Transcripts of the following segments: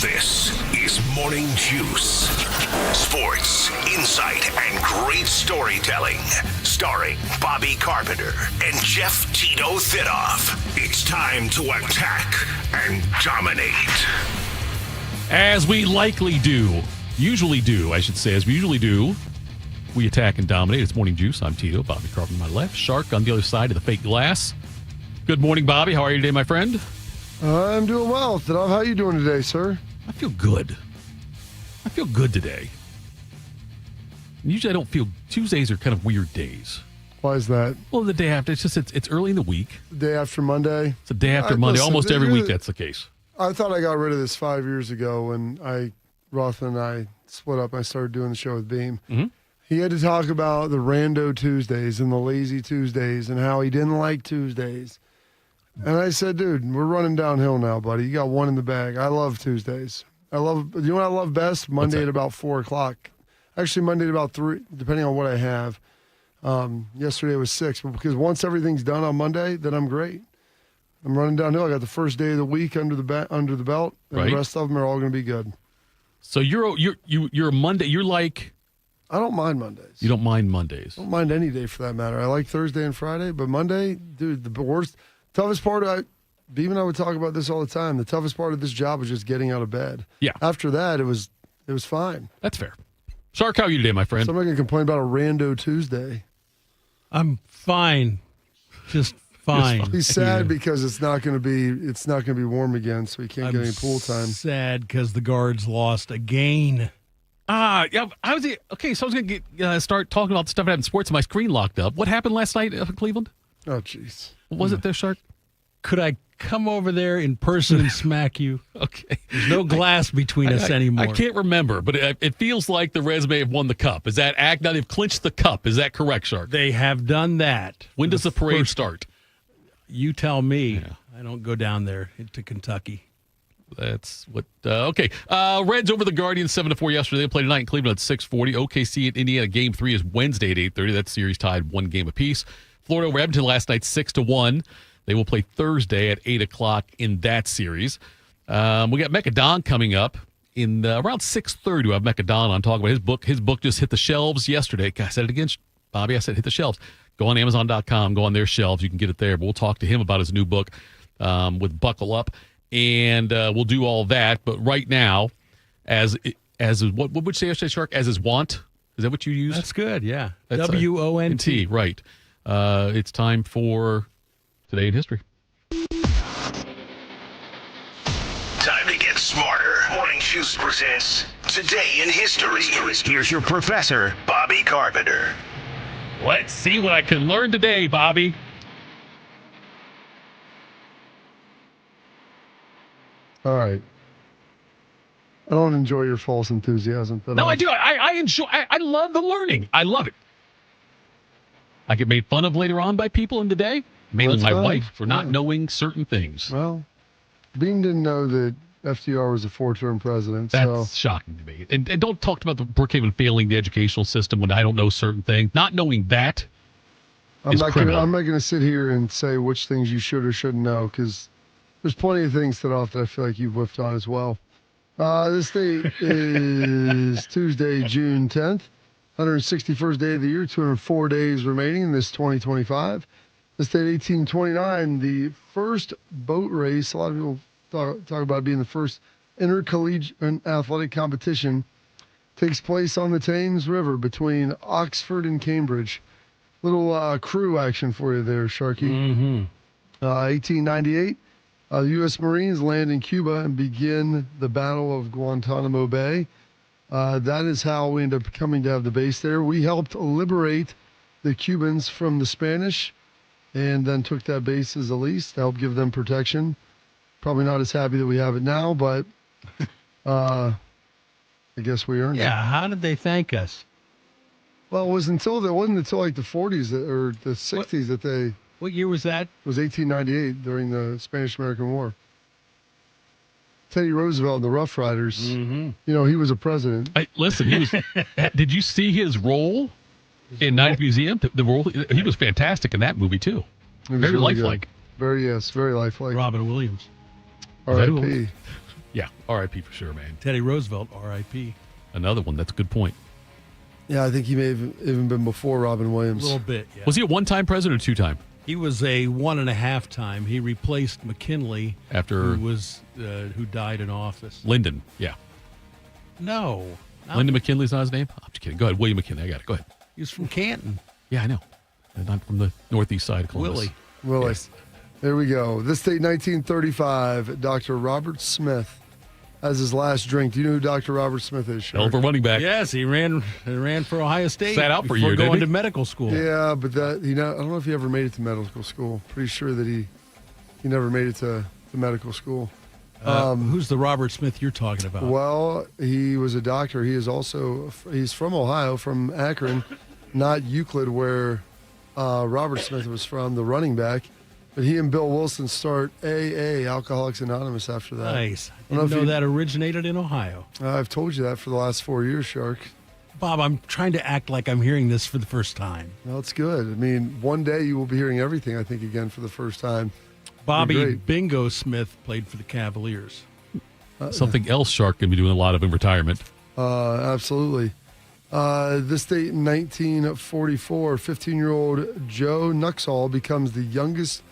This is Morning Juice. Sports, insight, and great storytelling. Starring Bobby Carpenter and Jeff Tito Thidoff. It's time to attack and dominate. As we usually do, we attack and dominate. It's Morning Juice. I'm Tito. Bobby Carpenter on my left. Shark on the other side of the fake glass. Good morning, Bobby. How are you today, my friend? I'm doing well. Thidoff, how are you doing today, sir? I feel good. I feel good today. Usually I don't feel... Tuesdays are kind of weird days. Why is that? Well, the day after. It's early in the week. The day after Monday? It's the day after Monday. Almost every week that's the case. I thought I got rid of this 5 years ago when Roth and I split up. I started doing the show with Beam. Mm-hmm. He had to talk about the rando Tuesdays and the lazy Tuesdays and how he didn't like Tuesdays. And I said, dude, we're running downhill now, buddy. You got one in the bag. I love Tuesdays. You know what I love best? Monday at about 4 o'clock. Actually, Monday at about 3, depending on what I have. Yesterday was 6. But because once everything's done on Monday, then I'm great. I'm running downhill. I got the first day of the week under the belt, and right. The rest of them are all going to be good. So you're a Monday. You're like... I don't mind Mondays. You don't mind Mondays? I don't mind any day for that matter. I like Thursday and Friday, but Monday, dude, the worst... Toughest part, Beam and I would talk about this all the time. The toughest part of this job was just getting out of bed. Yeah. After that, it was fine. That's fair. Shark, how are you today, my friend? Somebody can complain about a rando Tuesday. I'm fine. Just fine. He's sad because it's not going to be warm again, so he can't get any pool time. Sad because the Guards lost again. Yeah. I was going to start talking about the stuff that happened in sports, and my screen locked up. What happened last night in Cleveland? Oh, jeez. What was it there, Shark? Could I come over there in person and smack you? Okay. There's no glass between us anymore. I can't remember, but it feels like the Reds may have won the cup. Is that act? Now they've clinched the cup. Is that correct, Shark? They have done that. When does the parade start? You tell me. Yeah. I don't go down there to Kentucky. That's what. Okay. Reds over the Guardians 7-4 yesterday. They played tonight in Cleveland at 6:40. OKC at Indiana. Game 3 is Wednesday at 8:30. That series tied 1 game apiece. Florida over Edmonton last night 6-1. They will play Thursday at 8 o'clock in that series. We got Mecca Don coming up in around 6:30. We have Mecca Don on talking about his book. His book just hit the shelves yesterday. I said it again, Bobby. I said hit the shelves. Go on Amazon.com. Go on their shelves. You can get it there. But we'll talk to him about his new book with Buckle Up. And we'll do all that. But right now, what would you say yesterday, Shark? As is want? Is that what you used? That's good, yeah. That's WONT. Right. It's time for Today in History. Time to get smarter. Morning Juice presents Today in History. Here's your professor, Bobby Carpenter. Let's see what I can learn today, Bobby. All right. I don't enjoy your false enthusiasm. No, I do. I enjoy. I love the learning. I love it. I get made fun of later on by people in the day, mainly my wife, for not knowing certain things. Well, Beam didn't know that FDR was a 4-term president. That's shocking to me. And don't talk about the Brookhaven failing the educational system when I don't know certain things. Not knowing that is criminal. I'm not going to sit here and say which things you should or shouldn't know, because there's plenty of things that I feel like you've whiffed on as well. This date is Tuesday, June 10th. 161st day of the year, 204 days remaining in this 2025. This date, 1829, the first boat race. A lot of people talk about being the first intercollegiate athletic competition. Takes place on the Thames River between Oxford and Cambridge. Little crew action for you there, Sharky. Mm-hmm. 1898, the U.S. Marines land in Cuba and begin the Battle of Guantanamo Bay. That is how we end up coming to have the base there. We helped liberate the Cubans from the Spanish and then took that base as a lease to help give them protection. Probably not as happy that we have it now, but I guess we earned it. Yeah, how did they thank us? Well, it wasn't until like the 40s or the 60s that they... What year was that? It was 1898 during the Spanish-American War. Teddy Roosevelt and the Rough Riders. Mm-hmm. You know, he was a president. Listen, he was. Did you see his role in Night Museum? The role he was fantastic in that movie too. Very really lifelike. Very lifelike. Robin Williams. R.I.P. Yeah, R.I.P. for sure, man. Teddy Roosevelt, R.I.P. Another one. That's a good point. Yeah, I think he may have even been before Robin A Williams. little bit, yeah. Was he a one-time president or two-time? He was a 1.5 time. He replaced McKinley, After who died in office. Lyndon, yeah. No. Lyndon McKinley's not his name? I'm just kidding. Go ahead, William McKinley. I got it. Go ahead. He was from Canton. Yeah, I know. I'm from the northeast side of Columbus. Willie. Yes. There we go. This date, 1935, Dr. Robert Smith has his last drink. Do you know who Dr. Robert Smith is, Hell Shark? of a running back. Yes, he ran for Ohio State. Sat out for a before year, didn't going he? to medical school. Yeah, but I don't know if he ever made it to medical school. Pretty sure that he never made it to medical school. Who's the Robert Smith you're talking about? Well, he was a doctor. He's from Ohio, from Akron, not Euclid, where Robert Smith was from, the running back. But he and Bill Wilson start AA, Alcoholics Anonymous, after that. Nice. I don't Didn't know that originated in Ohio. I've told you that for the last 4 years, Shark. Bob, I'm trying to act like I'm hearing this for the first time. Well, it's good. I mean, one day you will be hearing everything, I think, again for the first time. Bobby great. Bingo Smith played for the Cavaliers. Something else Shark can be doing a lot of in retirement. Absolutely. This date in 1944, 15-year-old Joe Nuxhall becomes the youngest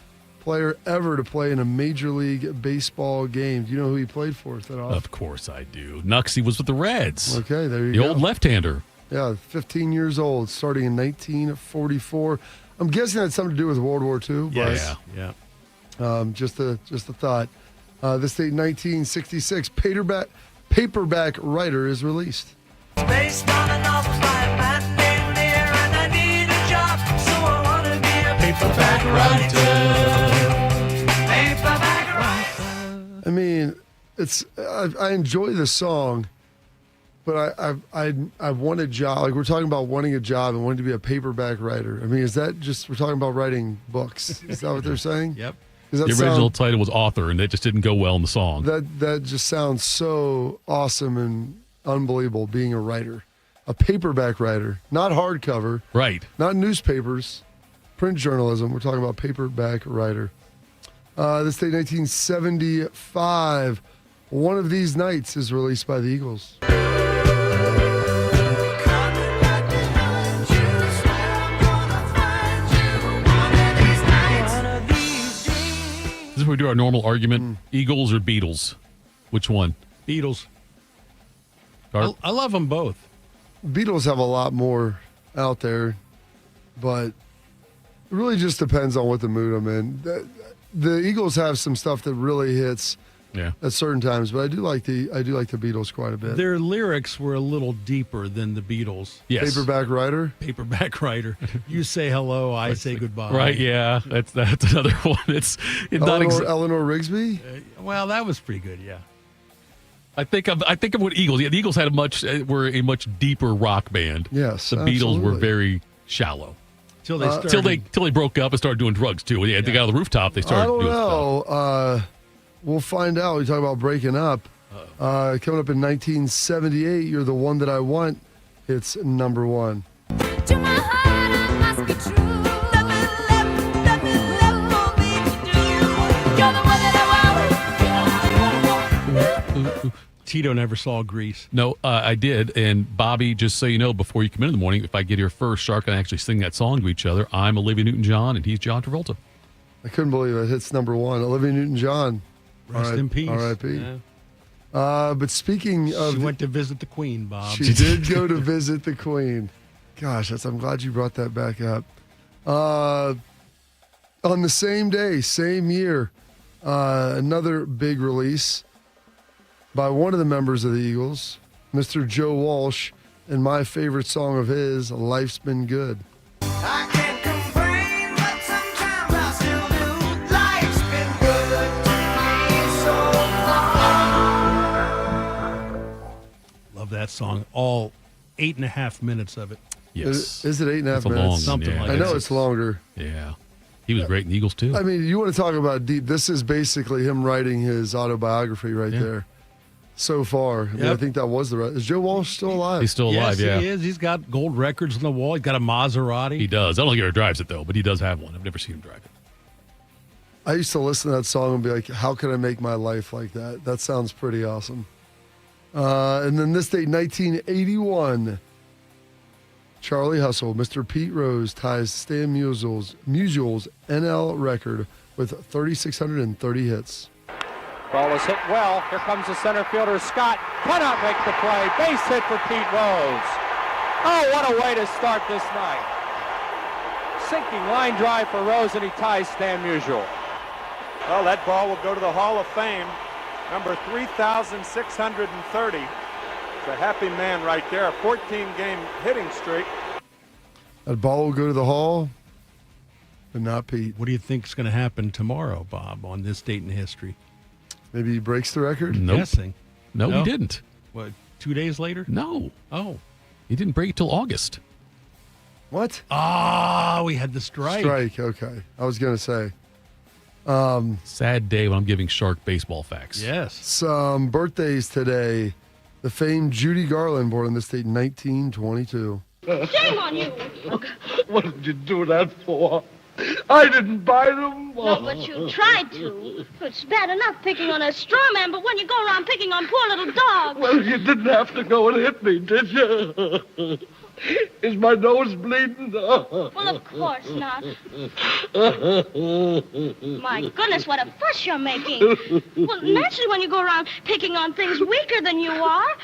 player ever to play in a Major League Baseball game. Do you know who he played for? Is that off? Of course I do. Nuxie was with the Reds. Okay, there you The go. old left-hander. Yeah, 15 years old, starting in 1944. I'm guessing that had something to do with World War II. But, Yeah. just a thought. This date, 1966, paperback Writer is released. Based on a novel by a man named Lear, and I need a job, so I want to be a paperback writer. Paperback writer. I mean, I enjoy the song, but I want a job. Like, we're talking about wanting a job and wanting to be a paperback writer. I mean, is that just, we're talking about writing books? Is that what they're saying? Yep. Does that The original sound, title was Author, and that just didn't go well in the song. that just sounds so awesome and unbelievable, being a writer. A paperback writer, not hardcover, Right. not newspapers, print journalism. We're talking about paperback writer. This day, 1975, One of These Nights is released by the Eagles. This is where we do our normal argument. Eagles or Beatles? Which one? Beatles. Carp? I love them both. Beatles have a lot more out there, but it really just depends on what the mood I'm in. The Eagles have some stuff that really hits Yeah. at certain times, but I do like the Beatles quite a bit. Their lyrics were a little deeper than the Beatles. Yes. Paperback Writer. Paperback writer. You say hello, I say goodbye. Right, yeah. That's another one. It's not Eleanor Rigsby. Well, that was pretty good, yeah. I think of what Eagles. Yeah, the Eagles had were a much deeper rock band. Yes, The Beatles were absolutely. very shallow. Till they started. Till they broke up and started doing drugs too. Yeah, they got on the rooftop. They started I don't doing stuff. know. We'll find out. We talk about breaking up. Coming up in 1978, You're the One That I Want. It's number one. To my heart, I must be true. Nothing left for me to do. You're the one that I want. Tito never saw Grease. No, I did. And Bobby, just so you know, before you come in the morning, if I get here first, Shark and I actually sing that song to each other. I'm Olivia Newton-John, and he's John Travolta. I couldn't believe it. Hits number one. Olivia Newton-John. Rest in peace. R.I.P. Yeah. But speaking of, She went to visit the Queen, Bob. she did go to visit the Queen. Gosh, I'm glad you brought that back up. On the same day, same year, another big release by one of the members of the Eagles, Mr. Joe Walsh, and my favorite song of his, Life's Been Good. I can't complain, but sometimes I still do. Life's been good to me so far. Love that song. All 8.5 minutes of it. Yes. Is it 8.5 It's a minutes? long one, Something yeah. like I that. know it's longer. Yeah. He was great in the Eagles too. I mean, you want to talk about deep. This is basically him writing his autobiography right there. So far. I mean, I Yep. think that was the right. Is Joe Walsh still alive? He's still alive, yes, yeah. he is. He's got gold records on the wall. He's got a Maserati. He does. I don't think he ever drives it, though, but he does have one. I've never seen him drive it. I used to listen to that song and be like, how can I make my life like that? That sounds pretty awesome. And then this date, 1981, Charlie Hustle, Mr. Pete Rose ties Stan Musial's NL record with 3,630 hits. Ball is hit well. Here comes the center fielder, Scott. Cannot make the play. Base hit for Pete Rose. Oh, what a way to start this night. Sinking line drive for Rose, and he ties Stan Musial. Well, that ball will go to the Hall of Fame. Number 3,630. It's a happy man right there. A 14-game hitting streak. That ball will go to the Hall, but not Pete. What do you think is going to happen tomorrow, Bob, on this date in history? Maybe he breaks the record? Nope. Guessing. No, he didn't. What, 2 days later? No. Oh. He didn't break it till August. What? Ah, we had the strike. Strike, okay. I was going to say. Sad day when I'm giving Shark baseball facts. Yes. Some birthdays today. The famed Judy Garland, born on this date, 1922. Shame on you. What did you do that for? I didn't buy them. No, but you tried to. It's bad enough picking on a straw man, but when you go around picking on poor little dogs. Well, you didn't have to go and hit me, did you? Is my nose bleeding? Well, of course not. My goodness, what a fuss you're making. Well, naturally, when you go around picking on things weaker than you are,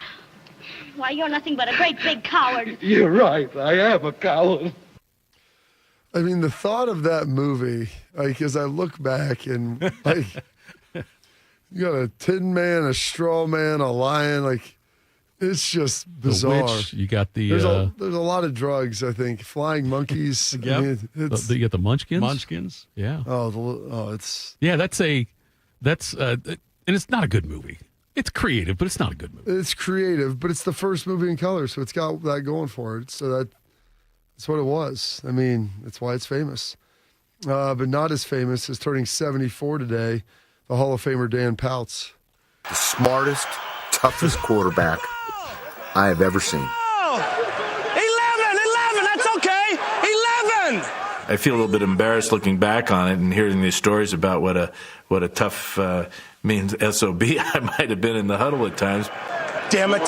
why, you're nothing but a great big coward. You're right. I am a coward. I mean, the thought of that movie, like, as I look back and, like, you got a tin man, a straw man, a lion, like, it's just bizarre. The witch, you got the... There's a lot of drugs, I think. Flying monkeys. Yep. I mean, it's, you got the Munchkins? Munchkins. Yeah. It's... Yeah, and it's not a good movie. It's creative, but it's not a good movie. It's creative, but it's the first movie in color, so it's got that going for it. So that's what it was. I mean, that's why it's famous. But not as famous as turning 74 today, the Hall of Famer Dan Pouts. The smartest, toughest quarterback I have ever seen. 11, that's okay. 11. I feel a little bit embarrassed looking back on it and hearing these stories about what a tough mean SOB I might have been in the huddle at times. Damn it.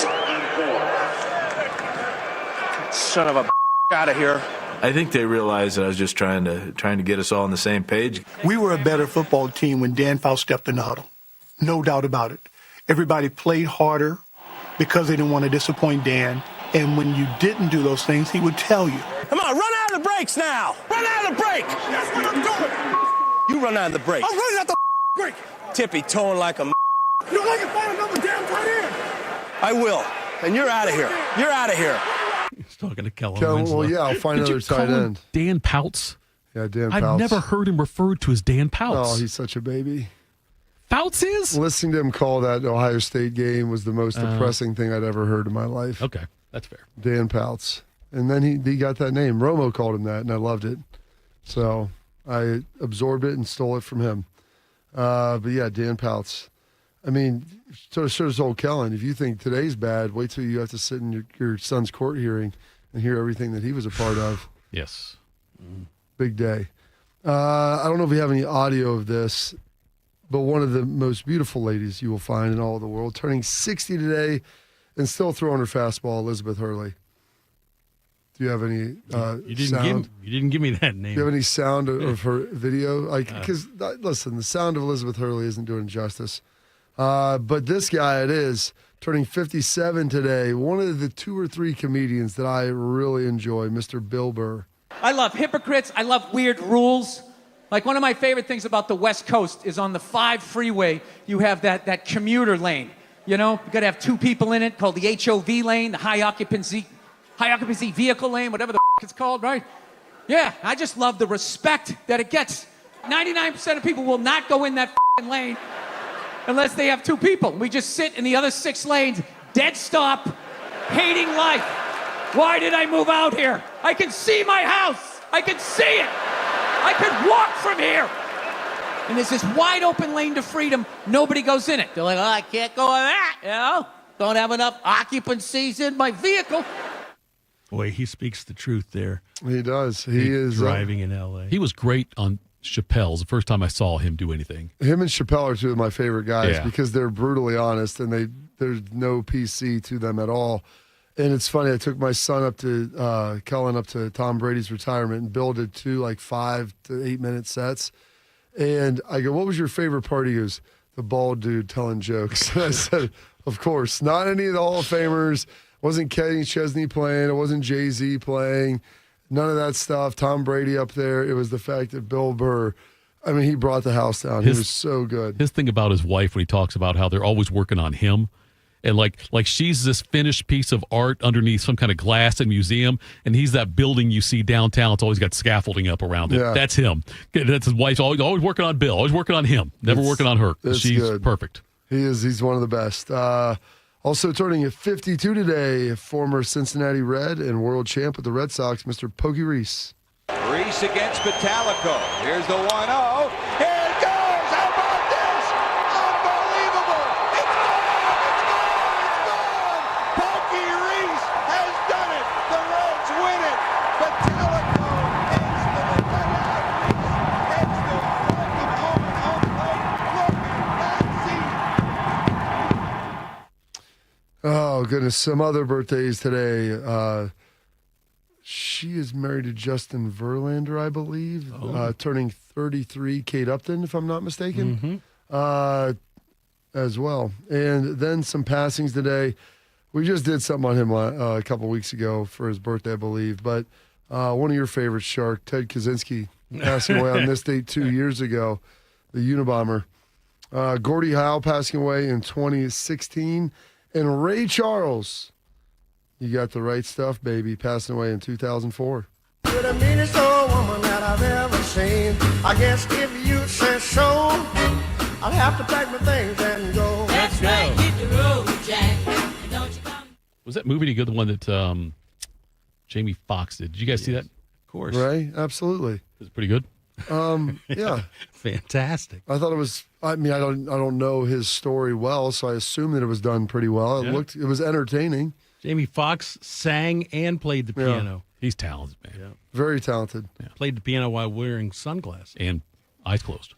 Son of a out of here. I think they realized that I was just trying to get us all on the same page. We were a better football team when Dan Fouts stepped in the huddle. No doubt about it. Everybody played harder because they didn't want to disappoint Dan. And when you didn't do those things, he would tell you. Come on, run out of the brakes now. Run out of the brake. That's what I'm doing. You run out of the brake. I'm running out the break. Tippy toeing like a You don't like to find another damn tight end. I will. And you're out of here. You're out of here. He's talking to Kellen Well, Winslow. yeah, I'll find Did another you call tight him end. Dan Pouts? Yeah, Dan Pouts. I've never heard him referred to as Dan Pouts. Oh, he's such a baby. Pouts is? Listening to him call that Ohio State game was the most depressing thing I'd ever heard in my life. Okay, that's fair. Dan Pouts. And then he got that name. Romo called him that, and I loved it. So I absorbed it and stole it from him. But yeah, Dan Pouts. I mean, so does old Kellen. If you think today's bad, wait till you have to sit in your son's court hearing and hear everything that he was a part of. Yes. Big day. I don't know if we have any audio of this, but one of the most beautiful ladies you will find in all the world, turning 60 today and still throwing her fastball, Elizabeth Hurley. Do you have any You didn't sound? you didn't give me that name. Do you have any sound of her video? Like, because listen, the sound of Elizabeth Hurley isn't doing justice. But this guy, it is turning 57 today. One of the 2 or 3 comedians that I really enjoy, Mr. Bill Burr. I love hypocrites. I love weird rules. Like, one of my favorite things about the West Coast is on the 5 freeway, you have that commuter lane. You know, you got to have 2 people in it, called the HOV lane, the high occupancy vehicle lane, whatever the it's called, right? Yeah, I just love the respect that it gets. 99% of people will not go in that lane unless they have 2 people. We just sit in the other 6 lanes, dead stop, hating life. Why did I move out here? I can see my house. I can see it. I could walk from here. And there's this wide open lane to freedom. Nobody goes in it. They're like, oh, I can't go in that, you know? Don't have enough occupancies in my vehicle. Boy, he speaks the truth there. He does. He is driving in L.A. He was great on Chappelle's the first time I saw him do anything. Him and Chappelle are two of my favorite guys Yeah. because they're brutally honest and there's no PC to them at all. And it's funny, I took my son up to Kellen up to Tom Brady's retirement, and Bill did 2 like 5 to 8 minute sets. And I go, "What was your favorite part?" He goes, "The bald dude telling jokes." And I said, "Of course, not any of the Hall of Famers. It wasn't Kenny Chesney playing. It wasn't Jay-Z playing. None of that stuff. Tom Brady up there. It was the fact that Bill Burr, I mean, he brought the house down. He was so good." His thing about his wife when he talks about how they're always working on him. And like she's this finished piece of art underneath some kind of glass and museum, and he's that building you see downtown. It's always got scaffolding up around it. Yeah. That's him. That's his wife's always working on Bill, always working on him, never working on her. It's She's good. perfect. He's one of the best. Also turning at 52 today, former Cincinnati Red and world champ with the Red Sox, Mr. Pokey Reese. Reese against Metallico. Here's the 1-0. Here it goes. How about this? Unbelievable. It's gone. It's gone. It's gone. Pokey Reese has done it. The Reds win it. Metallico is the dugout. Reese heads to welcome home and home plate. Look at that scene. Oh, goodness. Some other birthdays today. She is married to Justin Verlander, I believe, turning 33, Kate Upton, if I'm not mistaken, as well. And then some passings today. We just did something on him a couple weeks ago for his birthday, I believe. But one of your favorites, Shark, Ted Kaczynski, passing away on this date 2 years ago, the Unabomber. Gordie Howe passing away in 2016. And Ray Charles, you got the right stuff, baby, passing away in 2004. You're the meanest old woman that I've ever seen. I guess if you say so, I'll have to pack my things and go. That's right, hit the road, Jack. Don't you come. Was that movie any good? The one that Jamie Foxx did. Did you guys see that? Of course. Right? Absolutely. Was it pretty good? Yeah. Fantastic. I thought it was. I mean, I don't know his story well, so I assume that it was done pretty well. It was entertaining. Jamie Foxx sang and played the piano. He's talented, man. Yeah. Very talented. Yeah. Played the piano while wearing sunglasses. And eyes closed.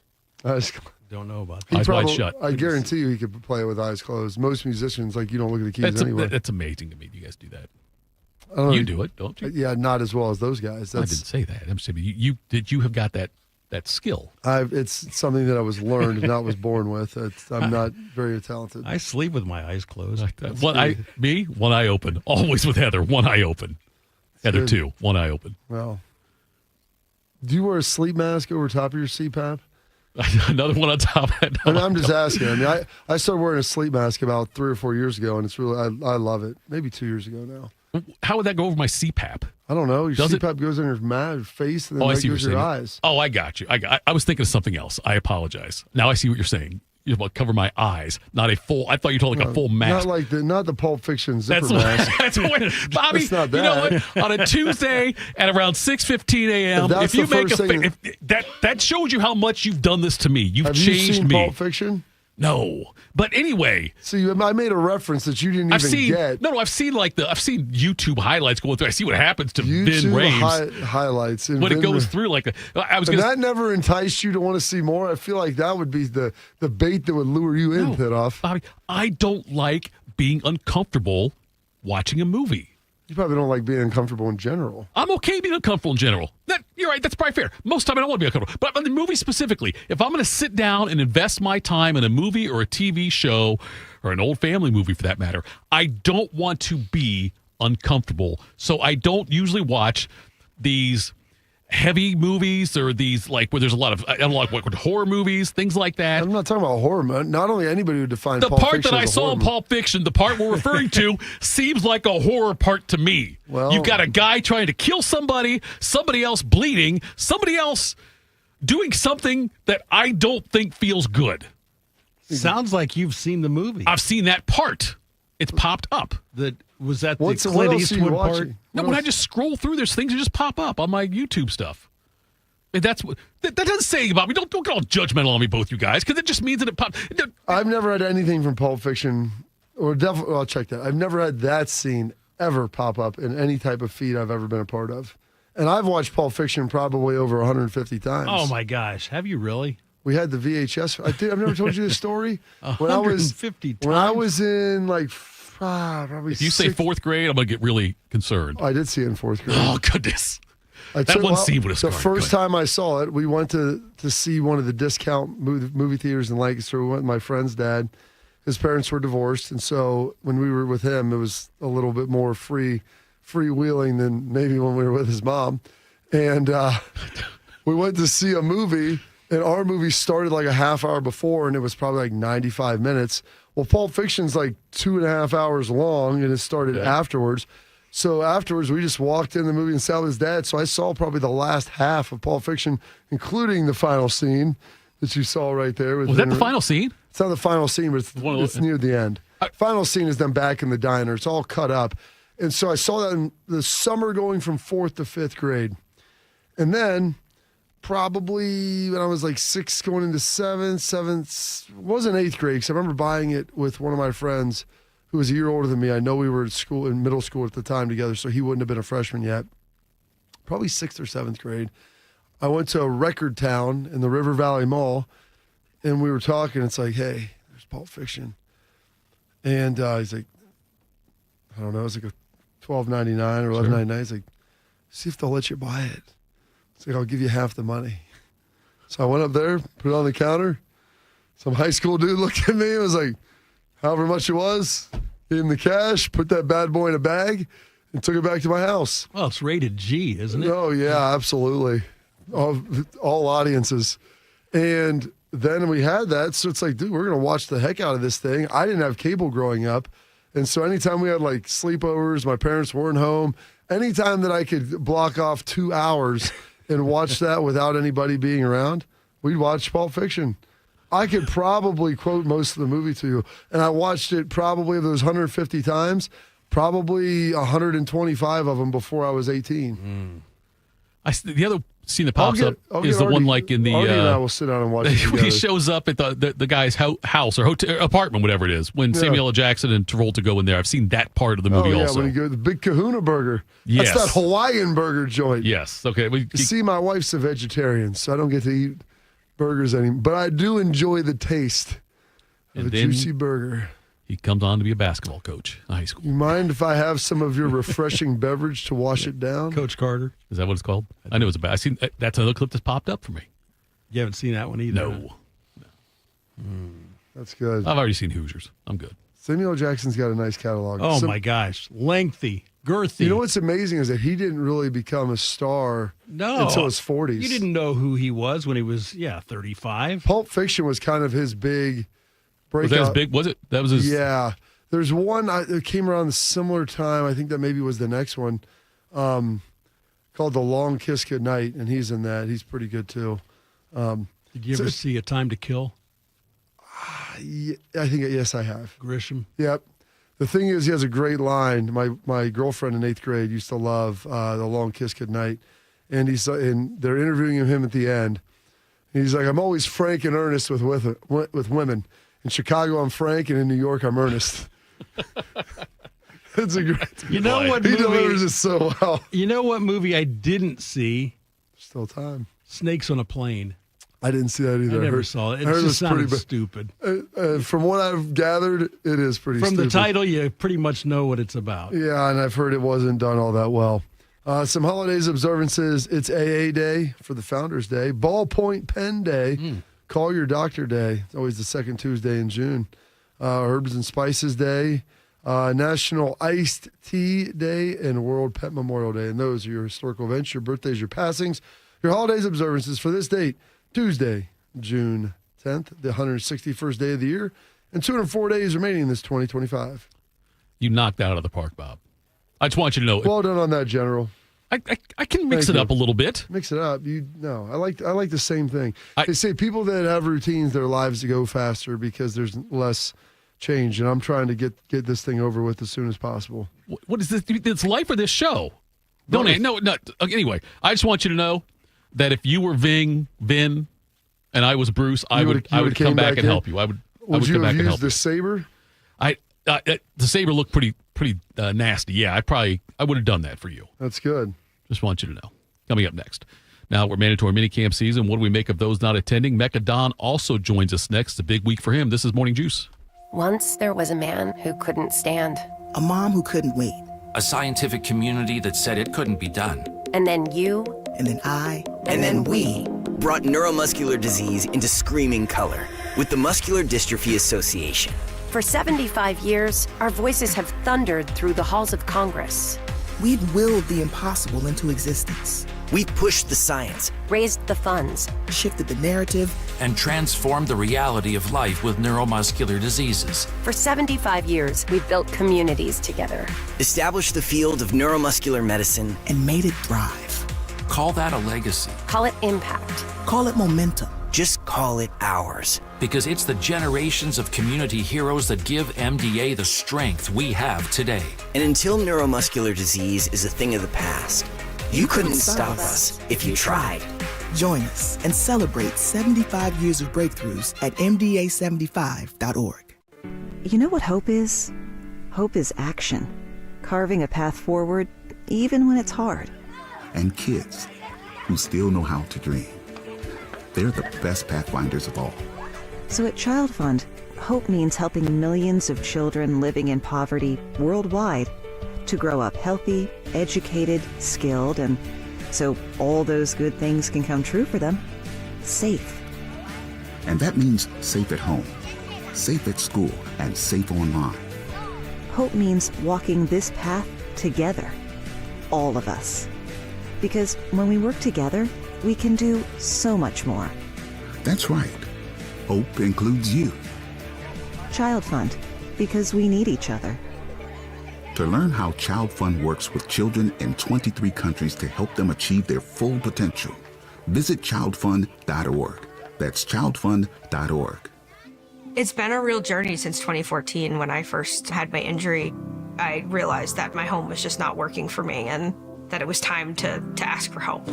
Don't know about that. Eyes wide shut. I guarantee you he could play it with eyes closed. Most musicians, like, you don't look at the keys anyway. That's amazing to me. You guys do that. I don't know. You do it, don't you? Yeah, not as well as those guys. I didn't say that. I'm saying you have got that skill. It's something that I was learned, not was born with. I'm not very talented. I sleep with my eyes closed. One eye open. Always with Heather, one eye open. Heather good. too, one eye open. Well, do you wear a sleep mask over top of your CPAP? Another one on top. I'm just asking. I mean, I started wearing a sleep mask about 3 or 4 years ago, and it's really I love it. Maybe 2 years ago now. How would that go over my CPAP? I don't know. Your Does CPAP goes on your face, and then I that see what goes you're your saying. eyes. Oh, I got you. I was thinking of something else. I apologize. Now I see what you're saying. You're about to cover my eyes, not a full. I thought you told like a full mask. Not the Pulp Fiction zipper That's mask. That's what, Bobby. It's not that. You know what? On a Tuesday at around 6:15 a.m., if you make that shows you how much you've done this to me. You've changed you seen me. Pulp Fiction? No, but anyway. See, I made a reference that you didn't get. No, I've seen YouTube highlights going through. I see what happens to Vin Rames. Highlights when it goes through that never enticed you to want to see more. I feel like that would be the bait that would lure you in, Thidoff. Bobby, I don't like being uncomfortable watching a movie. You probably don't like being uncomfortable in general. I'm okay being uncomfortable in general. You're right. That's probably fair. Most of the time, I don't want to be uncomfortable. But on the movie specifically, if I'm going to sit down and invest my time in a movie or a TV show or an old family movie for that matter, I don't want to be uncomfortable. So I don't usually watch these heavy movies or these where there's a lot of horror movies, things like that. I'm not talking about horror, man. Not only anybody would define the Pulp part Fiction that I as a saw horror in movie. Pulp Fiction, the part we're referring to, seems like a horror part to me. Well, you've got a guy trying to kill somebody else bleeding, somebody else doing something that I don't think feels good. Sounds like you've seen the movie. I've seen that part. It's popped up. Was that the what Clint else are you Eastwood part? watching? No, when I just scroll through, there's things that just pop up on my YouTube stuff. And that doesn't say about me. Don't get all judgmental on me, both you guys, because it just means that it pops. I've never had anything from Pulp Fiction, or definitely, well, I'll check that. I've never had that scene ever pop up in any type of feed I've ever been a part of. And I've watched Pulp Fiction probably over 150 times. Oh, my gosh. Have you really? We had the VHS. I've never told you this story. 150 times? When I was in probably If you say fourth grade, I'm going to get really concerned. I did see it in fourth grade. Oh, goodness. That one scene would have The first time I saw it, we went to see one of the discount movie theaters in Lancaster. We went with my friend's dad. His parents were divorced, and so when we were with him, it was a little bit more freewheeling than maybe when we were with his mom. And we went to see a movie, and our movie started like a half hour before, and it was probably like 95 minutes. Well, Pulp Fiction's like 2.5 hours long, and it started afterwards. So afterwards, we just walked in the movie and sat with his dad. So I saw probably the last half of Pulp Fiction, including the final scene that you saw right there. Was that the final scene? It's not the final scene, but it's near the end. Final scene is them back in the diner. It's all cut up. And so I saw that in the summer going from 4th to 5th grade. And then probably when I was like 6 going into 7th, wasn't 8th grade, because I remember buying it with one of my friends who was a year older than me. I know we were in middle school at the time together, so he wouldn't have been a freshman yet. Probably 6th or 7th grade. I went to a record town in the River Valley Mall, and we were talking. It's like, hey, there's Pulp Fiction. And he's like, I don't know, it's like a $12.99 or $11.99. He's like, see if they'll let you buy it. It's like, I'll give you half the money. So I went up there, put it on the counter. Some high school dude looked at me and was like, however much it was, gave him the cash, put that bad boy in a bag, and took it back to my house. Well, it's rated G, isn't it? Oh, yeah, absolutely. All audiences. And then we had that, so it's like, dude, we're going to watch the heck out of this thing. I didn't have cable growing up, and so anytime we had, like, sleepovers, my parents weren't home, anytime that I could block off 2 hours and watch that without anybody being around, we'd watch Pulp Fiction. I could probably quote most of the movie to you, and I watched it probably of those 150 times, probably 125 of them before I was 18. The other scene that pops up is the one like in the. Artie and I will sit down and watch it when he shows up at the guy's house or hotel, apartment, whatever it is, when Samuel L. Jackson and Travolta go in there. I've seen that part of the movie also. When you go to the Big Kahuna Burger. Yes. That's that Hawaiian burger joint. Yes. Okay. See, my wife's a vegetarian, so I don't get to eat burgers anymore. But I do enjoy the taste of a juicy burger. He comes on to be a basketball coach in high school. You mind if I have some of your refreshing beverage to wash it down? Coach Carter. Is that what it's called? I know it's I seen that's another clip that's popped up for me. You haven't seen that one either? No. That's good. I've already seen Hoosiers. I'm good. Samuel L. Jackson's got a nice catalog. Oh, my gosh. Lengthy, girthy. You know what's amazing is that he didn't really become a star until his 40s. You didn't know who he was when he was, 35. Pulp Fiction was kind of his big breakout. Was that his big? Was it? That was his. Yeah. There's one that came around a similar time. I think that maybe was the next one, called The Long Kiss Goodnight, and he's in that. He's pretty good, too. Did you ever see A Time to Kill? I think, yes, I have. Grisham? Yep. The thing is, he has a great line. My girlfriend in 8th grade used to love The Long Kiss Goodnight, and they're interviewing him at the end. And he's like, I'm always frank and earnest with women. In Chicago, I'm frank, and in New York, I'm earnest. That's a great. You know what? He delivers it so well. You know what movie I didn't see? Still time. Snakes on a Plane. I didn't see that either. I never saw it. It just sounded stupid. From what I've gathered, it is pretty stupid. From the title, you pretty much know what it's about. Yeah, and I've heard it wasn't done all that well. Some holidays observances. It's AA Day for the Founders Day. Ballpoint Pen Day. Call Your Doctor Day. It's always the second Tuesday in June. Herbs and Spices Day. National Iced Tea Day and World Pet Memorial Day. And those are your historical events, your birthdays, your passings, your holidays observances for this date. Tuesday, June 10th, the 161st day of the year, and 204 days remaining in this 2025. You knocked that out of the park, Bob. I just want you to know. Well done on that, General. I can mix it up a little bit. Mix it up. I like the same thing. They say people that have routines, their lives go faster because there's less change, and I'm trying to get this thing over with as soon as possible. What is this? It's life or this show? No. Anyway, I just want you to know that if you were Vin, and I was Bruce, I would come back and help you. I would come back and help you. The saber? The saber looked pretty nasty. Yeah, I would have done that for you. That's good. Just want you to know. coming up next. Now, we're mandatory minicamp season. What do we make of those not attending? Mecca Don also joins us next. It's a big week for him. This is Morning Juice. Once there was a man who couldn't stand. A mom who couldn't wait. A scientific community that said it couldn't be done. And then you. And then I. And then we. Brought neuromuscular disease into screaming color with the Muscular Dystrophy Association. For 75 years, our voices have thundered through the halls of Congress. We've willed the impossible into existence. We've pushed the science, raised the funds, shifted the narrative, and transformed the reality of life with neuromuscular diseases. For 75 years, we've built communities together. Established the field of neuromuscular medicine, and made it thrive. Call that a legacy. Call it impact. Call it momentum. Just call it ours. Because it's the generations of community heroes that give MDA the strength we have today. And until neuromuscular disease is a thing of the past, you couldn't stop us if you tried. Join us and celebrate 75 years of breakthroughs at MDA75.org. You know what hope is? Hope is action. Carving a path forward, even when it's hard. And kids who still know how to dream. They're the best pathfinders of all. So at Child Fund, hope means helping millions of children living in poverty worldwide to grow up healthy, educated, skilled, and so all those good things can come true for them. Safe. And that means safe at home, safe at school, and safe online. Hope means walking this path together. All of us. Because when we work together, we can do so much more. That's right. Hope includes you. Child Fund, because we need each other. To learn how Child Fund works with children in 23 countries to help them achieve their full potential, visit childfund.org. That's childfund.org. It's been a real journey since 2014 when I first had my injury. I realized that my home was just not working for me and that it was time to ask for help.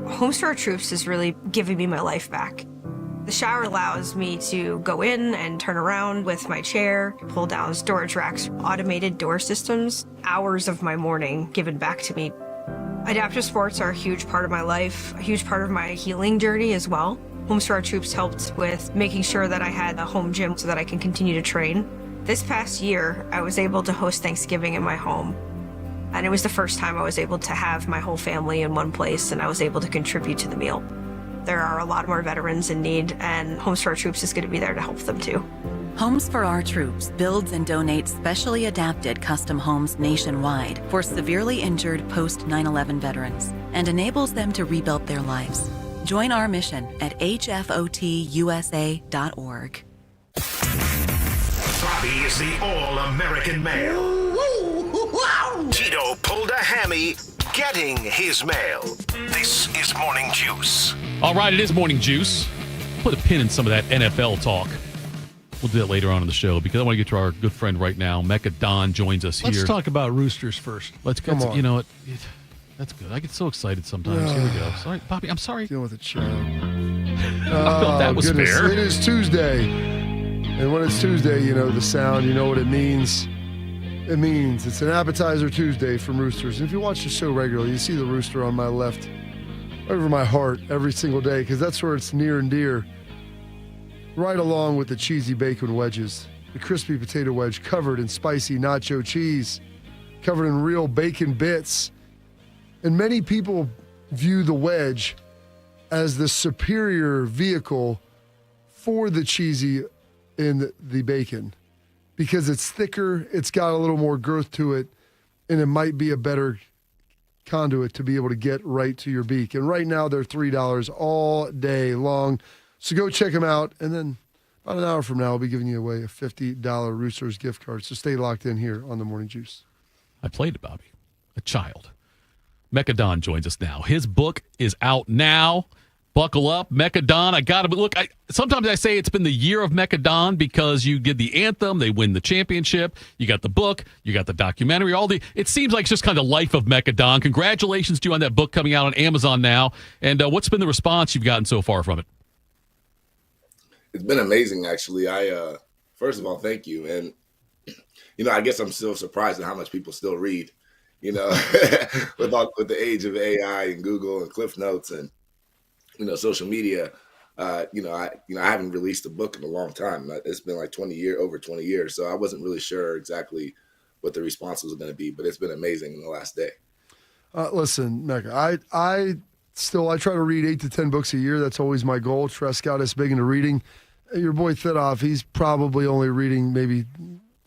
Homes for Our Troops is really giving me my life back. The shower allows me to go in and turn around with my chair, pull down storage racks, automated door systems, hours of my morning given back to me. Adaptive sports are a huge part of my life, a huge part of my healing journey as well. Homes for Our Troops helped with making sure that I had a home gym so that I can continue to train. This past year, I was able to host Thanksgiving in my home. And it was the first time I was able to have my whole family in one place and I was able to contribute to the meal. There are a lot more veterans in need, and Homes for Our Troops is going to be there to help them too. Homes for Our Troops builds and donates specially adapted custom homes nationwide for severely injured post 9/11 veterans and enables them to rebuild their lives. Join our mission at hfotusa.org. Bobby is the all-American male. Tito pulled a hammy getting his mail. This is Morning Juice. All right, it is Morning Juice. Put a pin in some of that NFL talk. We'll do that later on in the show because I want to get to our good friend right now. Mecca Don joins us here. Let's talk about Roosters first. Let's go. You know what? That's good. I get so excited sometimes. Here we go. Sorry, Bobby. I'm sorry. Deal with a child. I thought that was fair. It is Tuesday. And when it's Tuesday, you know the sound. You know what it means. It means it's an appetizer Tuesday from Roosters. And if you watch the show regularly, you see the rooster on my left, over my heart every single day, because that's where it's near and dear. Right along with the cheesy bacon wedges, the crispy potato wedge covered in spicy nacho cheese, covered in real bacon bits. And many people view the wedge as the superior vehicle for the cheesy in the bacon because it's thicker, it's got a little more girth to it, and it might be a better conduit to be able to get right to your beak. And right now they're $3 all day long. So go check them out. And then about an hour from now, I'll be giving you away a $50 Roosters gift card. So stay locked in here on the Morning Juice. I played it, Bobby. A child. Mecca Don joins us now. His book is out now. Buckle up, Mecca Don. I got to look. Sometimes I say it's been the year of Mecca Don because you did the anthem, they win the championship. You got the book, you got the documentary. It seems like it's just kind of life of Mecca Don. Congratulations to you on that book coming out on Amazon now. And what's been the response you've gotten so far from it? It's been amazing, actually. First of all, thank you. And I guess I'm still surprised at how much people still read. with the age of AI and Google and Cliff Notes and social media. I haven't released a book in a long time. It's been like over 20 years. So I wasn't really sure exactly what the response was going to be, but it's been amazing in the last day. Listen, Mecca, I try to read 8 to 10 books a year. That's always my goal. Trescott is big into reading. Your boy Thidoff, he's probably only reading maybe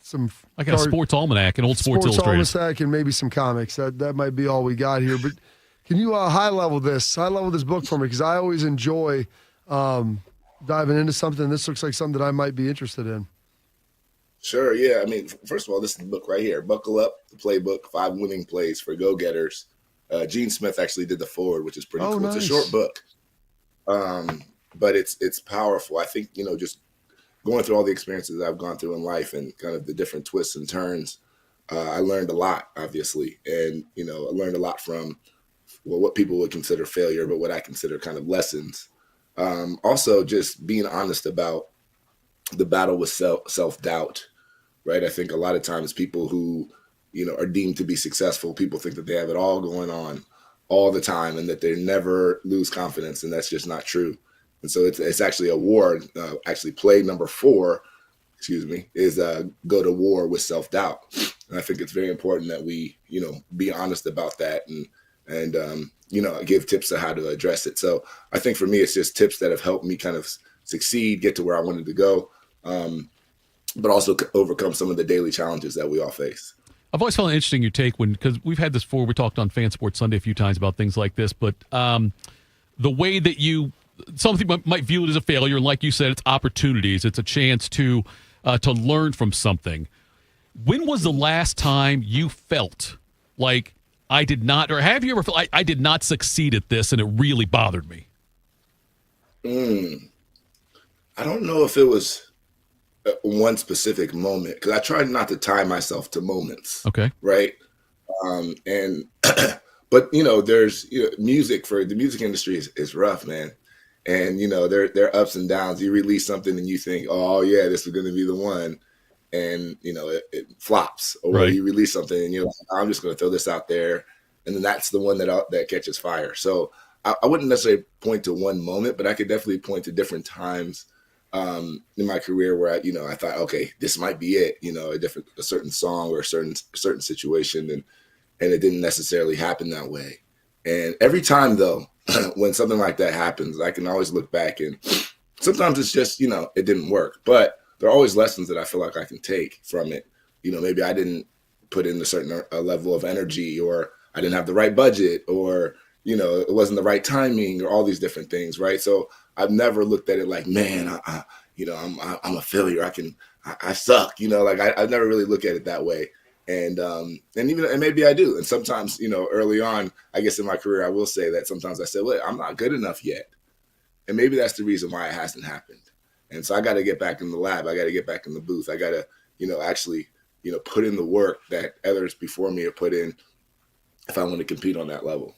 some. I got a sports almanac, an old Sports Illustrated. Almanac, and maybe some comics. That might be all we got here. But can you high level this book for me? Because I always enjoy diving into something. This looks like something that I might be interested in. Sure, yeah. I mean, first of all, this is the book right here. Buckle Up, the playbook, 5 winning plays for go-getters. Gene Smith actually did the foreword, which is pretty cool. Nice. It's a short book, but it's powerful. I think, just going through all the experiences I've gone through in life and kind of the different twists and turns, I learned a lot, obviously. And, I learned a lot from what people would consider failure, but what I consider kind of lessons. Also, just being honest about the battle with self-doubt, right? I think a lot of times people who, are deemed to be successful, people think that they have it all going on all the time and that they never lose confidence, and that's just not true. And so it's actually a war. Actually, play number 4, is go to war with self-doubt. And I think it's very important that we, be honest about that and give tips on how to address it. So I think for me, it's just tips that have helped me kind of succeed, get to where I wanted to go, but also overcome some of the daily challenges that we all face. I've always found it interesting your take because we've had this before. We talked on Fan Sports Sunday a few times about things like this, but the way that some people might view it as a failure, and like you said, it's opportunities. It's a chance to learn from something. When was the last time you felt like I did not, or have you ever felt I did not succeed at this and it really bothered me? I don't know if it was one specific moment, because I tried not to tie myself to moments. Okay. Right. But there's music, for the music industry is rough, man. And there are ups and downs. You release something and you think, oh yeah, this is going to be the one, and it flops. Or right. You release something and you're like, I'm just going to throw this out there, and then that's the one that catches fire. So I wouldn't necessarily point to one moment, but I could definitely point to different times in my career where I thought, okay, this might be it. A certain song or a certain situation, and it didn't necessarily happen that way. And every time though, when something like that happens, I can always look back, and sometimes it's just, it didn't work, but there are always lessons that I feel like I can take from it. Maybe I didn't put in a certain level of energy, or I didn't have the right budget, or, it wasn't the right timing, or all these different things. Right. So I've never looked at it like, man, I'm a failure. I suck, I never really look at it that way. And maybe I do. And sometimes, early on, I guess in my career, I will say that sometimes I said, well, I'm not good enough yet. And maybe that's the reason why it hasn't happened. And so I got to get back in the lab. I got to get back in the booth. I got to, actually, put in the work that others before me have put in if I want to compete on that level.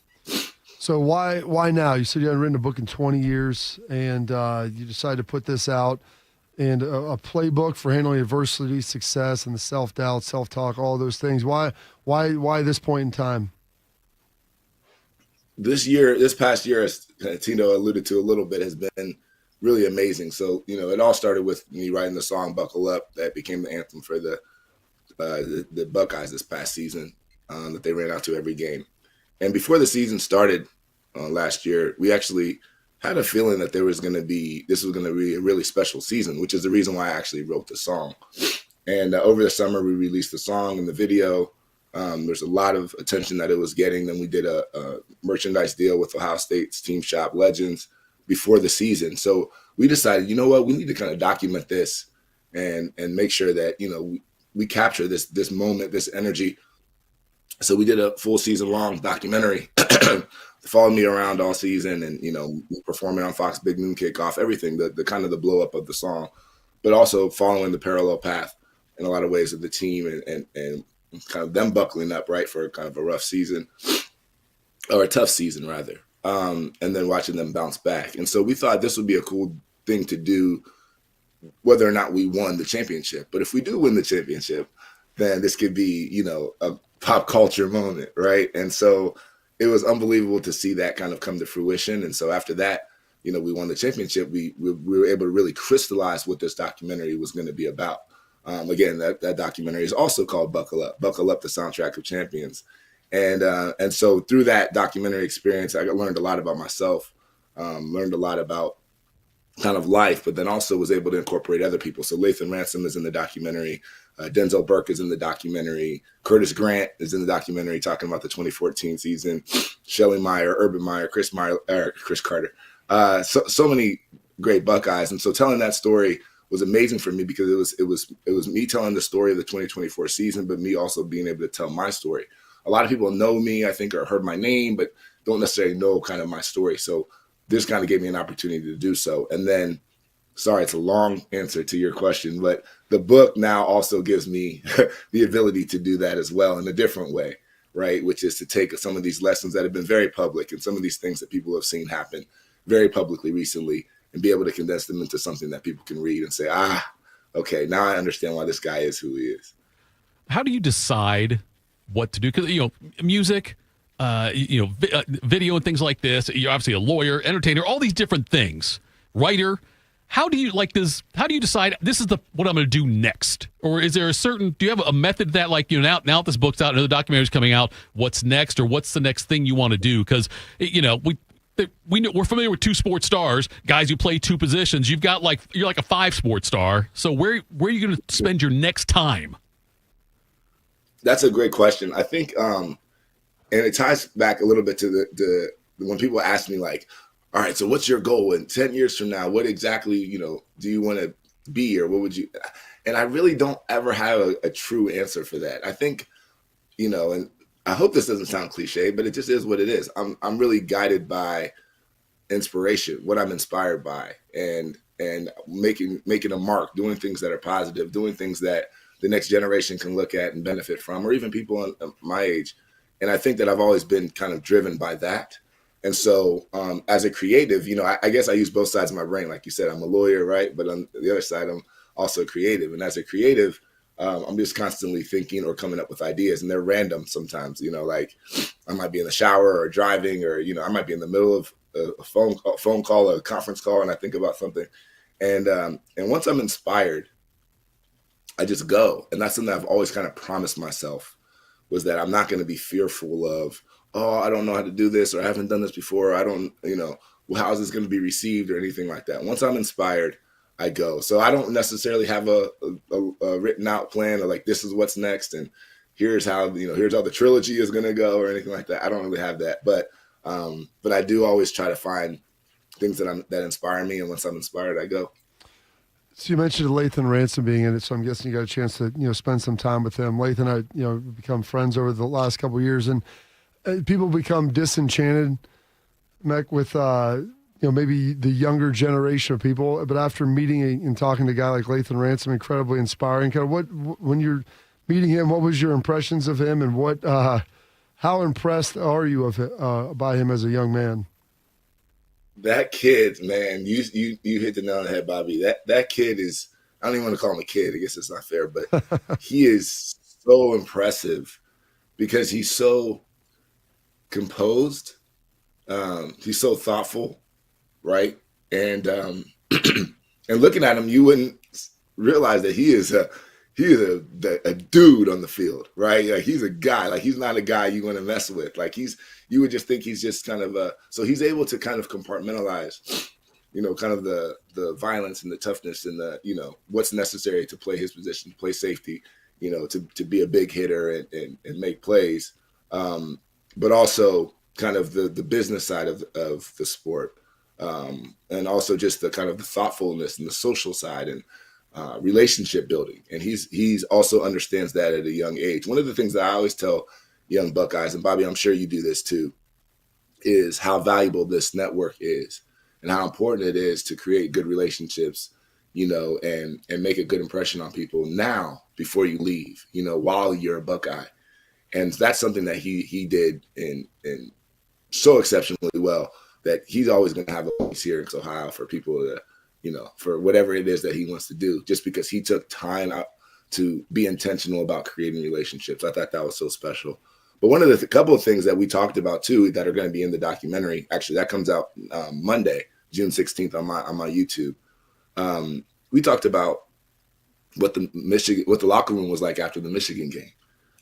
So why now? You said you hadn't written a book in 20 years, and you decided to put this out, and a playbook for handling adversity, success, and the self-doubt, self-talk, all those things. Why this point in time? This past year, as Tino alluded to a little bit, has been really amazing. So, it all started with me writing the song Buckle Up that became the anthem for the Buckeyes this past season, that they ran out to every game. And before the season started last year, we actually had a feeling that this was going to be a really special season, which is the reason why I actually wrote the song. And over the summer, we released the song and the video. There's a lot of attention that it was getting. Then we did a merchandise deal with Ohio State's Team Shop Legends before the season. So we decided, we need to kind of document this and make sure that, we capture this moment, this energy. So we did a full season long documentary, followed me around all season, and, performing on Fox Big Noon Kickoff, everything, the kind of the blow up of the song, but also following the parallel path in a lot of ways of the team and kind of them buckling up, right, for kind of a rough season, or a tough season rather. And then watching them bounce back. And so we thought this would be a cool thing to do, whether or not we won the championship. But if we do win the championship, then this could be, a pop culture moment, right? And so it was unbelievable to see that kind of come to fruition. And so after that, you know, we won the championship. We were able to really crystallize what this documentary was going to be about. Again, that documentary is also called Buckle Up, the Soundtrack of Champions. And so through that documentary experience, I learned a lot about myself, learned a lot about kind of life, but then also was able to incorporate other people. So Lathan Ransom is in the documentary. Denzel Burke is in the documentary. Curtis Grant is in the documentary talking about the 2014 season. Shelley Meyer, Urban Meyer, Chris Carter. So many great Buckeyes. And so telling that story was amazing for me because it was me telling the story of the 2024 season, but me also being able to tell my story. A lot of people know me, I think, or heard my name, but don't necessarily know kind of my story. So this kind of gave me an opportunity to do so. And then, sorry, it's a long answer to your question, but the book now also gives me the ability to do that as well in a different way, right? Which is to take some of these lessons that have been very public and some of these things that people have seen happen very publicly recently and be able to condense them into something that people can read and say, okay, now I understand why this guy is who he is. How do you decide what to do? Because, you know, music, video and things like this. You're obviously a lawyer, entertainer, all these different things, writer. How do you decide this is what I'm going to do next? Or is there do you have a method that, like, you know, now that this book's out, another documentary's coming out, what's next, or what's the next thing you want to do? Because, you know, we're familiar with two sports stars, guys who play two positions. You're like a 5 sports star. So where are you going to spend your next time? That's a great question. I think, and it ties back a little bit to the when people ask me, like, all right, so what's your goal in 10 years from now? What exactly, you know, do you want to be, or what would you? And I really don't ever have a true answer for that. I think, you know, and I hope this doesn't sound cliche, but it just is what it is. I'm really guided by inspiration, what I'm inspired by, and making a mark, doing things that are positive, doing things that the next generation can look at and benefit from, or even people my age. And I think that I've always been kind of driven by that. And so as a creative, you know, I guess I use both sides of my brain. Like you said, I'm a lawyer, right? But on the other side, I'm also creative. And as a creative, I'm just constantly thinking or coming up with ideas, and they're random sometimes, you know, like I might be in the shower or driving, or, you know, I might be in the middle of a phone call, a conference call, and I think about something. And once I'm inspired, I just go. And that's something I've always kind of promised myself, was that I'm not going to be fearful of, oh, I don't know how to do this, or I haven't done this before, or I don't, you know, well, how is this going to be received, or anything like that. Once I'm inspired, I go. So I don't necessarily have a written out plan, or like, this is what's next, and here's how the trilogy is going to go, or anything like that. I don't really have that, but I do always try to find things that inspire me, and once I'm inspired, I go. So you mentioned Lathan Ransom being in it, so I'm guessing you got a chance to, you know, spend some time with him. Lathan, you know, become friends over the last couple of years, and people become disenchanted, Mec, with you know, maybe the younger generation of people. But after meeting and talking to a guy like Lathan Ransom, incredibly inspiring. Kind of when you're meeting him, what was your impressions of him, and how impressed are you by him as a young man? That kid, man, you hit the nail on the head, Bobby. That kid is, I don't even want to call him a kid. I guess it's not fair, but he is so impressive because he's so composed. He's so thoughtful, right? And and looking at him, you wouldn't realize that he is a dude on the field, right? Like, he's a guy. Like, he's not a guy you want to mess with. Like, you would just think he's just kind of so he's able to kind of compartmentalize, you know, kind of the violence and the toughness and the, you know, what's necessary to play his position, play safety, you know, to be a big hitter and make plays, but also kind of the business side of the sport, and also just the kind of the thoughtfulness and the social side and relationship building. And he's also understands that at a young age. One of the things that I always tell young Buckeyes, and Bobby, I'm sure you do this too, is how valuable this network is and how important it is to create good relationships, you know, and make a good impression on people now before you leave, you know, while you're a Buckeye. And that's something that he did in so exceptionally well that he's always going to have a place here in Ohio for people to, you know, for whatever it is that he wants to do, just because he took time out to be intentional about creating relationships. I thought that was so special. But one of the couple of things that we talked about too that are going to be in the documentary, actually that comes out Monday, June 16th on my YouTube. We talked about what the locker room was like after the Michigan game,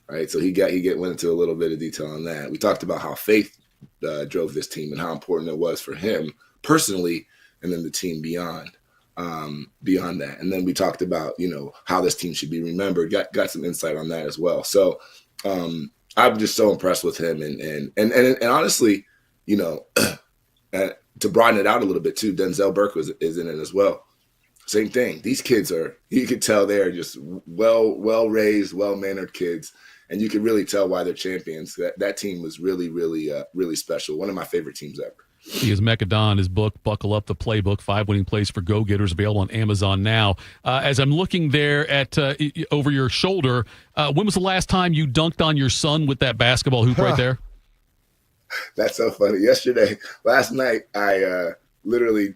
right? So he went into a little bit of detail on that. We talked about how faith drove this team and how important it was for him personally, and then the team beyond that. And then we talked about, how this team should be remembered. Got some insight on that as well. So I'm just so impressed with him, and honestly, to broaden it out a little bit too, Denzel Burke is in it as well. Same thing. These kids you could tell they're just well-raised, well-mannered kids. And you can really tell why they're champions. That team was really, really, really special. One of my favorite teams ever. He is Mecca Don. His book, Buckle Up the Playbook, 5 Winning Plays for Go-Getters, available on Amazon now. As I'm looking there at over your shoulder, when was the last time you dunked on your son with that basketball hoop right there? That's so funny. Last night, I literally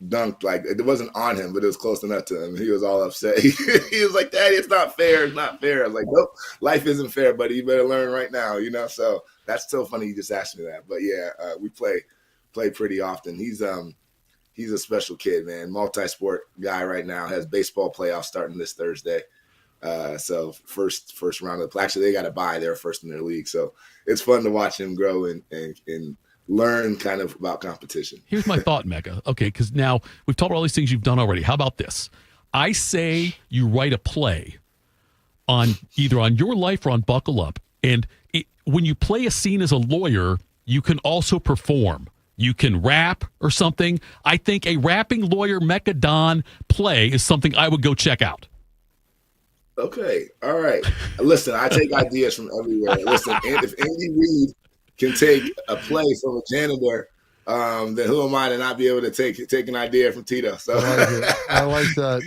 dunked, like, it wasn't on him, but it was close enough to him. He was all upset. He was like, "Daddy, it's not fair. It's not fair." I was like, "Nope, life isn't fair, buddy. You better learn right now." So that's so funny you just asked me that. But yeah, we play pretty often. He's a special kid, man. Multi-sport guy right now. Has baseball playoffs starting this Thursday. So first round of the play. Actually, they got a bye. They're first in their league. So it's fun to watch him grow and learn kind of about competition. Here's my thought, Mecca. Okay, because now we've talked about all these things you've done already. How about this? I say you write a play on either on your life or on Buckle Up. And when you play a scene as a lawyer, you can also perform. You can rap or something. I think a rapping lawyer Mecca Don play is something I would go check out. Okay. All right. Listen, I take ideas from everywhere. Listen, if Andy Reid can take a play from a janitor, then who am I to not be able to take an idea from Tito? So I like that.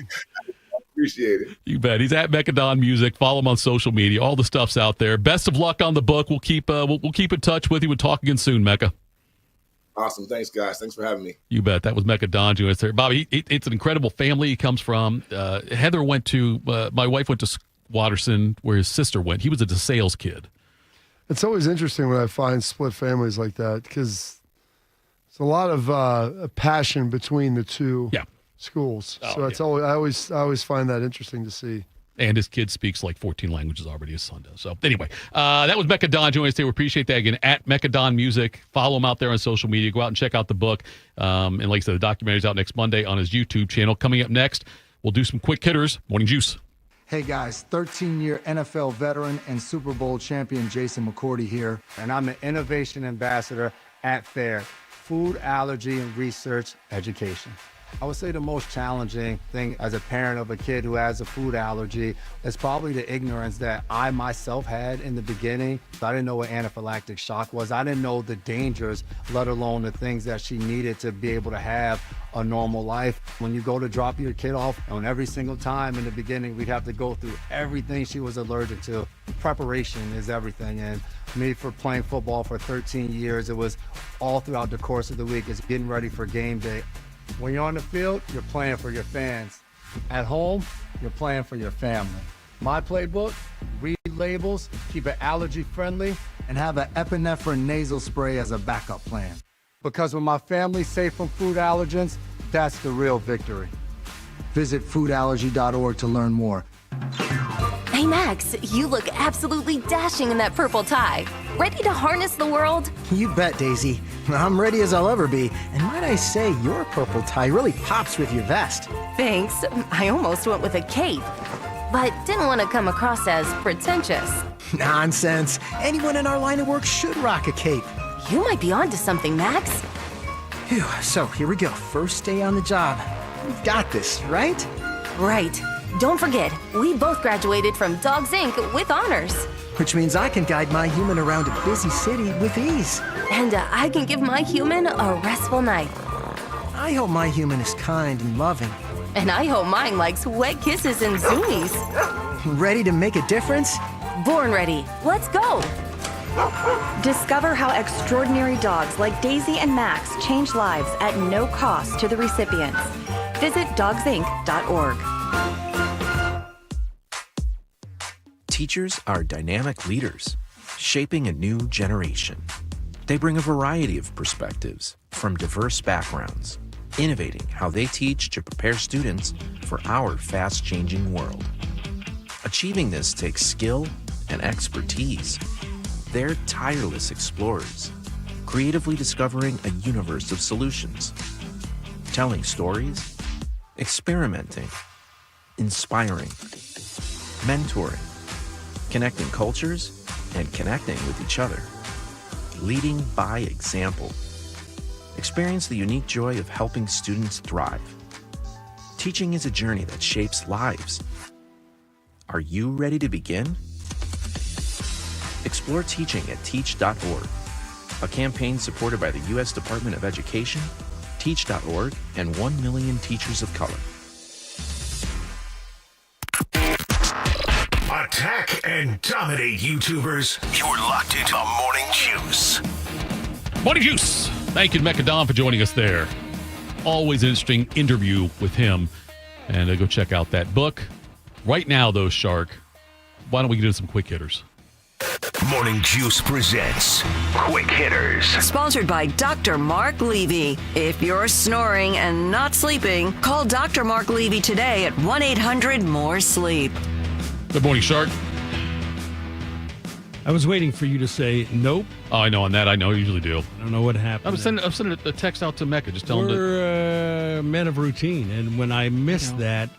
Appreciate it. You bet. He's at Mecca Don Music. Follow him on social media. All the stuff's out there. Best of luck on the book. We'll keep in touch with you. We'll talk again soon, Mecca. Awesome. Thanks, guys. Thanks for having me. You bet. That was Mecca Don joining us there. Bobby, it's an incredible family he comes from. Heather went to, my wife went to Watterson, where his sister went. He was a DeSales kid. It's always interesting when I find split families like that, because there's a lot of passion between the two schools. So I always find that interesting to see. And his kid speaks like 14 languages already, his son does. So anyway, that was Mecca Don joining us today. We appreciate that. Again, at Mecca Don Music. Follow him out there on social media. Go out and check out the book. And like I said, the documentary's out next Monday on his YouTube channel. Coming up next, we'll do some quick hitters. Morning Juice. Hey guys, 13-year NFL veteran and Super Bowl champion Jason McCourty here, and I'm an innovation ambassador at FAIR, Food Allergy and Research Education. I would say the most challenging thing as a parent of a kid who has a food allergy is probably the ignorance that I myself had in the beginning. I didn't know what anaphylactic shock was. I didn't know the dangers, let alone the things that she needed to be able to have a normal life. When you go to drop your kid off, and every single time in the beginning, we'd have to go through everything she was allergic to. Preparation is everything. And me, for playing football for 13 years, it was all throughout the course of the week. It's getting ready for game day. When you're on the field, you're playing for your fans. At home, you're playing for your family. My playbook: read labels, keep it allergy friendly, and have an epinephrine nasal spray as a backup plan. Because when my family's safe from food allergens, that's the real victory. Visit foodallergy.org to learn more. Hey Max, you look absolutely dashing in that purple tie. Ready to harness the world? You bet, Daisy. I'm ready as I'll ever be. And might I say, your purple tie really pops with your vest. Thanks. I almost went with a cape, but didn't want to come across as pretentious. Nonsense. Anyone in our line of work should rock a cape. You might be onto something, Max. Phew, so here we go. First day on the job. We've got this, right? Right. Don't forget, we both graduated from Dogs Inc. with honors. Which means I can guide my human around a busy city with ease. And I can give my human a restful night. I hope my human is kind and loving. And I hope mine likes wet kisses and zoomies. Ready to make a difference? Born ready. Let's go. Discover how extraordinary dogs like Daisy and Max change lives at no cost to the recipients. Visit dogsinc.org. Teachers are dynamic leaders, shaping a new generation. They bring a variety of perspectives from diverse backgrounds, innovating how they teach to prepare students for our fast-changing world. Achieving this takes skill and expertise. They're tireless explorers, creatively discovering a universe of solutions, telling stories, experimenting, inspiring, mentoring, connecting cultures, and connecting with each other. Leading by example. Experience the unique joy of helping students thrive. Teaching is a journey that shapes lives. Are you ready to begin? Explore teaching at teach.org, a campaign supported by the U.S. Department of Education, Teach.org, and 1 million teachers of color. Attack and dominate, YouTubers. You're locked into Morning Juice. Morning Juice. Thank you to Mecca Don for joining us there. Always an interesting interview with him. And go check out that book. Right now, though, Shark, why don't we get into some quick hitters? Morning Juice presents Quick Hitters. Sponsored by Dr. Mark Levy. If you're snoring and not sleeping, call Dr. Mark Levy today at 1-800-MORE-SLEEP. Good morning, Shark. I was waiting for you to say nope. Oh, I know on that. I know. I usually do. I don't know what happened. I'm sending a text out to Mecca. Just tell him We're men of routine, and when I miss that,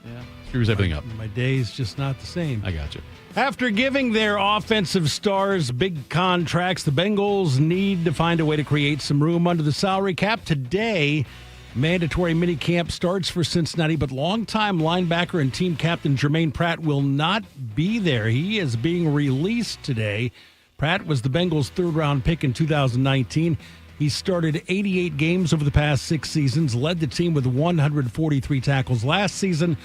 screws everything up. My day's just not the same. I got you. After giving their offensive stars big contracts, the Bengals need to find a way to create some room under the salary cap. Today, mandatory minicamp starts for Cincinnati, but longtime linebacker and team captain Germaine Pratt will not be there. He is being released today. Pratt was the Bengals' third-round pick in 2019. He started 88 games over the past 6 seasons, led the team with 143 tackles last season.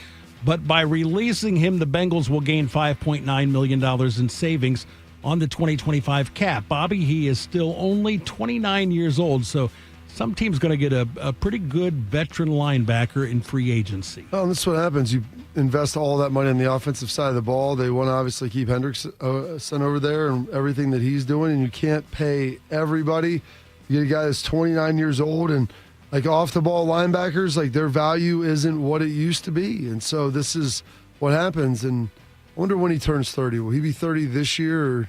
But by releasing him, the Bengals will gain $5.9 million in savings on the 2025 cap. Bobby, he is still only 29 years old, so some team's going to get a pretty good veteran linebacker in free agency. Well, that's what happens. You invest all that money on the offensive side of the ball. They want to obviously keep Hendrickson over there and everything that he's doing, and you can't pay everybody. You get a guy that's 29 years old, and like off-the-ball linebackers, like their value isn't what it used to be. And so this is what happens. And I wonder when he turns 30. Will he be 30 this year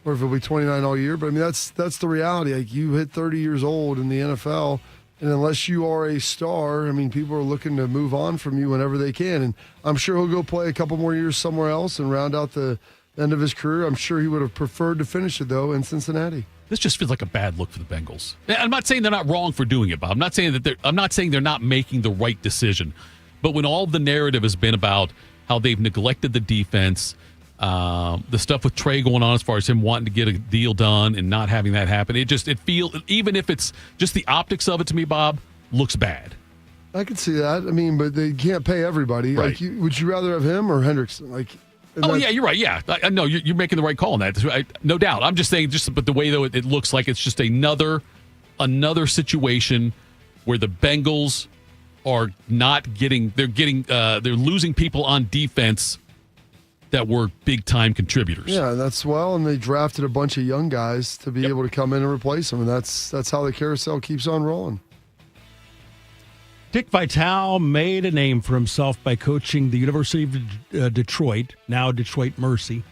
or if he'll be 29 all year? But, I mean, that's the reality. Like you hit 30 years old in the NFL, and unless you are a star, I mean, people are looking to move on from you whenever they can. And I'm sure he'll go play a couple more years somewhere else and round out the end of his career. I'm sure he would have preferred to finish it, though, in Cincinnati. This just feels like a bad look for the Bengals. I'm not saying they're not wrong for doing it, Bob. I'm not saying they're not making the right decision. But when all the narrative has been about how they've neglected the defense, the stuff with Trey going on as far as him wanting to get a deal done and not having that happen, it feels, even if it's just the optics of it to me, Bob, looks bad. I could see that. I mean, but they can't pay everybody. Right. Like, would you rather have him or Hendrickson? Yeah, you're right. Yeah, I know you're making the right call on that. No doubt. I'm just saying, but the way though it looks like it's just another situation where the Bengals are not getting. They're losing people on defense that were big time contributors. Yeah, and they drafted a bunch of young guys to be able to come in and replace them, and that's how the carousel keeps on rolling. Dick Vitale made a name for himself by coaching the University of Detroit, now Detroit Mercy,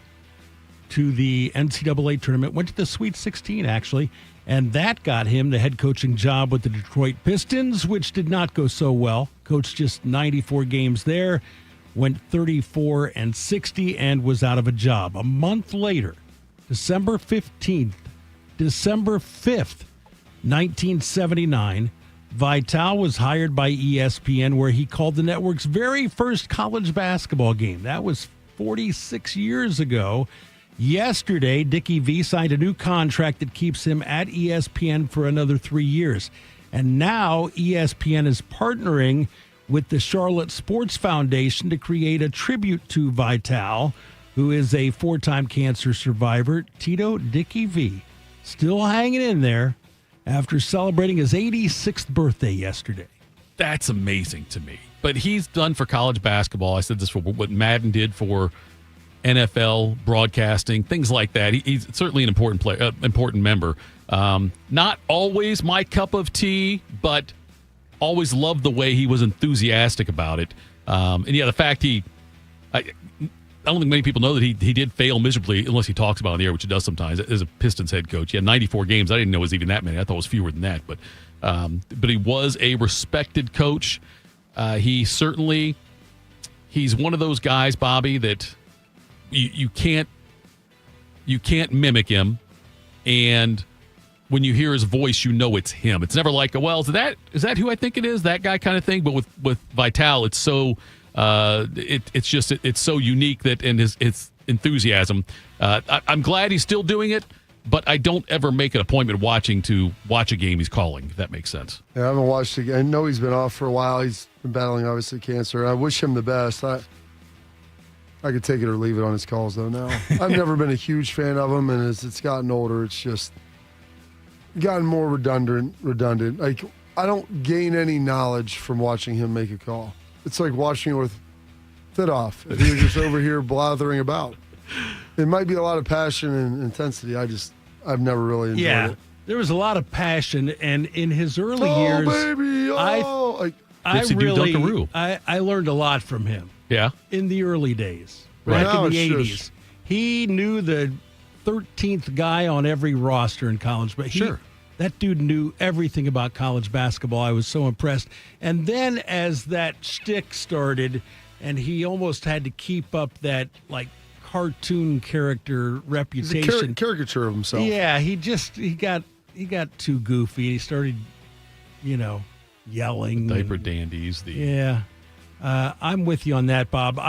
to the NCAA tournament. Went to the Sweet 16, actually, and that got him the head coaching job with the Detroit Pistons, which did not go so well. Coached just 94 games there, went 34-60, and was out of a job. A month later, December 5th, 1979, Vitale was hired by ESPN, where he called the network's very first college basketball game. That was 46 years ago. Yesterday, Dickie V signed a new contract that keeps him at ESPN for another 3 years. And now ESPN is partnering with the Charlotte Sports Foundation to create a tribute to Vitale, who is a 4-time cancer survivor. Tito Dickie V still hanging in there after celebrating his 86th birthday yesterday. That's amazing to me. But he's done for college basketball. I said this for what Madden did for NFL broadcasting, things like that. He's certainly an important player, important member. Not always my cup of tea, but always loved the way he was enthusiastic about it. And yeah, the fact I don't think many people know that he did fail miserably, unless he talks about it on the air, which he does sometimes, as a Pistons head coach. He had 94 games. I didn't know it was even that many. I thought it was fewer than that. But he was a respected coach. He's one of those guys, Bobby, that you can't mimic him. And when you hear his voice, you know it's him. It's never like, well, is that who I think it is? That guy kind of thing. But with Vital, it's so it's so unique that in his enthusiasm. I'm glad he's still doing it, but I don't ever make an appointment to watch a game he's calling, if that makes sense. Yeah, I haven't watched it. I know he's been off for a while. He's been battling, obviously, cancer. I wish him the best. I could take it or leave it on his calls, though, now. I've never been a huge fan of him, and as it's gotten older, it's just gotten more redundant. Like, I don't gain any knowledge from watching him make a call. It's like watching it with Thidoff. He was just over here blathering about. It might be a lot of passion and intensity. I've never really enjoyed it. There was a lot of passion, and in his early years, baby, I learned a lot from him. Yeah, in the early days, Right. back in the Now it's 80s, he knew the 13th guy on every roster in college. But that dude knew everything about college basketball. I was so impressed. And then as that shtick started, and he almost had to keep up that like cartoon character reputation. He's a caricature of himself. Yeah, he got too goofy. He started, yelling. The diaper dandies. I'm with you on that, Bob.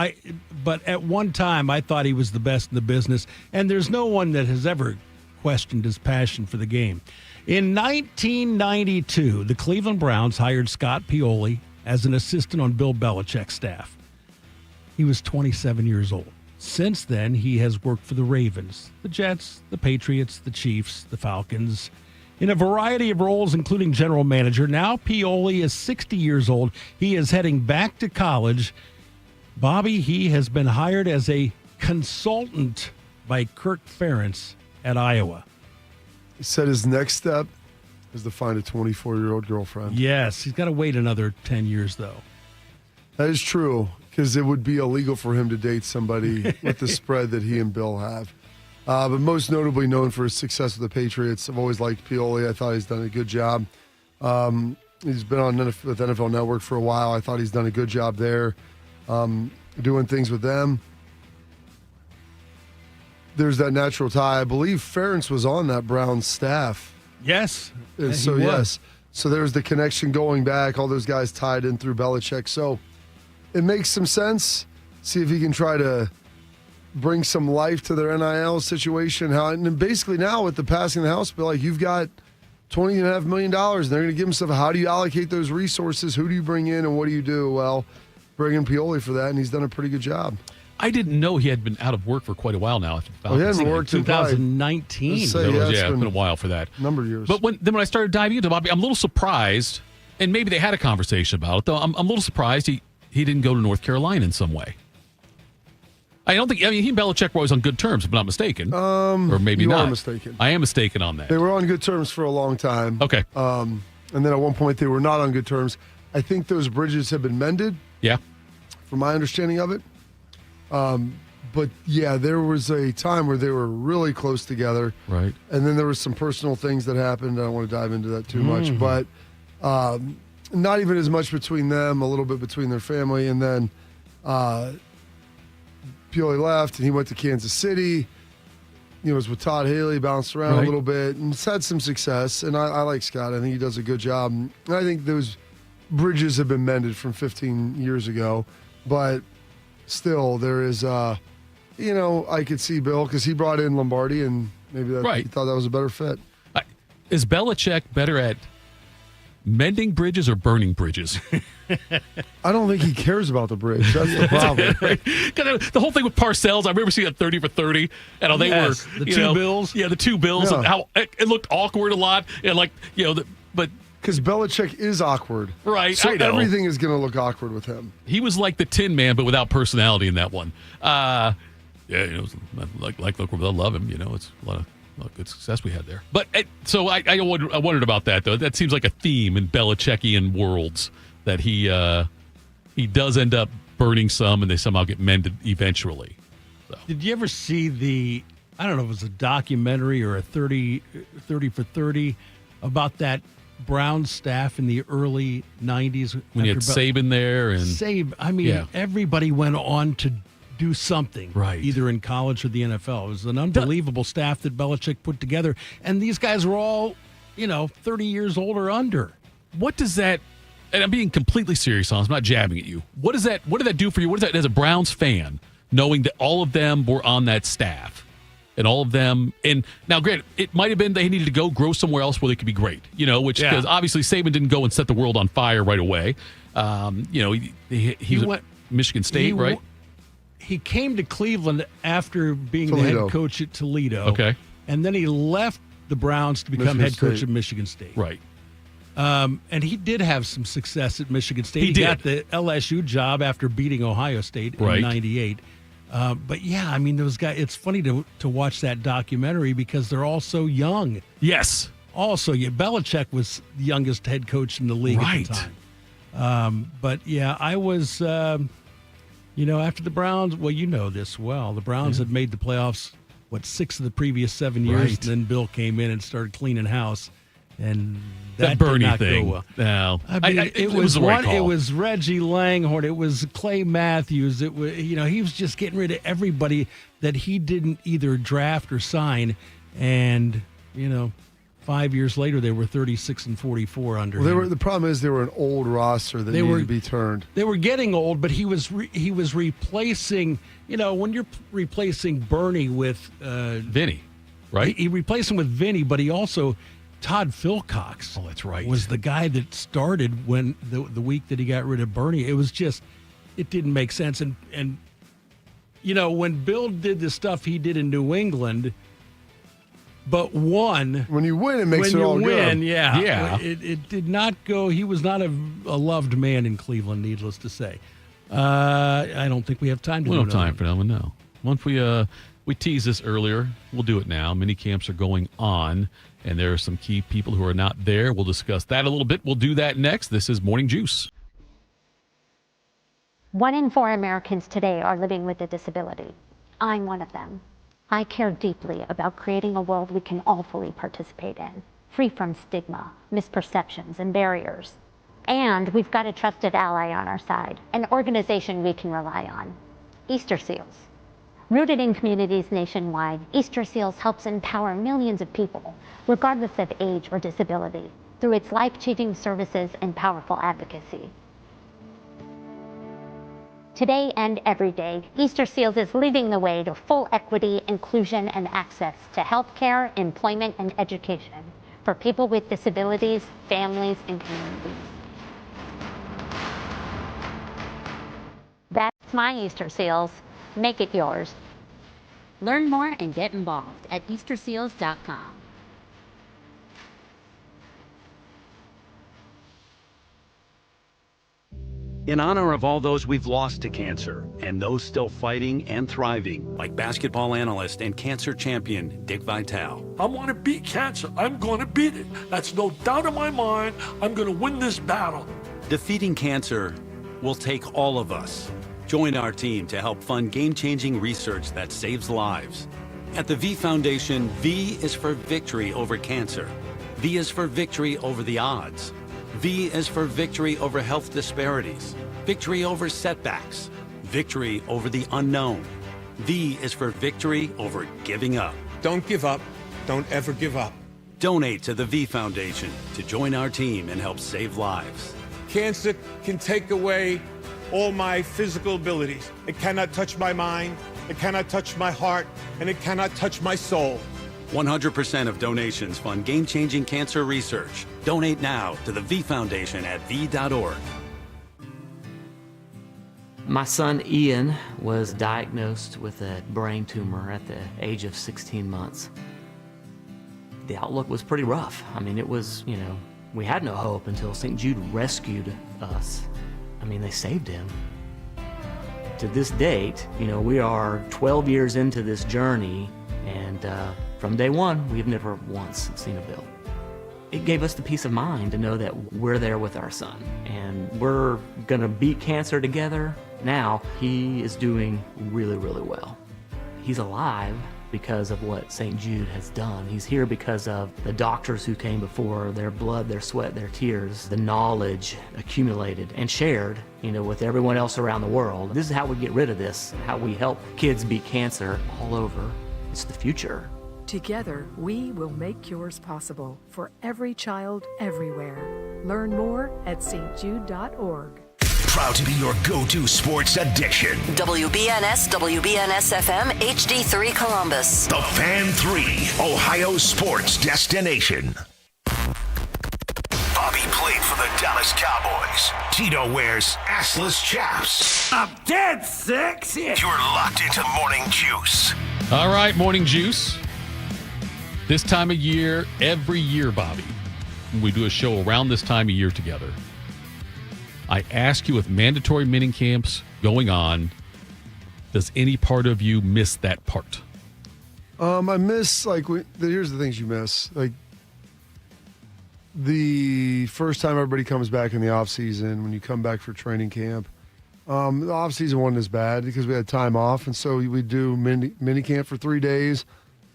But at one time, I thought he was the best in the business, and there's no one that has ever questioned his passion for the game. In 1992, the Cleveland Browns hired Scott Pioli as an assistant on Bill Belichick's staff. He was 27 years old. Since then, he has worked for the Ravens, the Jets, the Patriots, the Chiefs, the Falcons, in a variety of roles, including general manager. Now Pioli is 60 years old. He is heading back to college. Bobby, he has been hired as a consultant by Kirk Ferentz at Iowa. He said his next step is to find a 24-year-old girlfriend. Yes, he's got to wait another 10 years, though. That is true, because it would be illegal for him to date somebody with the spread that he and Bill have. But most notably known for his success with the Patriots. I've always liked Pioli. I thought he's done a good job. He's been on with NFL Network for a while. I thought he's done a good job there, doing things with them. There's that natural tie. I believe Ferentz was on that Browns staff. Yes. And so, yes. So there's the connection going back. All those guys tied in through Belichick. So it makes some sense. See if he can try to bring some life to their NIL situation. And basically now with the passing the House bill, like you've got $20.5 million. And they're going to give him stuff. How do you allocate those resources? Who do you bring in and what do you do? Well, bring in Pioli for that, and he's done a pretty good job. I didn't know he had been out of work for quite a while now. He hasn't worked in 2019. It's been a while for that. Number of years. But when I started diving into Bobby, I'm a little surprised, and maybe they had a conversation about it, though. I'm a little surprised he didn't go to North Carolina in some way. He and Belichick were always on good terms, if I'm not mistaken. Or maybe you not. You are mistaken. I am mistaken on that. They were on good terms for a long time. Okay. And then at one point they were not on good terms. I think those bridges have been mended. Yeah. From my understanding of it. But, yeah, there was a time where they were really close together. Right. And then there were some personal things that happened. I don't want to dive into that too much. But not even as much between them, a little bit between their family. And then Pioli left, and he went to Kansas City. Was with Todd Haley, bounced around a little bit, and it's had some success. And I like Scott. I think he does a good job. And I think those bridges have been mended from 15 years ago. But still, there is I could see Bill because he brought in Lombardi, and maybe he thought that was a better fit. Is Belichick better at mending bridges or burning bridges? I don't think he cares about the bridge. That's the problem. The whole thing with Parcells, I remember seeing that 30 for 30 and how they were the two bills. Yeah, the two bills, and how it looked awkward a lot, and but. Because Belichick is awkward. Right, so I know. Everything is going to look awkward with him. He was like the Tin Man, but without personality in that one. Yeah, look, they'll love him. It's a lot of good success we had there. But so I wondered about that though. That seems like a theme in Belichickian worlds that he does end up burning some, and they somehow get mended eventually. So. Did you ever see I don't know if it was a documentary or a 30 for 30 about that Browns staff in the early 90s? When you had Saban there. Everybody went on to do something, right? Either in college or the NFL. It was an unbelievable staff that Belichick put together. And these guys were all, 30 years old or under. What does that, and I'm being completely serious on this, I'm not jabbing at you. What did that do for you? What is that as a Browns fan, knowing that all of them were on that staff? And all of them, and now, granted, it might have been they needed to go grow somewhere else where they could be great, because obviously Saban didn't go and set the world on fire right away. He was at Michigan State, right? He came to Cleveland after being the head coach at Toledo. Okay. And then he left the Browns to become head coach at Michigan State. Right. And he did have some success at Michigan State. He got the LSU job after beating Ohio State in 98. But yeah, those guys, it's funny to watch that documentary because they're all so young. Yes. Also, Belichick was the youngest head coach in the league at the time. But yeah, I was, after the Browns, this well. The Browns had made the playoffs, 6 of the previous 7 years, Right. and then Bill came in and started cleaning house. And that did Bernie not thing. go well. No, it was the right call. It was Reggie Langhorne. It was Clay Matthews. It was he was just getting rid of everybody that he didn't either draft or sign. And 5 years later, they were 36-44 under him. The problem is they were an old roster that needed to be turned. They were getting old, but he was replacing. When you're replacing Bernie with Vinny, right? He replaced him with Vinny, but he also. Todd Philcox. Oh, that's right. Was the guy that started when the week that he got rid of Bernie. It was just, it didn't make sense. And when Bill did the stuff he did in New England, but won. When you win, it makes it all good. Yeah. It did not go. He was not a loved man in Cleveland, needless to say. I don't think we have time to do it. We don't have time for that one, no. Once we teased this earlier, we'll do it now. Minicamps are going on. And there are some key people who are not there. We'll discuss that a little bit. We'll do that next. This is Morning Juice. 1 in 4 Americans today are living with a disability. I'm one of them. I care deeply about creating a world we can all fully participate in, free from stigma, misperceptions, and barriers. And we've got a trusted ally on our side, an organization we can rely on, Easter Seals. Rooted in communities nationwide, Easter Seals helps empower millions of people, regardless of age or disability, through its life-changing services and powerful advocacy. Today and every day, Easter Seals is leading the way to full equity, inclusion, and access to healthcare, employment, and education for people with disabilities, families, and communities. That's my Easter Seals. Make it yours. Learn more and get involved at easterseals.com. In honor of all those we've lost to cancer and those still fighting and thriving, like basketball analyst and cancer champion Dick Vitale. I want to beat cancer. I'm going to beat it. That's no doubt in my mind. I'm going to win this battle. Defeating cancer will take all of us. Join our team to help fund game-changing research that saves lives. At the V Foundation, V is for victory over cancer. V is for victory over the odds. V is for victory over health disparities, victory over setbacks, victory over the unknown. V is for victory over giving up. Don't give up. Don't ever give up. Donate to the V Foundation to join our team and help save lives. Cancer can take away all my physical abilities. It cannot touch my mind, it cannot touch my heart, and it cannot touch my soul. 100% of donations fund game-changing cancer research. Donate now to the V Foundation at v.org. My son Ian was diagnosed with a brain tumor at the age of 16 months. The outlook was pretty rough. I mean, it was, we had no hope until St. Jude rescued us. I mean, they saved him. To this date, we are 12 years into this journey, and from day one, we've never once seen a bill. It gave us the peace of mind to know that we're there with our son, and we're going to beat cancer together. Now, he is doing really, really well. He's alive because of what St. Jude has done. He's here because of the doctors who came before, their blood, their sweat, their tears, the knowledge accumulated and shared, with everyone else around the world. This is how we get rid of this, how we help kids beat cancer all over. It's the future. Together, we will make cures possible for every child everywhere. Learn more at stjude.org. Proud to be your go-to sports addiction. WBNS, WBNS-FM, HD3 Columbus. The Fan 3, Ohio sports destination. Bobby played for the Dallas Cowboys. Tito wears assless chaps. I'm dead sexy. You're locked into Morning Juice. All right, Morning Juice. This time of year, every year, Bobby, we do a show around this time of year together. I ask you, with mandatory minicamps going on, does any part of you miss that part? I miss, here's the things you miss. The first time everybody comes back in the off season, when you come back for training camp, the off season wasn't as bad because we had time off, and so we do mini camp for 3 days,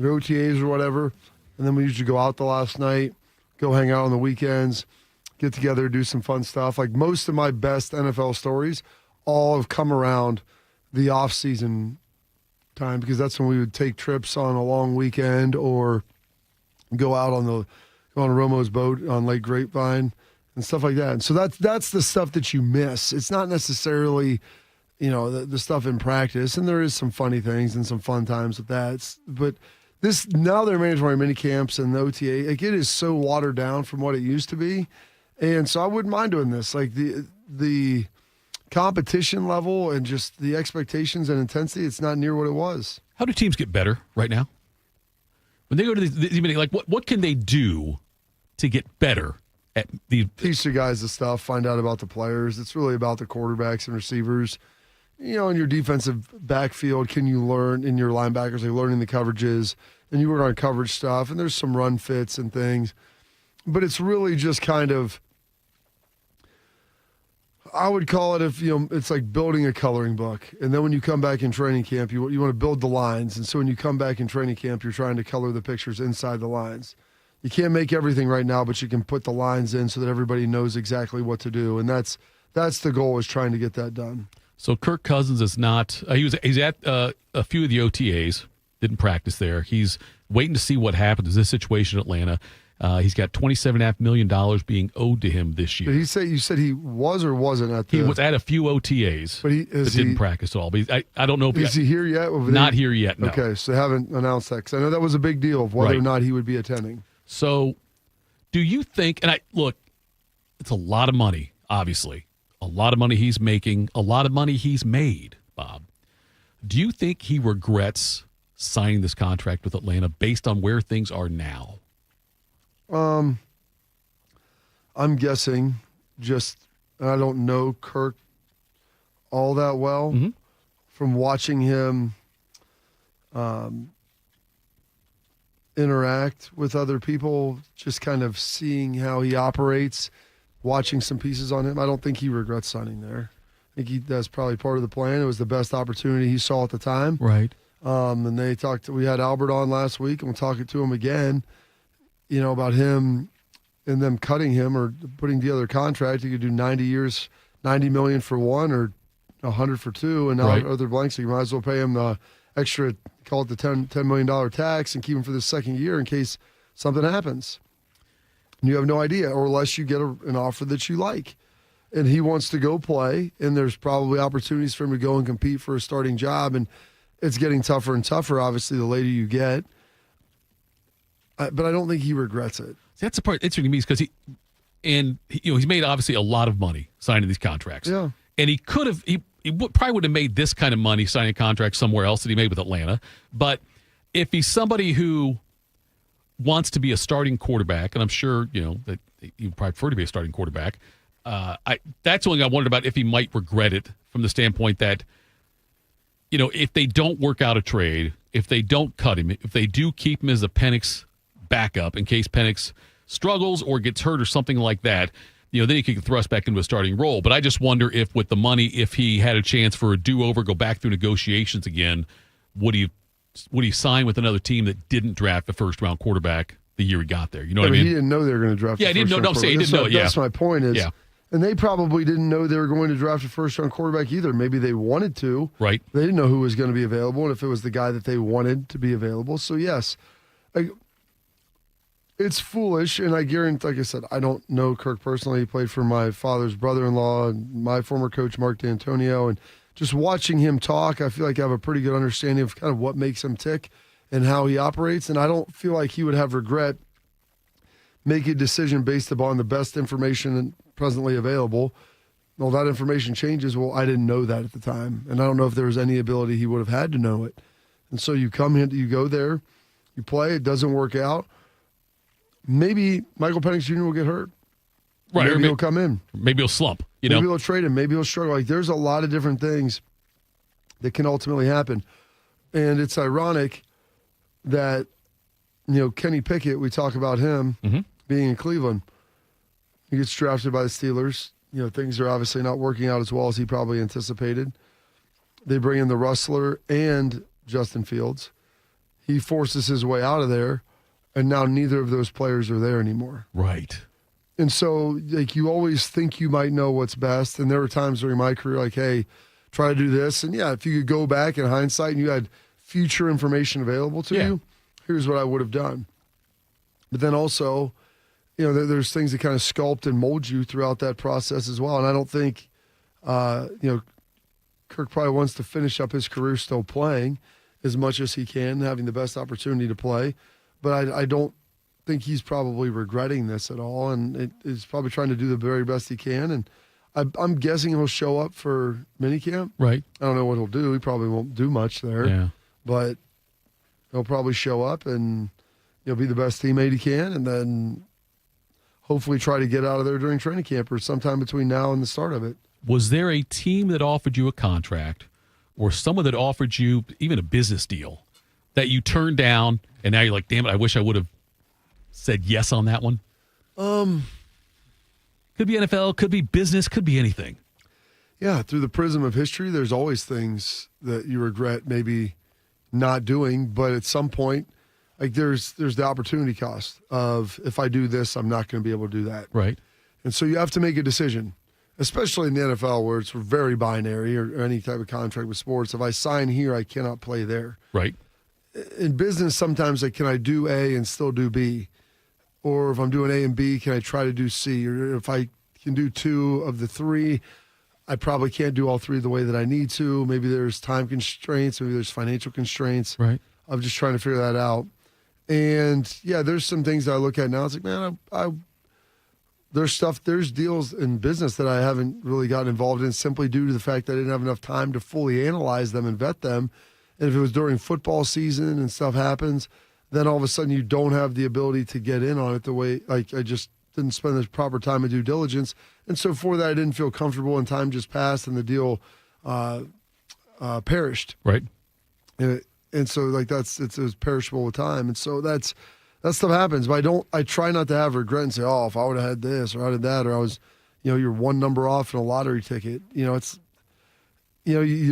or OTAs or whatever, and then we usually go out the last night, go hang out on the weekends, get together, do some fun stuff. Most of my best NFL stories all have come around the off season time, because that's when we would take trips on a long weekend or go out on Romo's boat on Lake Grapevine and stuff like that. And so that's the stuff that you miss. It's not necessarily, the stuff in practice, and there is some funny things and some fun times with that. But now they're mandatory mini camps and the OTA, it is so watered down from what it used to be. And so I wouldn't mind doing this. The competition level and just the expectations and intensity, it's not near what it was. How do teams get better right now? When they go to these what can they do to get better at the teach the guys the stuff, find out about the players. It's really about the quarterbacks and receivers. In your defensive backfield, can you learn in your linebackers, learning the coverages, and you work on coverage stuff, and there's some run fits and things. But it's really just kind of, I would call it, it's like building a coloring book. And then when you come back in training camp, you want to build the lines. And so when you come back in training camp, you're trying to color the pictures inside the lines. You can't make everything right now, but you can put the lines in so that everybody knows exactly what to do. And that's the goal, is trying to get that done. So Kirk Cousins is not, he's at a few of the OTAs, didn't practice there. He's waiting to see what happens in this situation in Atlanta. He's got $27.5 million being owed to him this year. Did you said he was or wasn't at the... He was at a few OTAs, but didn't practice at all. But I don't know if is he here yet? Not here yet, no. Okay, so they haven't announced that, because I know that was a big deal of whether or not he would be attending. So do you think, and look, it's a lot of money, obviously. A lot of money he's making, a lot of money he's made, Bob. Do you think he regrets signing this contract with Atlanta based on where things are now? I'm guessing, I don't know Kirk all that well. Mm-hmm. From watching him interact with other people, just kind of seeing how he operates, watching some pieces on him, I don't think he regrets signing there. I think that's probably part of the plan. It was the best opportunity he saw at the time. Right. And we had Albert on last week, and we'll talk to him again, about him and them cutting him or putting together a contract. You could do 90 years, $90 million for one, or 100 for two, and now other blanks. So you might as well pay him the extra, call it the $10 million tax, and keep him for the second year in case something happens. And you have no idea, or unless you get an offer that you like. And he wants to go play, and there's probably opportunities for him to go and compete for a starting job, and it's getting tougher and tougher, obviously, the later you get. But I don't think he regrets it. See, that's the part interesting to me, is because he's made obviously a lot of money signing these contracts. Yeah. And he could have, he probably would have made this kind of money signing a contract somewhere else that he made with Atlanta. But if he's somebody who wants to be a starting quarterback, and I'm sure, that he would probably prefer to be a starting quarterback, that's the only thing I wondered about, if he might regret it from the standpoint that if they don't work out a trade, if they don't cut him, if they do keep him as a Penix backup in case Penix struggles or gets hurt or something like that, then he could thrust back into a starting role. But I just wonder if with the money, if he had a chance for a do-over, go back through negotiations again, would he sign with another team that didn't draft a first-round quarterback the year he got there? You know what I mean? He didn't know they were going to draft. Yeah, he didn't know. No, he didn't know. Yeah, that's my point. Is yeah. And they probably didn't know they were going to draft a first-round quarterback either. Maybe they wanted to. Right. They didn't know who was going to be available and if it was the guy that they wanted to be available. So, yes, it's foolish. And I guarantee, like I said, I don't know Kirk personally. He played for my father's brother-in-law and my former coach, Mark D'Antonio. And just watching him talk, I feel like I have a pretty good understanding of kind of what makes him tick and how he operates. And I don't feel like he would have regret making a decision based upon the best information presently available. Well, that information changes. Well, I didn't know that at the time. And I don't know if there was any ability he would have had to know it. And so you come in, you go there, you play, it doesn't work out. Maybe Michael Penix Jr. will get hurt. Right. Maybe he'll come in. Maybe he'll slump. Maybe he'll trade him. Maybe he'll struggle. Like, there's a lot of different things that can ultimately happen. And it's ironic that, Kenny Pickett, we talk about him being in Cleveland. He gets drafted by the Steelers. Things are obviously not working out as well as he probably anticipated. They bring in the Rustler and Justin Fields. He forces his way out of there, and now neither of those players are there anymore. Right. And so, you always think you might know what's best. And there were times during my career, like, hey, try to do this. And, yeah, if you could go back in hindsight and you had future information available to you, here's what I would have done. But then also, there's things that kind of sculpt and mold you throughout that process as well. And I don't think, Kirk probably wants to finish up his career still playing as much as he can, having the best opportunity to play. But I don't think he's probably regretting this at all. And he's probably trying to do the very best he can. And I'm guessing he'll show up for minicamp. Right. I don't know what he'll do. He probably won't do much there. Yeah. But he'll probably show up and be the best teammate he can, and then hopefully try to get out of there during training camp or sometime between now and the start of it. Was there a team that offered you a contract or someone that offered you even a business deal that you turned down and now you're like, damn it, I wish I would have said yes on that one? Could be NFL, could be business, could be anything. Yeah, through the prism of history, there's always things that you regret maybe not doing, but at some point, there's the opportunity cost of, if I do this, I'm not going to be able to do that. Right. And so you have to make a decision, especially in the NFL where it's very binary, or any type of contract with sports. If I sign here, I cannot play there. Right. In business, sometimes can I do A and still do B? Or if I'm doing A and B, can I try to do C? Or if I can do two of the three, I probably can't do all three the way that I need to. Maybe there's time constraints. Maybe there's financial constraints. Right. I'm just trying to figure that out. And, yeah, there's some things that I look at now. It's like, man, there's deals in business that I haven't really gotten involved in simply due to the fact that I didn't have enough time to fully analyze them and vet them. And if it was during football season and stuff happens, then all of a sudden you don't have the ability to get in on it the way, I just didn't spend the proper time in due diligence. And so for that, I didn't feel comfortable, and time just passed and the deal perished. Right. And so it was perishable with time. And so that stuff happens. But I try not to have regret and say, oh, if I would have had this or I did that, or I was, you're one number off in a lottery ticket. You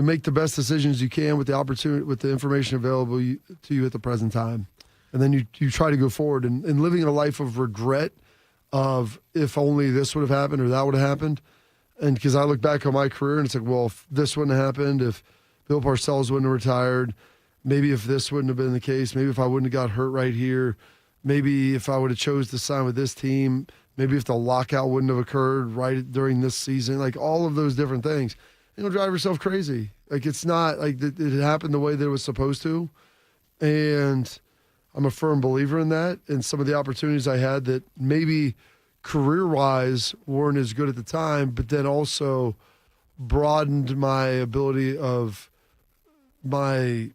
make the best decisions you can with the opportunity, with the information available to you at the present time. And then you try to go forward and living a life of regret of if only this would have happened or that would have happened. And because I look back on my career and it's like, well, if this wouldn't have happened, if Bill Parcells wouldn't have retired, maybe if this wouldn't have been the case, maybe if I wouldn't have got hurt right here, maybe if I would have chose to sign with this team, maybe if the lockout wouldn't have occurred right during this season, like all of those different things, drive yourself crazy. Like it's not like it happened the way that it was supposed to. And I'm a firm believer in that. And some of the opportunities I had that maybe career-wise weren't as good at the time, but then also broadened my ability of my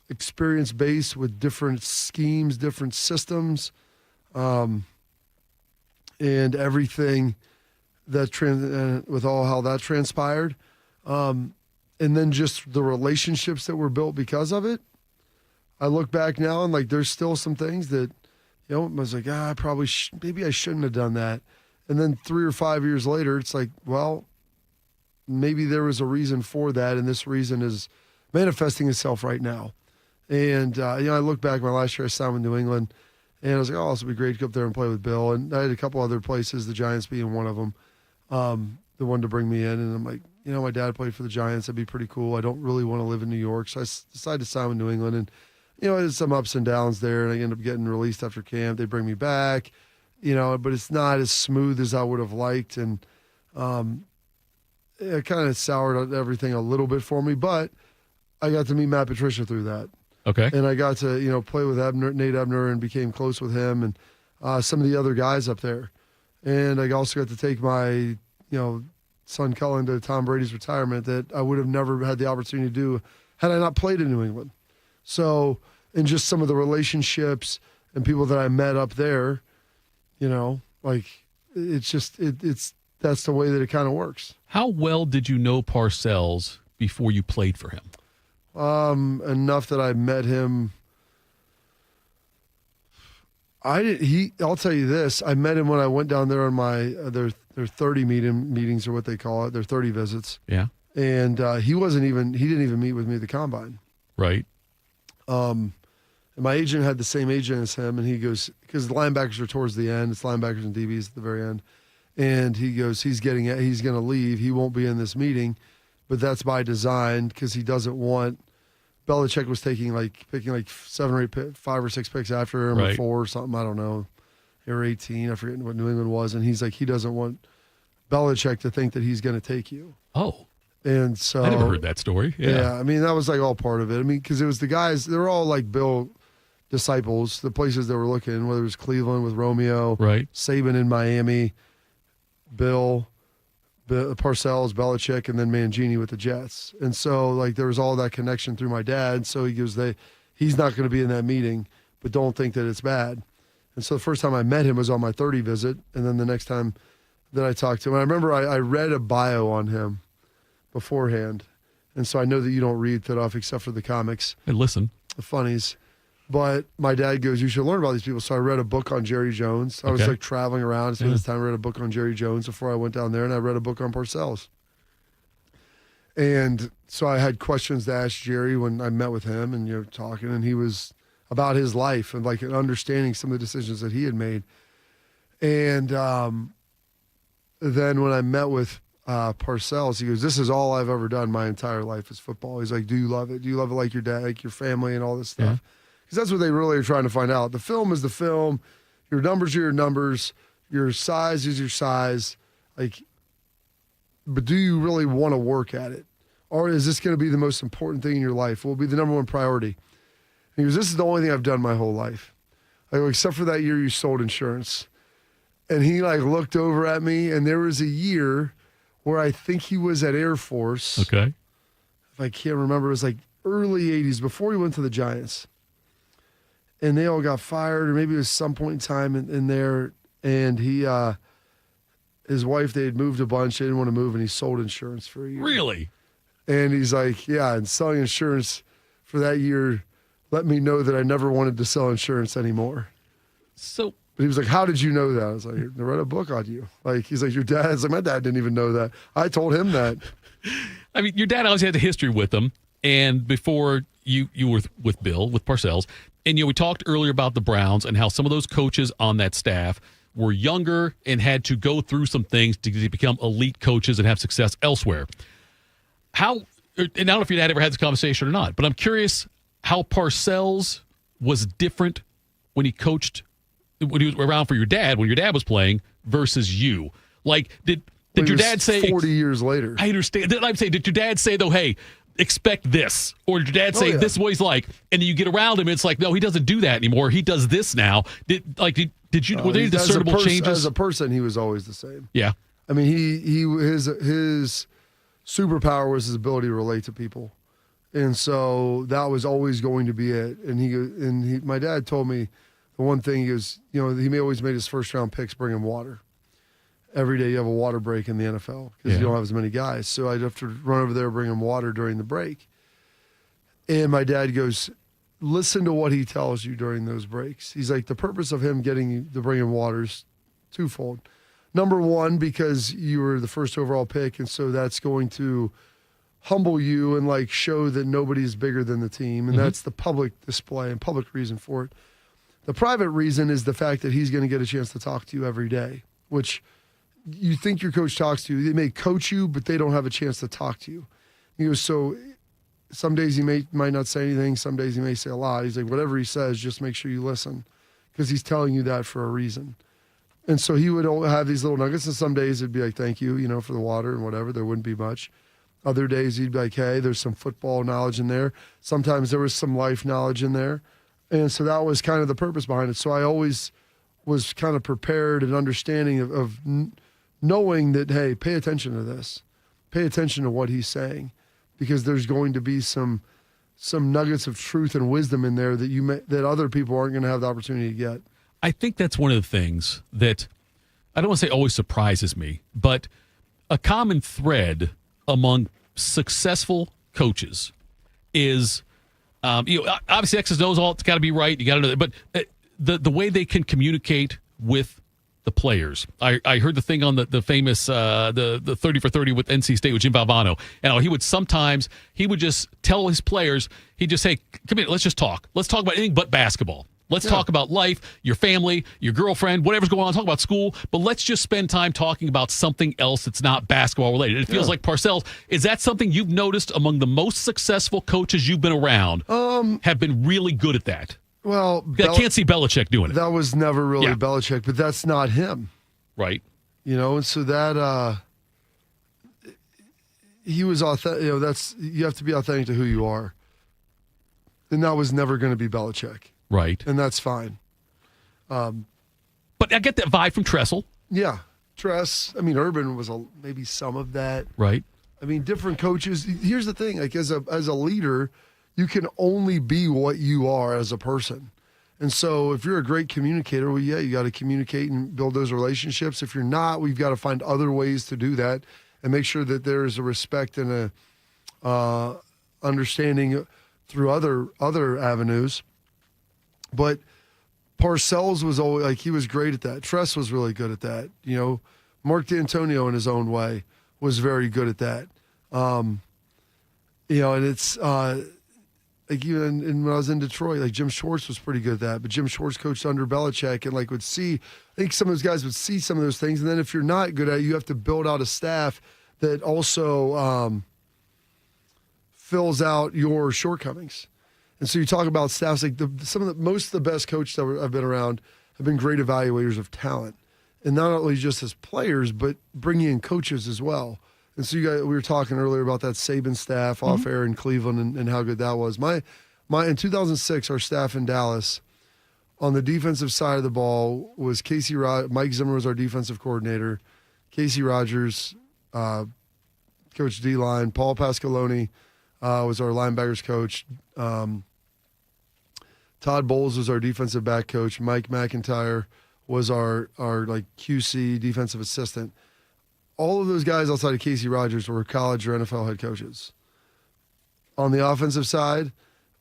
experience base with different schemes, different systems, and everything that with all how that transpired. And and then just the relationships that were built because of it. I look back now and like there's still some things that, I was like, maybe I shouldn't have done that. And then 3 or 5 years later, it's like, well, maybe there was a reason for that, and this reason is manifesting itself right now. And, I look back my last year I signed with New England, and I was like, oh, this would be great to go up there and play with Bill. And I had a couple other places, the Giants being one of them, the one to bring me in. And I'm like, my dad played for the Giants. That'd be pretty cool. I don't really want to live in New York. So I decided to sign with New England. And, there's some ups and downs there, and I ended up getting released after camp. They bring me back, but it's not as smooth as I would have liked. And it kind of soured everything a little bit for me. But I got to meet Matt Patricia through that. Okay. And I got to, play with Nate Ebner, and became close with him and some of the other guys up there. And I also got to take my, son Cullen to Tom Brady's retirement that I would have never had the opportunity to do had I not played in New England. So, and just some of the relationships and people that I met up there, it's just, that's the way that it kind of works. How well did you know Parcells before you played for him? Enough that I met him. I'll tell you this. I met him when I went down there on my, their 30 meetings or what they call it, their 30 visits. Yeah. And he didn't even meet with me at the combine. Right. And my agent had the same agent as him, and he goes, because the linebackers are towards the end, it's linebackers and DBs at the very end. And he goes, he's going to leave. He won't be in this meeting, but that's by design because he doesnn't want. Belichick was picking 7 or 8, 5 or 6 picks after him, right. or 4 or something. I don't know. Or 18. I forget what New England was. And he's like, he doesn't want Belichick to think that he's going to take you. Oh. And so I never heard that story. Yeah. I mean, that was like all part of it. I mean, because it was the guys, they were all like Bill disciples, the places that were looking, whether it was Cleveland with Romeo, right, Saban in Miami, Bill Parcells, Belichick, and then Mangini with the Jets. And so, like, there was all that connection through my dad. So he goes, he's not going to be in that meeting, but don't think that it's bad. And so the first time I met him was on my 30 visit. And then the next time that I talked to him, and I remember I read a bio on him beforehand. And so I know that you don't read that off except for the comics. And listen. The funnies. But my dad goes, you should learn about these people. So I read a book on Jerry Jones. I was like traveling around. So this time I read a book on Jerry Jones before I went down there, and I read a book on Parcells. And so I had questions to ask Jerry when I met with him, and talking, and he was about his life and like understanding some of the decisions that he had made. And then when I met with Parcells, he goes, this is all I've ever done my entire life is football. He's like, do you love it? Do you love it like your dad, like your family and all this stuff? Yeah. Because that's what they really are trying to find out. The film is the film. Your numbers are your numbers. Your size is your size. Like, but do you really want to work at it? Or is this going to be the most important thing in your life? Will it be the number one priority? And he goes, this is the only thing I've done my whole life. I go, except for that year you sold insurance. And he like looked over at me, and there was a year where I think he was at Air Force. Okay. If I can't remember, it was like early 80s, before he went to the Giants. And they all got fired, or maybe it was some point in time in there. And he, his wife, they had moved a bunch. They didn't want to move, and he sold insurance for a year. Really? And he's like, yeah, and selling insurance for that year let me know that I never wanted to sell insurance anymore. So, but he was like, how did you know that? I was like, I read a book on you. Like, he's like, your dad's like, my dad didn't even know that. I told him that. I mean, your dad always had a history with him. And before you were with Bill, with Parcells, and we talked earlier about the Browns and how some of those coaches on that staff were younger and had to go through some things to become elite coaches and have success elsewhere. And I don't know if your dad ever had this conversation or not, but I'm curious how Parcells was different when he was around for your dad, when your dad was playing, versus you. Like, did your dad say 40 years later? I understand. I'm saying, did your dad say though, hey, expect this? Or did your dad say this is what he's like? And then you get around him, and it's like, no, he doesn't do that anymore. He does this now. Did you? Were there discernible changes? As a person, he was always the same. Yeah. I mean, his superpower was his ability to relate to people, and so that was always going to be it. And my dad told me the one thing, he goes, he always made his first round picks bring him water, every day you have a water break in the NFL because you don't have as many guys. So I'd have to run over there and bring him water during the break. And my dad goes, listen to what he tells you during those breaks. He's like, the purpose of him getting you to bring him water is twofold. Number one, because you were the first overall pick, and so that's going to humble you and like show that nobody's bigger than the team. And that's the public display and public reason for it. The private reason is the fact that he's going to get a chance to talk to you every day, which you think your coach talks to you. They may coach you, but they don't have a chance to talk to you. He goes, so some days he might not say anything. Some days he may say a lot. He's like, whatever he says, just make sure you listen because he's telling you that for a reason. And so he would have these little nuggets, and some days it'd be like, thank you, for the water and whatever. There wouldn't be much. Other days he'd be like, hey, there's some football knowledge in there. Sometimes there was some life knowledge in there. And so that was kind of the purpose behind it. So I always was kind of prepared and understanding of knowing that, hey, pay attention to this. Pay attention to what he's saying because there's going to be some nuggets of truth and wisdom in there that other people aren't going to have the opportunity to get. I think that's one of the things that I don't want to say always surprises me, but a common thread among successful coaches is, obviously X's and O's, all it's got to be right. You got to know that, but the way they can communicate with the players. I heard the thing on the famous the 30 for 30 with NC State with Jim Valvano, and he would just tell his players, he'd just say, come here, let's just talk. Let's talk about anything but basketball. Let's talk about life, your family, your girlfriend, whatever's going on. Talk about school, but let's just spend time talking about something else that's not basketball related. It feels like Parcells. Is that something you've noticed among the most successful coaches you've been around have been really good at that? Well, I can't see Belichick doing it. That was never really Belichick, but that's not him. Right. And so that he was authentic. You have to be authentic to who you are. And that was never going to be Belichick. Right. And that's fine. But I get that vibe from Tressel. Yeah. Urban was maybe some of that. Right. Different coaches. Here's the thing. Like as a leader, you can only be what you are as a person. And so if you're a great communicator, you got to communicate and build those relationships. If you're not, we've got to find other ways to do that and make sure that there is a respect and a understanding through other avenues. But Parcells was always he was great at that. Tress was really good at that. Mark D'Antonio in his own way was very good at that. And it's even when I was in Detroit, Jim Schwartz was pretty good at that. But Jim Schwartz coached under Belichick and would see. I think some of those guys would see some of those things, and then if you're not good at it, you have to build out a staff that also fills out your shortcomings. And so you talk about staffs most of the best coaches that I've been around have been great evaluators of talent, and not only just as players, but bringing in coaches as well. And so we were talking earlier about that Saban staff off air in Cleveland and how good that was. In 2006, our staff in Dallas on the defensive side of the ball was Mike Zimmer was our defensive coordinator, Casey Rogers, coach D-line, Paul Pasqualoni was our linebackers coach. Todd Bowles was our defensive back coach. Mike McIntyre was our QC defensive assistant. All of those guys outside of Casey Rogers were college or NFL head coaches. On the offensive side,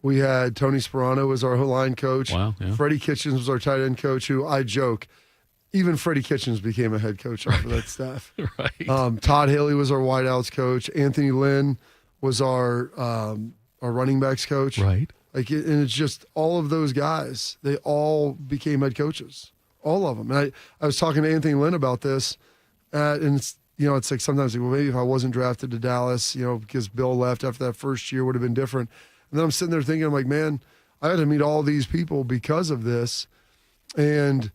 we had Tony Sperano was our line coach. Wow, yeah. Freddie Kitchens was our tight end coach, who I joke, even Freddie Kitchens became a head coach off of that staff. Right. Todd Haley was our wideouts coach. Anthony Lynn was our running backs coach. Right. And it's just all of those guys, they all became head coaches, all of them. And I was talking to Anthony Lynn about this, and it's sometimes maybe if I wasn't drafted to Dallas, because Bill left after that first year would have been different. And then I'm sitting there thinking, I'm like, man, I had to meet all these people because of this, and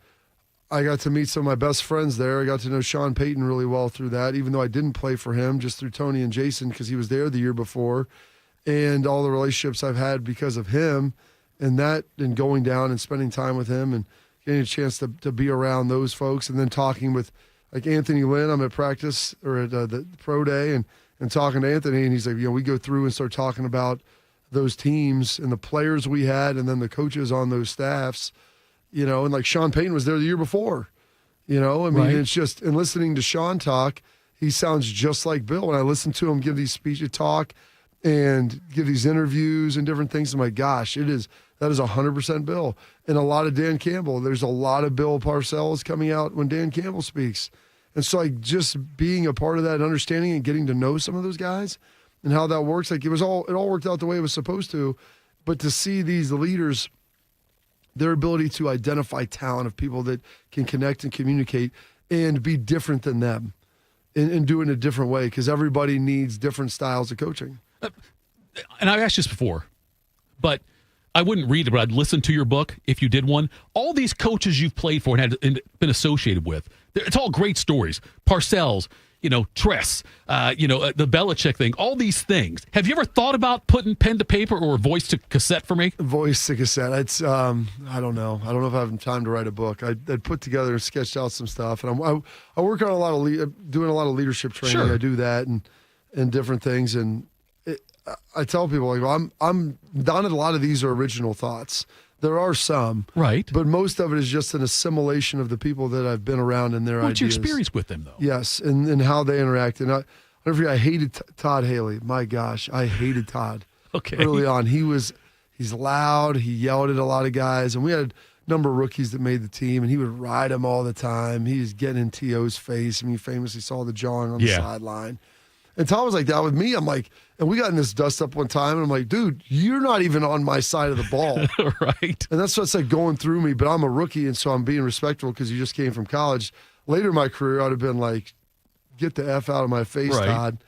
I got to meet some of my best friends there. I got to know Sean Payton really well through that, even though I didn't play for him, just through Tony and Jason because he was there the year before. And all the relationships I've had because of him and going down and spending time with him and getting a chance to be around those folks and then talking with Anthony Lynn. I'm at practice or at the pro day and talking to Anthony, and he's like, we go through and start talking about those teams and the players we had and then the coaches on those staffs, and Sean Payton was there the year before, You know, I mean, Right. it's just, and listening to Sean talk, he sounds just like Bill. When I listen to him give these speeches, talk, and give these interviews and different things, I'm like, gosh, that is 100% Bill. And a lot of Dan Campbell. There's a lot of Bill Parcells coming out when Dan Campbell speaks. And so, like, just being a part of that, understanding and getting to know some of those guys and how that works, like, it all worked out the way it was supposed to. But to see these leaders, their ability to identify talent of people that can connect and communicate and be different than them and do it in a different way, because everybody needs different styles of coaching. And I've asked this before, but I wouldn't read it, but I'd listen to your book if you did one. All these coaches you've played for and been associated with, it's all great stories. Parcells, Tress, the Belichick thing, all these things. Have you ever thought about putting pen to paper or voice to cassette for me? Voice to cassette. It's I don't know. I don't know if I have time to write a book. I'd put together and sketched out some stuff, and I work on doing a lot of leadership training. Sure. I do that and different things, and I tell people, like, I'm down at a lot of these are original thoughts. There are some, right, but most of it is just an assimilation of the people that I've been around and their What's your ideas. experience with them, though? Yes, and how they interact. And I hated Todd Haley. My gosh, I hated Todd. Okay. Early on, he's loud. He yelled at a lot of guys, and we had a number of rookies that made the team, and he would ride them all the time. He was getting in T.O.'s face. I mean, you famously saw the jawing on the sideline. And Todd was like that with me. I'm like, and we got in this dust up one time, and I'm like, dude, you're not even on my side of the ball. Right. And that's what's like going through me, but I'm a rookie, and so I'm being respectful because you just came from college. Later in my career, I'd have been like, get the F out of my face, right. Todd.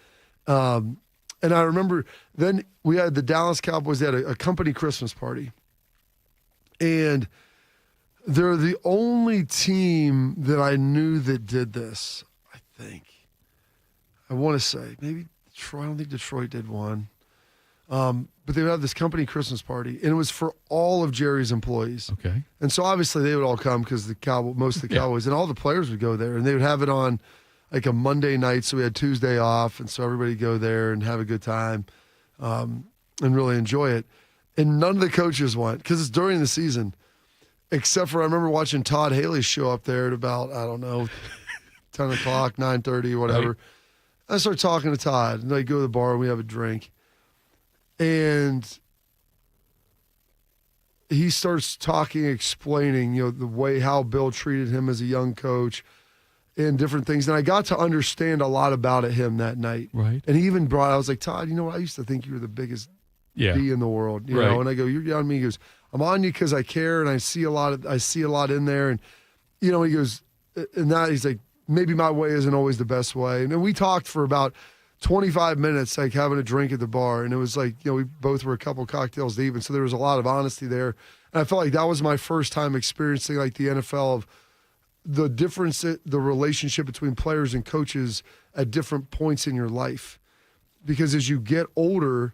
And I remember then we had the Dallas Cowboys, they had a company Christmas party. And they're the only team that I knew that did this, I think. I want to say maybe Detroit. I don't think Detroit did one. But they would have this company Christmas party, and it was for all of Jerry's employees. Okay. And so obviously they would all come because most of the Cowboys and all the players would go there, and they would have it on like a Monday night. So we had Tuesday off, and so everybody would go there and have a good time and really enjoy it. And none of the coaches went because it's during the season, except for I remember watching Todd Haley show up there at about, I don't know, 10 o'clock, 9:30, whatever. Right. I start talking to Todd, and I go to the bar, and we have a drink. And he starts talking, explaining, the way how Bill treated him as a young coach and different things. And I got to understand a lot about him that night. Right. And he even I was like, Todd, what? I used to think you were the biggest D in the world. You know? And I go, you're on me. He goes, I'm on you because I care, and I see a lot in there. And, he goes, and that he's like, maybe my way isn't always the best way. And then we talked for about 25 minutes, like having a drink at the bar. And it was like, we both were a couple cocktails deep. And so there was a lot of honesty there. And I felt like that was my first time experiencing like the NFL of the difference, the relationship between players and coaches at different points in your life. Because as you get older,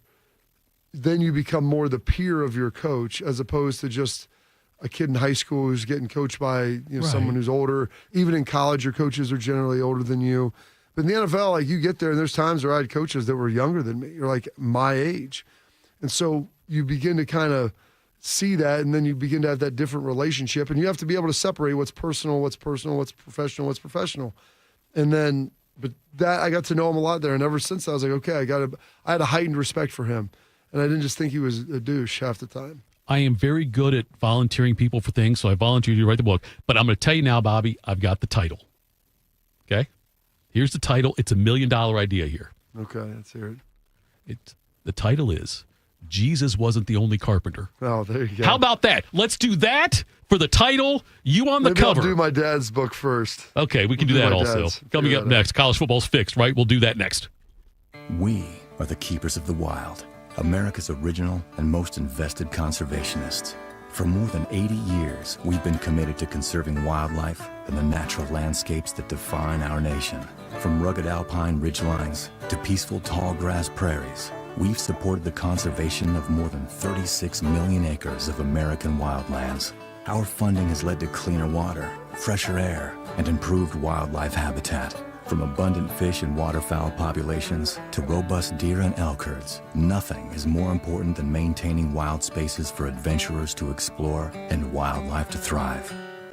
then you become more the peer of your coach as opposed to just a kid in high school who's getting coached by someone who's older. Even in college, your coaches are generally older than you. But in the NFL, like you get there, and there's times where I had coaches that were younger than me, or like my age. And so you begin to kind of see that, and then you begin to have that different relationship. And you have to be able to separate what's personal, what's professional. And then, but that I got to know him a lot there. And ever since I was like, okay, I had a heightened respect for him. And I didn't just think he was a douche half the time. I am very good at volunteering people for things, so I volunteered you to write the book. But I'm going to tell you now, Bobby, I've got the title. Okay? Here's the title. It's $1 million idea here. Okay, let's hear it. The title is Jesus Wasn't the Only Carpenter. Oh, there you go. How about that? Let's do that for the title. You on the Maybe cover. I'll do my dad's book first. Okay, we can do that also. Coming up next, college football's fixed, right? We'll do that next. We are the keepers of the wild, America's original and most invested conservationists. For more than 80 years, we've been committed to conserving wildlife and the natural landscapes that define our nation. From rugged alpine ridgelines to peaceful tall grass prairies, we've supported the conservation of more than 36 million acres of American wildlands. Our funding has led to cleaner water, fresher air, and improved wildlife habitat. From abundant fish and waterfowl populations to robust deer and elk herds, nothing is more important than maintaining wild spaces for adventurers to explore and wildlife to thrive.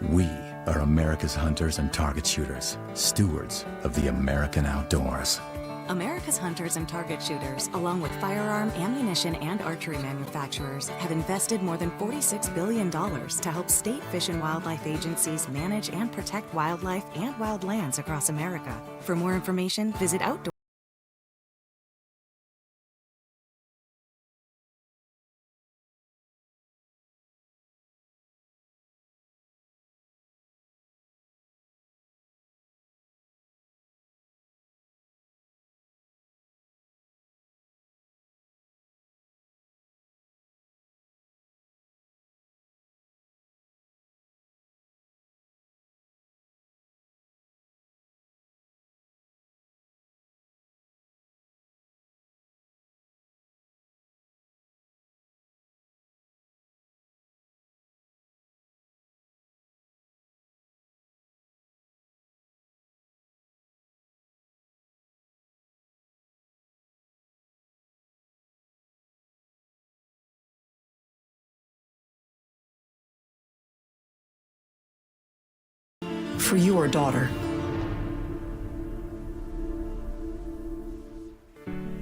We are America's hunters and target shooters, stewards of the American outdoors. America's hunters and target shooters, along with firearm, ammunition, and archery manufacturers, have invested more than $46 billion to help state fish and wildlife agencies manage and protect wildlife and wildlands across America. For more information, visit Outdoor. For your daughter.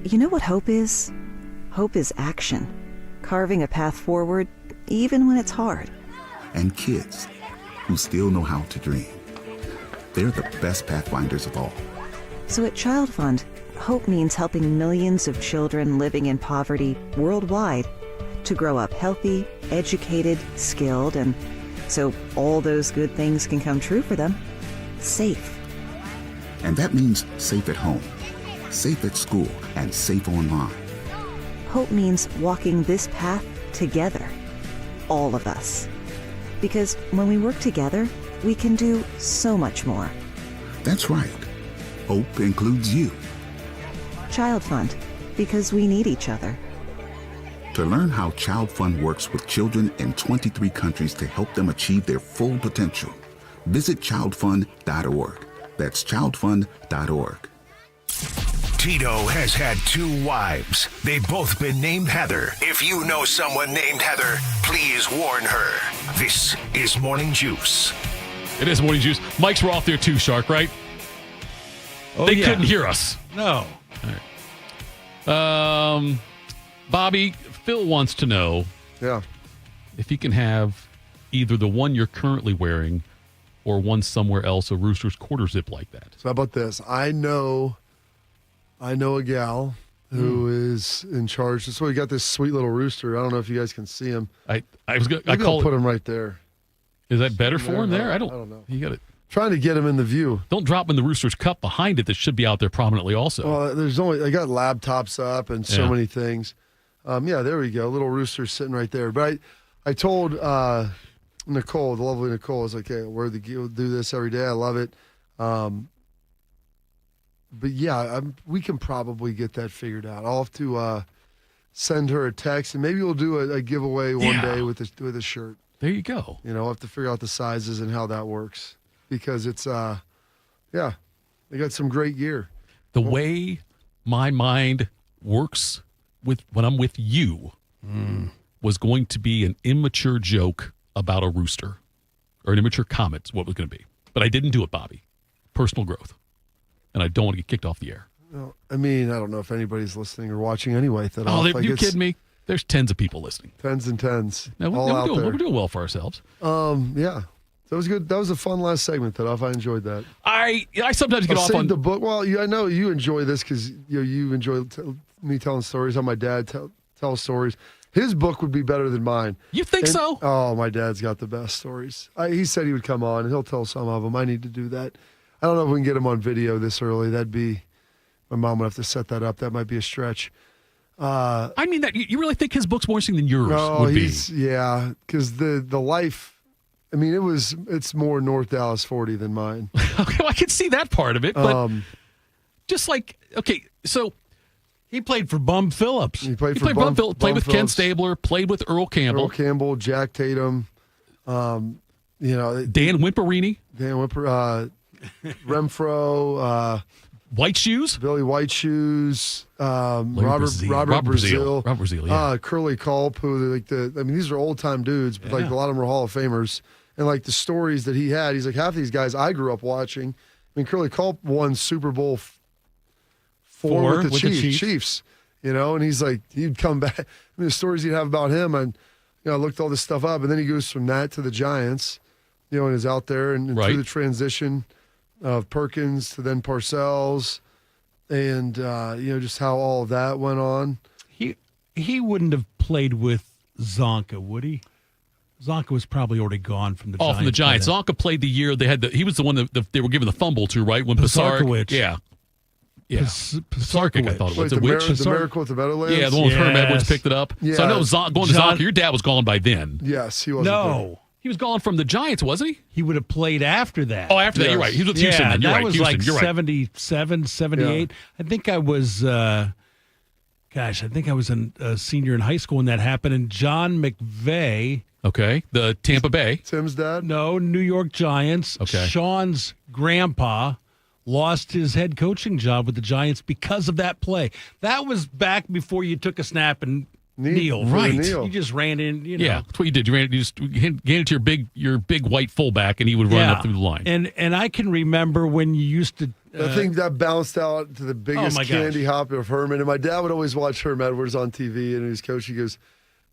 You know what hope is? Hope is action. Carving a path forward, even when it's hard. And kids who still know how to dream. They're the best pathfinders of all. So at Child Fund, hope means helping millions of children living in poverty worldwide to grow up healthy, educated, skilled, and so all those good things can come true for them. Safe. And that means safe at home, safe at school, and safe online. Hope means walking this path together. All of us. Because when we work together, we can do so much more. That's right. Hope includes you. Child Fund. Because we need each other. To learn how Child Fund works with children in 23 countries to help them achieve their full potential, visit childfund.org. That's childfund.org. Tito has had 2 wives. They've both been named Heather. If you know someone named Heather, please warn her. This is Morning Juice. It is Morning Juice. Mics were off there too, Shark, right? Oh, they yeah. couldn't hear us. No. All right. Bobby, Phil wants to know if he can have either the one you're currently wearing or one somewhere else, a Roosters quarter zip like that. So how about this? I know a gal who is in charge. So we got this sweet little rooster. I don't know if you guys can see him. I Maybe I'll put him right there. Is that better for him there? I don't know. You got it. Trying to get him in the view. Don't drop him in the Rooster's cup behind it. That should be out there prominently also. Well, I got laptops up and so many things. There we go. Little rooster sitting right there. But I told Nicole, the lovely Nicole, I was like, hey, we'll do this every day. I love it. But yeah, we can probably get that figured out. I'll have to send her a text, and maybe we'll do a giveaway one day with a shirt. There you go. I'll have to figure out the sizes and how that works because it's they got some great gear. The way my mind works when I'm with you was going to be an immature joke about a rooster or an immature comment is what it was going to be. But I didn't do it, Bobby. Personal growth. And I don't want to get kicked off the air. Well, I mean, I don't know if anybody's listening or watching anyway. You kidding me? There's tens of people listening. Tens and tens. No, we're doing well for ourselves. Yeah. That was good. That was a fun last segment, Titoff. I enjoyed that. I sometimes get off on the book. Well, I know you enjoy this because you enjoy me telling stories. How my dad tells stories. His book would be better than mine. You think so? Oh, my dad's got the best stories. He said he would come on, and he'll tell some of them. I need to do that. I don't know if we can get him on video this early. That'd be my mom would have to set that up. That might be a stretch. I mean, that you really think his book's more interesting than yours would be? Yeah, because the life. I mean, it's more North Dallas 40 than mine. Okay, well, I can see that part of it, but just like so he played for Bum Phillips. He played for Bum Phillips. Played with Ken Stabler. Played with Earl Campbell. Jack Tatum. Dan Wimperini. Renfro. White Shoes. Billy White Shoes. Robert Brazile. Curly Culp. Who these are old time dudes, but a lot of them were Hall of Famers. And like the stories that he had, he's like, half these guys I grew up watching. I mean, Curly Culp won Super Bowl four with the Chiefs, you know, and he's like, he'd come back. I mean, the stories he'd have about him, and I looked all this stuff up, and then he goes from that to the Giants, you know, and is out there and through the transition of Perkins to then Parcells, and just how all of that went on. He wouldn't have played with Zonka, would he? Zonka was probably already gone from the Giants. From the Giants. Zonka played the year he was the one that they were giving the fumble to, right? When Pisarkowicz. Yeah. Pisarkowicz. I thought it was. The Miracle at the Meadowlands? Yeah, the one with Herm Edwards picked it up. Yeah. So I know going to Zonka, your dad was gone by then. Yes, he was. No. He was gone from the Giants, wasn't he? He would have played after that. Oh, after that, you're right. He was with Houston then. You're right. That was Houston, like you're right. 77, 78. I think I was, a senior in high school when that happened. And John McVay. Okay, the Tampa Bay. Tim's dad? No, New York Giants. Okay. Sean's grandpa lost his head coaching job with the Giants because of that play. That was back before you took a snap and kneeled. Right. You just ran in, Yeah, that's what you did. You just handed it to your big white fullback, and he would run up through the line. And I can remember when you used to. I think that bounced out to the biggest candy hop of Herman. And my dad would always watch Herm Edwards on TV, and his coach, he goes,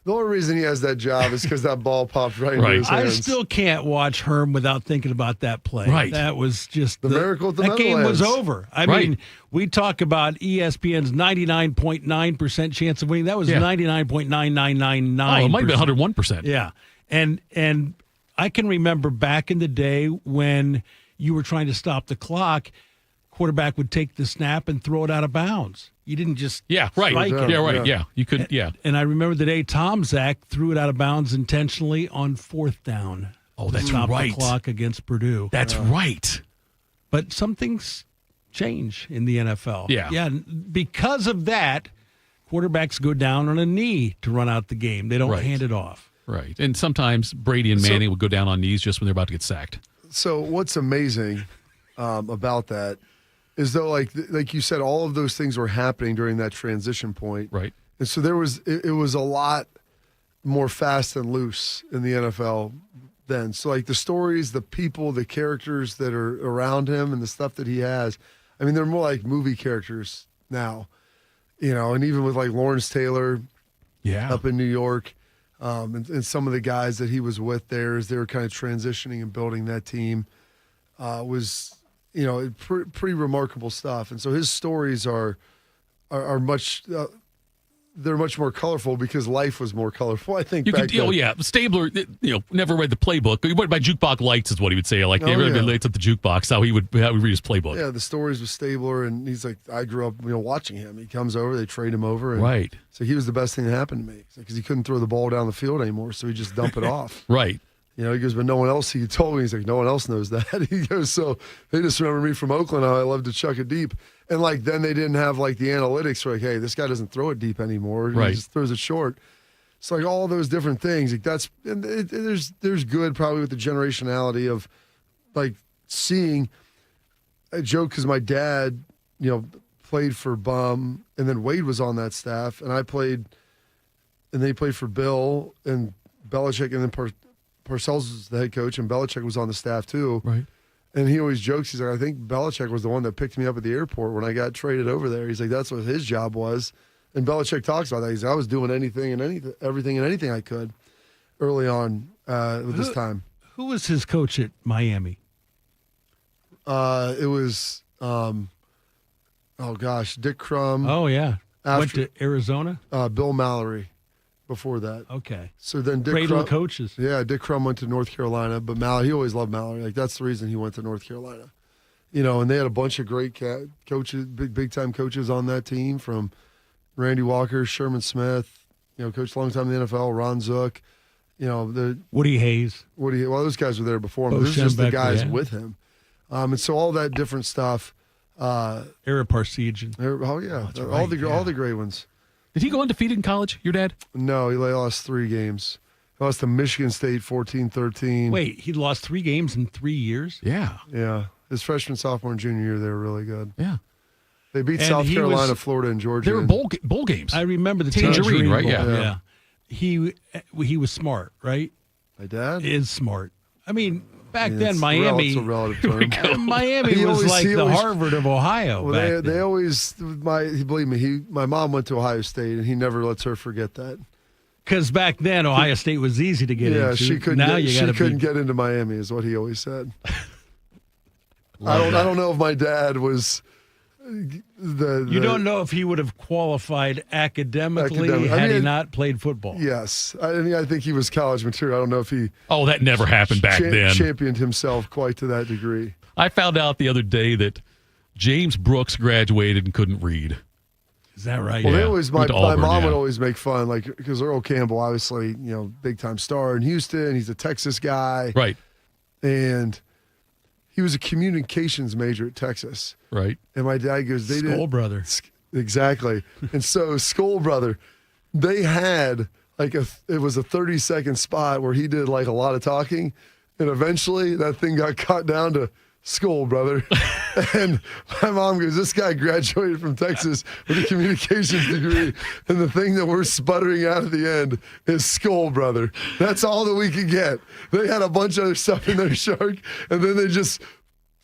the only reason he has that job is because that ball popped right into his hands. I still can't watch Herm without thinking about that play. Right. That was just the miracle at the That game was Meadowlands. over. I mean, we talk about ESPN's 99.9% chance of winning. That was 99.9999%. Oh, it might have been 101%. Yeah. And I can remember back in the day when you were trying to stop the clock, quarterback would take the snap and throw it out of bounds. You didn't just spike it. Yeah, right. Yeah, you could. Yeah. And I remember the day Tom Zach threw it out of bounds intentionally on 4th down. Oh, that's stop right. The clock against Purdue. That's right. But some things change in the NFL. Yeah. Yeah. Because of that, quarterbacks go down on a knee to run out the game. They don't hand it off. Right. And sometimes Brady and Manning would go down on knees just when they're about to get sacked. So what's amazing about that is, though, like you said, all of those things were happening during that transition point. Right. And so there was it was a lot more fast and loose in the NFL then. So like the stories, the people, the characters that are around him and the stuff that he has, I mean, they're more like movie characters now, you know, and even with like Lawrence Taylor up in New York, and some of the guys that he was with there as they were kind of transitioning and building that team was, you know, pretty remarkable stuff. And so his stories are much they're much more colorful because life was more colorful, I think. Stabler, never read the playbook. He went by jukebox lights, is what he would say. Like, everybody lights up the jukebox, how he would read his playbook. Yeah, the stories with Stabler, and he's like, I grew up, watching him. He comes over, they trade him over. And right. So he was the best thing that happened to me because he couldn't throw the ball down the field anymore, so he just dump it off. Right. He goes, but no one else, he told me, he's like, no one else knows that. He goes, so they just remember me from Oakland, how I love to chuck it deep. And then they didn't have the analytics for hey, this guy doesn't throw it deep anymore. Right. He just throws it short. So all those different things, there's good probably with the generationality of seeing a joke because my dad, played for Bum and then Wade was on that staff and I played, and they played for Bill and Belichick and then Parcells was the head coach, and Belichick was on the staff too. Right. And he always jokes, he's like, I think Belichick was the one that picked me up at the airport when I got traded over there. He's like, that's what his job was. And Belichick talks about that. He's like, I was doing everything and anything I could early on with this time. Who was his coach at Miami? It was, Dick Crum. Oh, yeah. Went to Arizona? Bill Mallory. Before that. Okay. So then Dick Cradle Crum, coaches. Yeah, Dick Crum went to North Carolina, but Mallory, he always loved Mallory. That's the reason he went to North Carolina. And they had a bunch of great coaches, big time coaches on that team, from Randy Walker, Sherman Smith, coached a long time in the NFL, Ron Zook, Woody Hayes. Well, those guys were there before him. This is just the guys with him. And so all that different stuff. Ara Parsegian. Oh, yeah. All the great ones. Did he go undefeated in college, your dad? No, he lost 3 games. He lost to Michigan State 14-13. Wait, he lost 3 games in 3 years? Yeah. Yeah. His freshman, sophomore, and junior year, they were really good. Yeah. They beat South Carolina, Florida, and Georgia. They were bowl games. I remember the Tangerine, right? Bowl. Yeah. He was smart, right? My dad? Is smart. I mean, back then, Miami. It's a relative term. Miami was like the Harvard of Ohio. Well, they always, believe me, my mom went to Ohio State, and he never lets her forget that. Because back then, Ohio State was easy to get into. Yeah, she couldn't get into Miami, is what he always said. I don't know if my dad was You don't know if he would have qualified academically had he not played football. Yes. I think he was college material. I don't know if he... Oh, that never happened back then. Championed himself quite to that degree. I found out the other day that James Brooks graduated and couldn't read. Is that right? Well, yeah. they always, my mom would always make fun, like, because Earl Campbell, obviously, big time star in Houston. He's a Texas guy. Right. And he was a communications major at Texas. Right. And my dad goes, Skoll brother. Exactly. And so Skoll brother, they had it was a 30-second spot where he did like a lot of talking. And eventually that thing got cut down to Skoll brother. And my mom goes, this guy graduated from Texas with a communications degree. And the thing that we're sputtering out at the end is Skoll brother. That's all that we could get. They had a bunch of other stuff in there, Shark. And then they just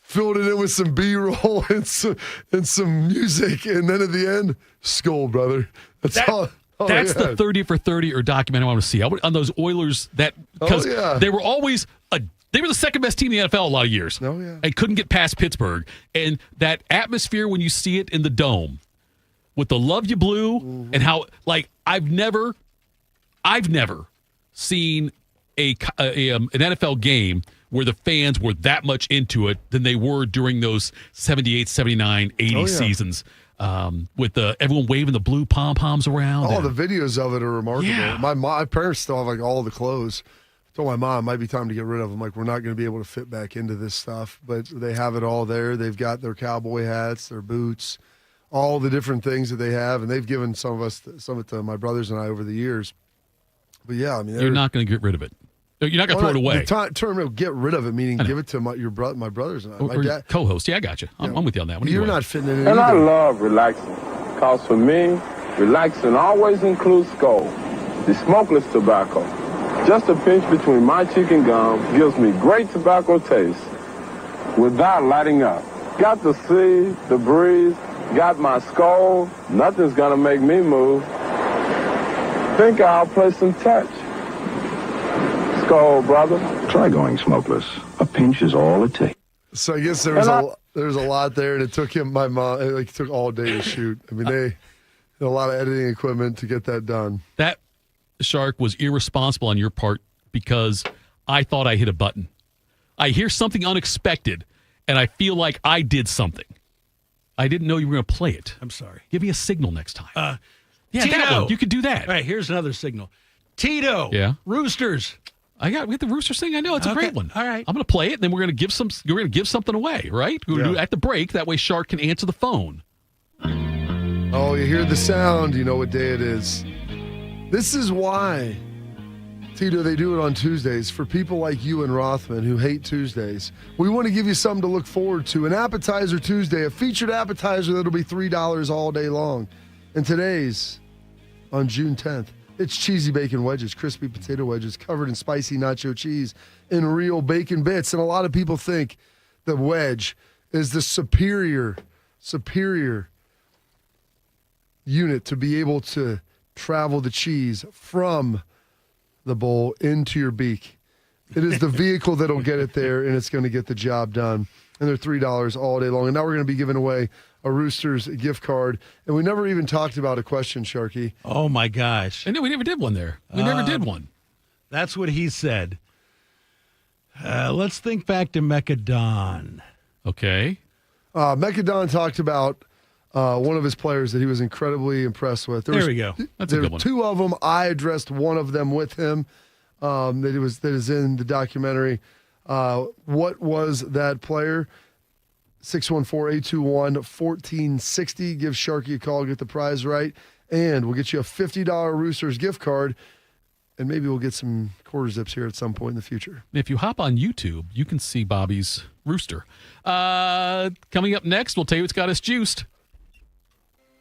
filled it in with some B-roll and some music. And then at the end, Skoll brother. That's all. That's the 30 for 30 or documentary I want to see. On those Oilers, because they were always they were the second best team in the NFL a lot of years. Oh, yeah. And couldn't get past Pittsburgh. And that atmosphere when you see it in the Dome with the Love You Blue and how, like, I've never seen an NFL game where the fans were that much into it than they were during those 78, 79, 80 seasons. With everyone waving the blue pom-poms around. The videos of it are remarkable. Yeah. My parents still have, like, all the clothes. I told my mom, it might be time to get rid of them. Like, we're not going to be able to fit back into this stuff. But they have it all there. They've got their cowboy hats, their boots, all the different things that they have. And they've given some of it to my brothers and I over the years. But, yeah, I mean. You're not going to get rid of it. You're not going to throw it away. The term of get rid of it, meaning give it to my brothers and I. My dad, co-host. Yeah, I got you. I'm with you on that one. You're not fitting in it And either. I love relaxing. Because for me, relaxing always includes Skoll, the smokeless tobacco. Just a pinch between my chicken gum gives me great tobacco taste without lighting up. Got the sea, the breeze, got my Skoll. Nothing's gonna make me move. Think I'll play some touch. Skoll, brother. Try going smokeless. A pinch is all it takes. So I guess there's a lot there, and it took it took all day to shoot. I mean, they had a lot of editing equipment to get that done. That, Shark, was irresponsible on your part because I thought I hit a button. I hear something unexpected, and I feel like I did something. I didn't know you were going to play it. I'm sorry. Give me a signal next time. Yeah, Tito. that one. You could do that. All right, here's another signal. Tito. Yeah. Roosters. We got the Roosters thing. I know it's a great one. All right. I'm going to play it, and then we're going to give something away, right? We're going to do it at the break. That way Shark can answer the phone. Oh, you hear the sound. You know what day it is. This is why, Tito, they do it on Tuesdays. For people like you and Rothman who hate Tuesdays, we want to give you something to look forward to. An Appetizer Tuesday, a featured appetizer that'll be $3 all day long. And today's on June 10th. It's cheesy bacon wedges, crispy potato wedges covered in spicy nacho cheese and real bacon bits. And a lot of people think the wedge is the superior unit to be able to travel the cheese from the bowl into your beak. It is the vehicle that'll get it there, and it's going to get the job done. And they're $3 all day long. And now we're going to be giving away a Roosters gift card. And we never even talked about a question, Sharky. Oh, my gosh. I know we never did one there. We never did one. That's what he said. Let's think back to Mecca Don. Okay. Mecca Don talked about one of his players that he was incredibly impressed with. There we go. That's a good one. Two of them. I addressed one of them with him that is in the documentary. What was that player? 614-821-1460. Give Sharky a call, get the prize right, and we'll get you a $50 Roosters gift card, and maybe we'll get some quarter zips here at some point in the future. If you hop on YouTube, you can see Bobby's rooster. Coming up next, we'll tell you what's got us juiced.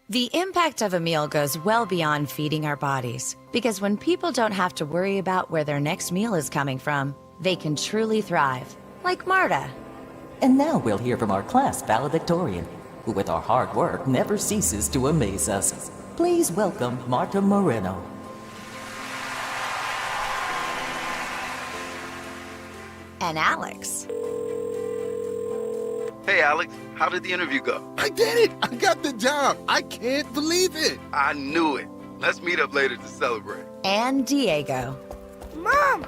The impact of a meal goes well beyond feeding our bodies, because when people don't have to worry about where their next meal is coming from, they can truly thrive. Like Marta. And now we'll hear from our class valedictorian, who with our hard work never ceases to amaze us. Please welcome Marta Moreno. And Alex. Hey, Alex, how did the interview go? I did it! I got the job! I can't believe it! I knew it. Let's meet up later to celebrate. And Diego. Mom!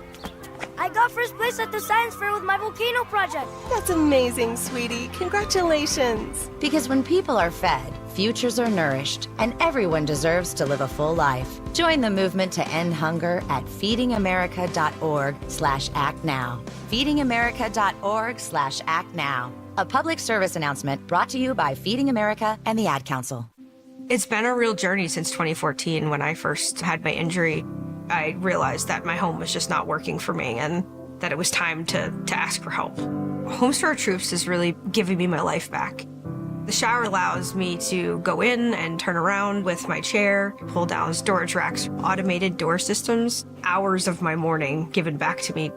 I got first place at the science fair with my volcano project. That's amazing, sweetie. Congratulations. Because when people are fed, futures are nourished, and everyone deserves to live a full life. Join the movement to end hunger at feedingamerica.org/actnow. feedingamerica.org/actnow. A public service announcement brought to you by Feeding America and the Ad Council. It's been a real journey since 2014 when I first had my injury. I realized that my home was just not working for me and that it was time to ask for help. Homes for Our Troops is really giving me my life back. The shower allows me to go in and turn around with my chair, pull down storage racks, automated door systems, hours of my morning given back to me.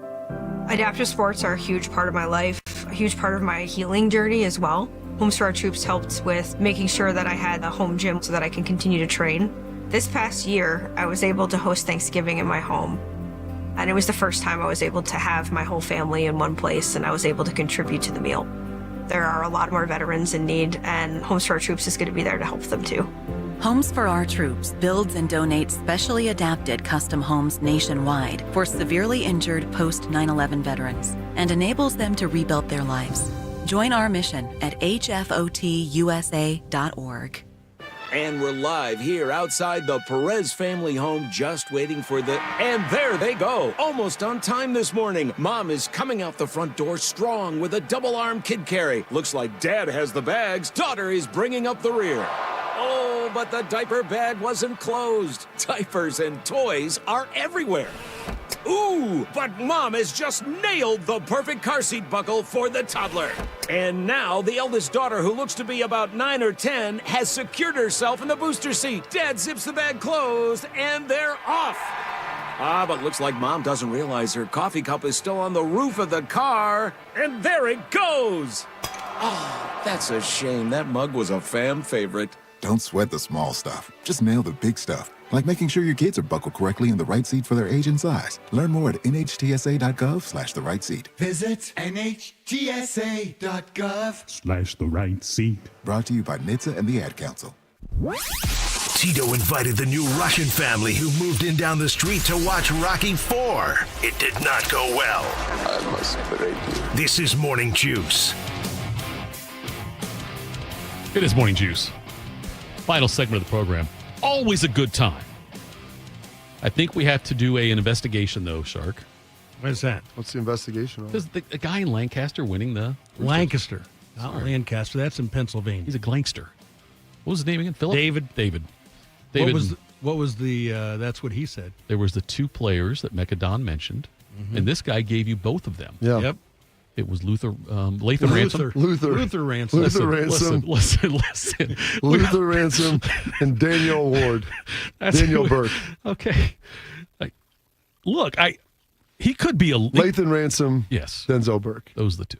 Adaptive sports are a huge part of my life, a huge part of my healing journey as well. Homes for Our Troops helped with making sure that I had a home gym so that I can continue to train. This past year, I was able to host Thanksgiving in my home. And it was the first time I was able to have my whole family in one place and I was able to contribute to the meal. There are a lot more veterans in need and Homes for Our Troops is going to be there to help them too. Homes for Our Troops builds and donates specially adapted custom homes nationwide for severely injured post 9/11 veterans and enables them to rebuild their lives. Join our mission at hfotusa.org. And we're live here outside the Perez family home, just waiting for the... And there they go, almost on time this morning. Mom is coming out the front door strong with a double-arm kid carry. Looks like Dad has the bags. Daughter is bringing up the rear. Oh, but the diaper bag wasn't closed. Diapers and toys are everywhere. Ooh, but Mom has just nailed the perfect car seat buckle for the toddler. And now the eldest daughter, who looks to be about 9 or 10, has secured herself in the booster seat. Dad zips the bag closed, and they're off. But looks like Mom doesn't realize her coffee cup is still on the roof of the car. And there it goes. Oh, that's a shame. That mug was a fam favorite. Don't sweat the small stuff. Just nail the big stuff. Like making sure your kids are buckled correctly in the right seat for their age and size. Learn more at nhtsa.gov/the right seat. Visit nhtsa.gov/the right seat. Brought to you by NHTSA and the Ad Council. Tito invited the new Russian family who moved in down the street to watch Rocky IV. It did not go well. I must break you. This is Morning Juice. It is Morning Juice. Final segment of the program. Always a good time. I think we have to do an investigation, though, Shark. What is that? What's the investigation on? Because the guy in Lancaster winning the... Lancaster. Not Lancaster. That's in Pennsylvania. He's a gangster. What was his name again? Philip? David. What was the that's what he said. There was the two players that Mecca Don mentioned, and this guy gave you both of them. Yeah. Yep. It was Lathan Ransom. Luther Ransom. Listen. Luther Ransom and Daniel Ward. Daniel Burke. Okay. He could be a... Lathan Ransom. Yes. Denzel Burke. Those are the two.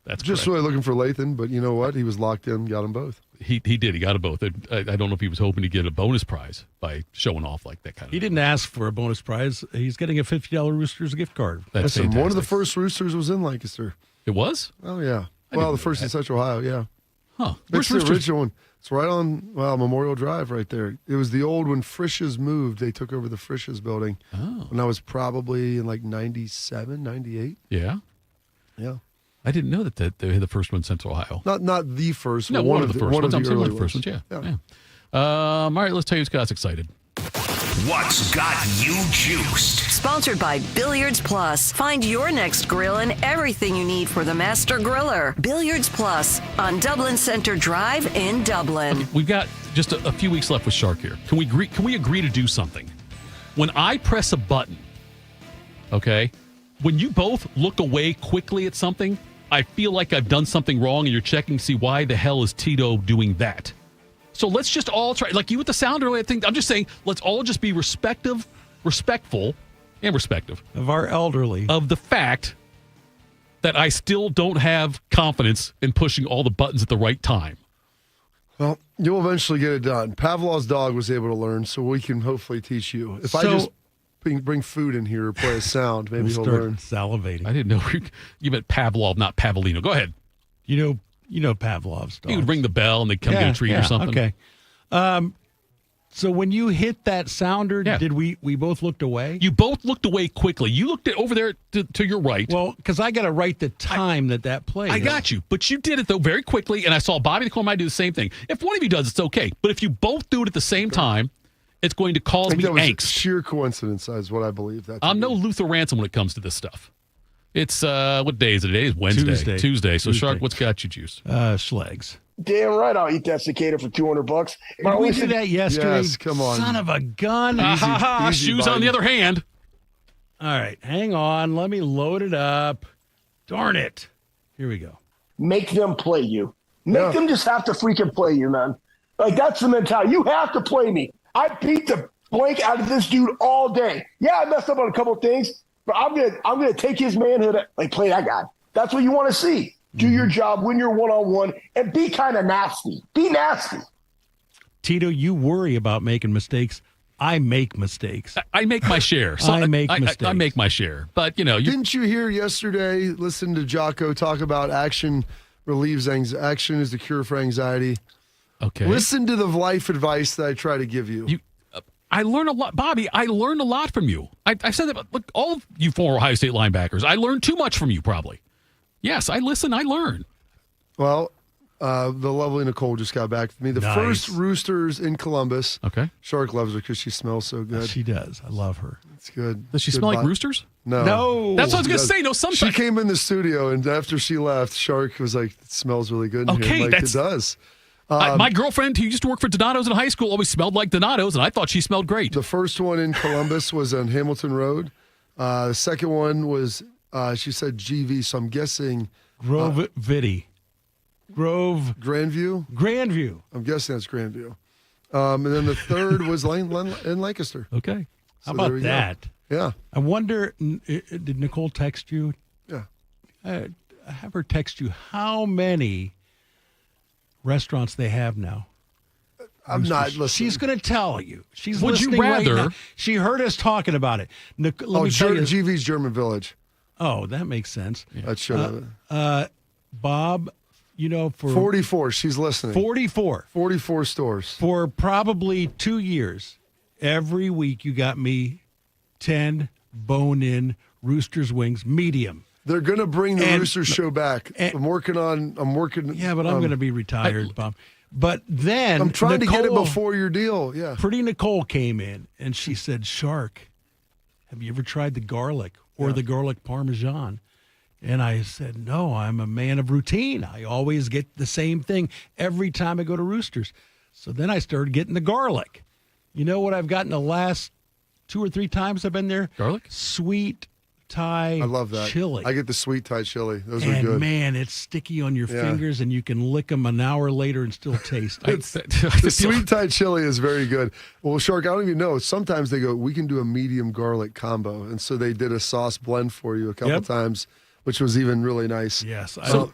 That's just correct. really looking for Lathan, but you know what? He was locked in, got them both. He did. He got them both. I don't know if he was hoping to get a bonus prize by showing off like that kind of... He didn't ask for a bonus prize. He's getting a $50 Roosters gift card. That's Listen, fantastic. one of the first Roosters was in Lancaster. It was? Oh, yeah. I Well, didn't the first know in Central Ohio, yeah. Huh. It's the original one. It's right on, Memorial Drive right there. It was the old, when Frisch's moved, they took over the Frisch's building. Oh. When I was probably in like 97, 98. Yeah? Yeah. I didn't know that they had the first one in Central Ohio. Not the first No, one. one of the first ones. I'm saying one early of the first ones, ones. yeah. All right, let's tell you who's got us excited. What's got you juiced? Sponsored by Billiards Plus. Find your next grill and everything you need for the master griller. Billiards Plus on Dublin Center Drive in Dublin. We've got just a few weeks left with Shark here. Can we agree to do something? When I press a button, okay, when you both look away quickly at something, I feel like I've done something wrong, and you're checking to see why the hell is Tito doing that. So let's just all try, like you with the sounder, I think, I'm just saying, let's all just be respectful and respective of our elderly, of the fact that I still don't have confidence in pushing all the buttons at the right time. Well, you'll eventually get it done. Pavlov's dog was able to learn, so we can hopefully teach you. If I just bring food in here or play a sound, maybe he'll learn. Salivating. I didn't know you meant Pavlov, not Pavlino. Go ahead. You know Pavlov's dog. He would ring the bell and they'd come get a treat or something. Okay. So when you hit that sounder, did we both looked away? You both looked away quickly. You looked over there to your right. Well, because I got to write the time that played. I got you. But you did it, though, very quickly, and I saw Bobby the Corn do the same thing. If one of you does, it's okay. But if you both do it at the same time, it's going to cause me angst. Sheer coincidence is what I believe. I'm no Luther Ransom when it comes to this stuff. It's, what day is it? Today is Wednesday. Tuesday. So, Shark, what's got you juice? Schlegs. Damn right, I'll eat that cicada for $200. Did we do that yesterday? Yes, come on. Son of a gun. Easy, shoes on the other hand. All right, hang on. Let me load it up. Darn it. Here we go. Make them play you. Make them just have to freaking play you, man. Like, that's the mentality. You have to play me. I beat the blank out of this dude all day. Yeah, I messed up on a couple of things, but I'm gonna take his manhood, like, play that guy. That's what you want to see. Do your job, win your one-on-one, and be kind of nasty. Be nasty. Tito, you worry about making mistakes. I make mistakes. I make my share. So I make mistakes. I make my share. But, Didn't you hear yesterday, listen to Jocko talk about action relieves anxiety. Action is the cure for anxiety. Okay. Listen to the life advice that I try to give you. I learned a lot. Bobby, I learned a lot from you. I said that, look, all of you former Ohio State linebackers, I learned too much from you, probably. Yes, I listen, I learn. Well, the lovely Nicole just got back to me. The first Roosters in Columbus. Okay. Shark loves her because she smells so good. She does. I love her. It's good. Does she smell like Roosters? No. That's what I was going to say. No, sometimes. She came in the studio, and after she left, Shark was like, it smells really good in okay, here. Like, it does. My girlfriend who used to work for Donato's in high school always smelled like Donato's, and I thought she smelled great. The first one in Columbus was on Hamilton Road. The second one was, she said GV, so I'm guessing... Grove Grandview. I'm guessing that's Grandview. And then the third was in Lancaster. Okay. How So about there we that? go. Yeah. I wonder, did Nicole text you? Yeah. Have her text you how many restaurants they have now. I'm not listening. She's going to tell you. She's Would listening you rather? Right now. She heard us talking about it. Let me tell you. GV's German Village. Oh, that makes sense. That should have. Bob, for 44. She's listening. 44 stores. For probably 2 years, every week you got me 10 bone-in Roosters wings, medium. They're going to bring the Roosters show back. I'm working. Yeah, but I'm going to be retired, Bob. But then I'm trying Nicole, to get it before your deal. Yeah. Pretty Nicole came in and she said, Shark, have you ever tried the garlic or the garlic parmesan? And I said, no, I'm a man of routine. I always get the same thing every time I go to Roosters. So then I started getting the garlic. You know what I've gotten the last 2 or 3 times I've been there? Garlic? Sweet Thai I love that. chili. I get the sweet Thai chili. Those are and good. Man, it's sticky on your fingers, and you can lick them an hour later and still taste it. The sweet Thai chili is very good. Well, Shark, I don't even know. Sometimes they go, we can do a medium garlic combo. And so they did a sauce blend for you a couple times, which was even really nice. Yes. So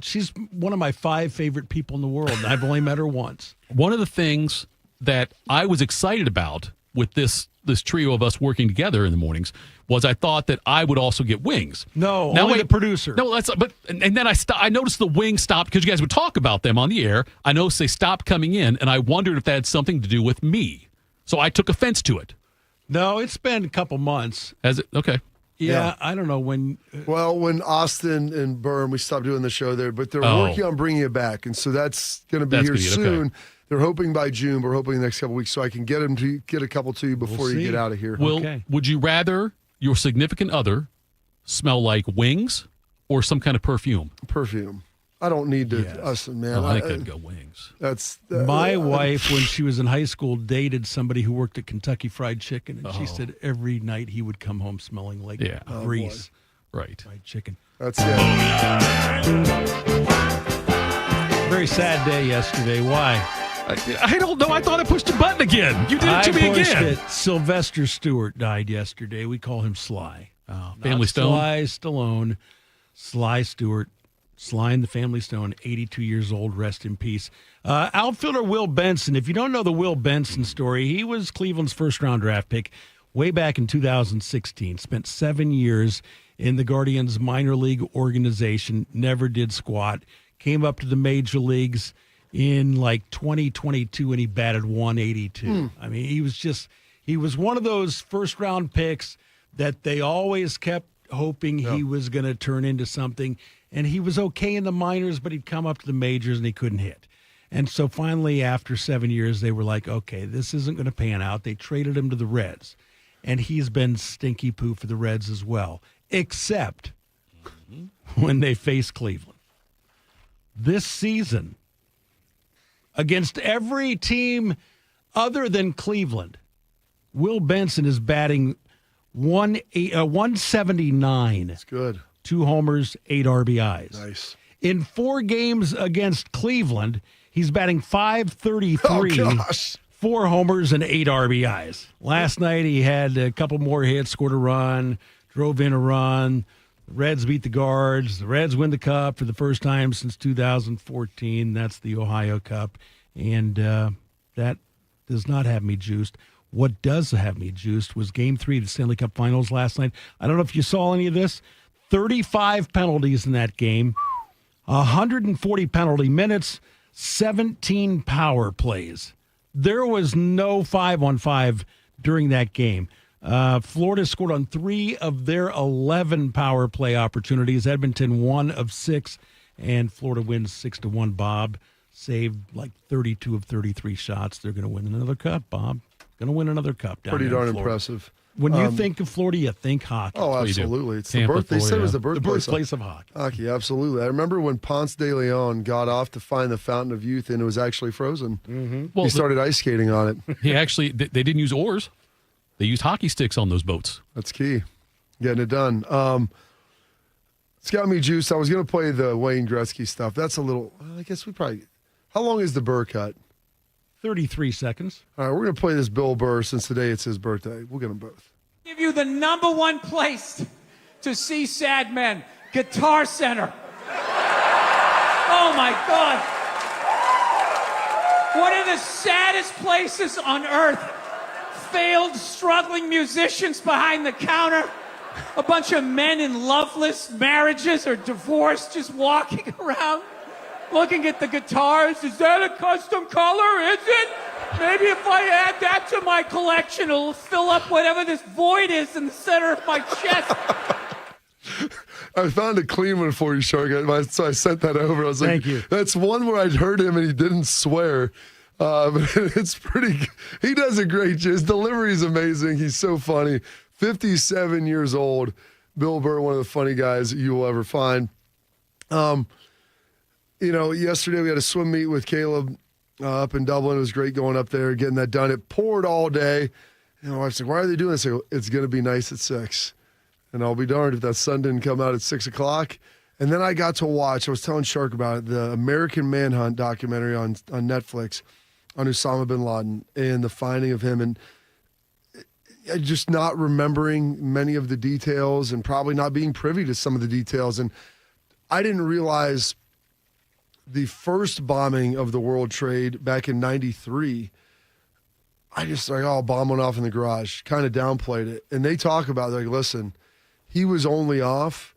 she's one of my 5 favorite people in the world, and I've only met her once. One of the things that I was excited about with this trio of us working together in the mornings was I thought that I would also get wings. No, only the producer. No, and then I noticed the wings stopped because you guys would talk about them on the air. I noticed they stopped coming in, and I wondered if that had something to do with me. So I took offense to it. No, it's been a couple months. Has it? Okay. Yeah, I don't know when. Well, when Austin and Burn, we stopped doing the show there, but they're working on bringing it back, and so that's going to be here soon. Okay. They're hoping by June. We're hoping the next couple of weeks, so I can get them to get a couple to you before you get out of here. Would you rather your significant other smell like wings or some kind of perfume? Perfume. I don't need to. Us, man. I think I'd go wings. That's my wife, when she was in high school, dated somebody who worked at Kentucky Fried Chicken, and she said every night he would come home smelling like grease. Right. Fried chicken. That's it. Very sad day yesterday. Why? I don't know. I thought I pushed a button again. You did it to me again. It. Sylvester Stewart died yesterday. We call him Sly. Family Stone. Sly Stallone. Sly Stewart. Sly and the Family Stone, 82 years old. Rest in peace. Outfielder Will Benson. If you don't know the Will Benson story, he was Cleveland's first-round draft pick way back in 2016. Spent 7 years in the Guardians minor league organization. Never did squat. Came up to the major leagues in like 2022, and he batted 182. I mean, he was one of those first-round picks that they always kept hoping he was going to turn into something. And he was okay in the minors, but he'd come up to the majors and he couldn't hit. And so finally, after 7 years, they were like, okay, this isn't going to pan out. They traded him to the Reds. And he's been stinky poo for the Reds as well, except when they face Cleveland. This season, against every team other than Cleveland, Will Benson is batting 179. That's good. 2 homers, 8 RBIs. Nice. In 4 games against Cleveland, he's batting .533. Oh, gosh. 4 homers and 8 RBIs. Last night he had a couple more hits, scored a run, drove in a run. The Reds beat the Guards. The Reds win the Cup for the first time since 2014. That's the Ohio Cup. And that does not have me juiced. What does have me juiced was Game 3 of the Stanley Cup Finals last night. I don't know if you saw any of this. 35 penalties in that game, 140 penalty minutes, 17 power plays. There was no 5-on-5 during that game. Florida scored on 3 of their 11 power play opportunities. Edmonton 1 of 6, and Florida wins 6-1. Bob saved like 32 of 33 shots. They're going to win another cup, Bob. Going to win another cup down Pretty there in darn Florida. impressive. When you think of Florida, you think hockey. Oh, absolutely. It's Tampa, the birth. They said it was Florida. the birthplace of hockey. Hockey, absolutely. I remember when Ponce de Leon got off to find the Fountain of Youth, and it was actually frozen. Well, He started ice skating on it. He actually, they didn't use oars. They used hockey sticks on those boats. That's key. Getting it done. It's got me juiced. I was going to play the Wayne Gretzky stuff. That's a little, I guess we probably, how long is the Burr cut? 33 seconds. All right, we're going to play this Bill Burr since today it's his birthday. We'll get them both. Give you the #1 place to see sad men, Guitar Center. Oh my God. One of the saddest places on earth. Failed, struggling musicians behind the counter. A bunch of men in loveless marriages or divorced just walking around, looking at the guitars. Is that a custom color? Is it? Maybe if I add that to my collection, it'll fill up whatever this void is in the center of my chest. I found a clean one for you, Shark. So I sent that over. I was like, Thank you. That's one where I'd heard him and he didn't swear. But it's pretty. He does a great job. His delivery is amazing. He's so funny. 57 years old. Bill Burr, one of the funny guys that you will ever find. Yesterday we had a swim meet with Caleb up in Dublin. It was great going up there, getting that done. It poured all day. And my wife's like, why are they doing this? I go, it's going to be nice at 6. And I'll be darned if that sun didn't come out at 6 o'clock. And then I got to watch, I was telling Shark about it, the American Manhunt documentary on Netflix on Osama bin Laden and the finding of him. And just not remembering many of the details and probably not being privy to some of the details. And I didn't realize the first bombing of the World Trade back in 93, I just bomb went off in the garage, kind of downplayed it. And they talk about, like, listen, he was only off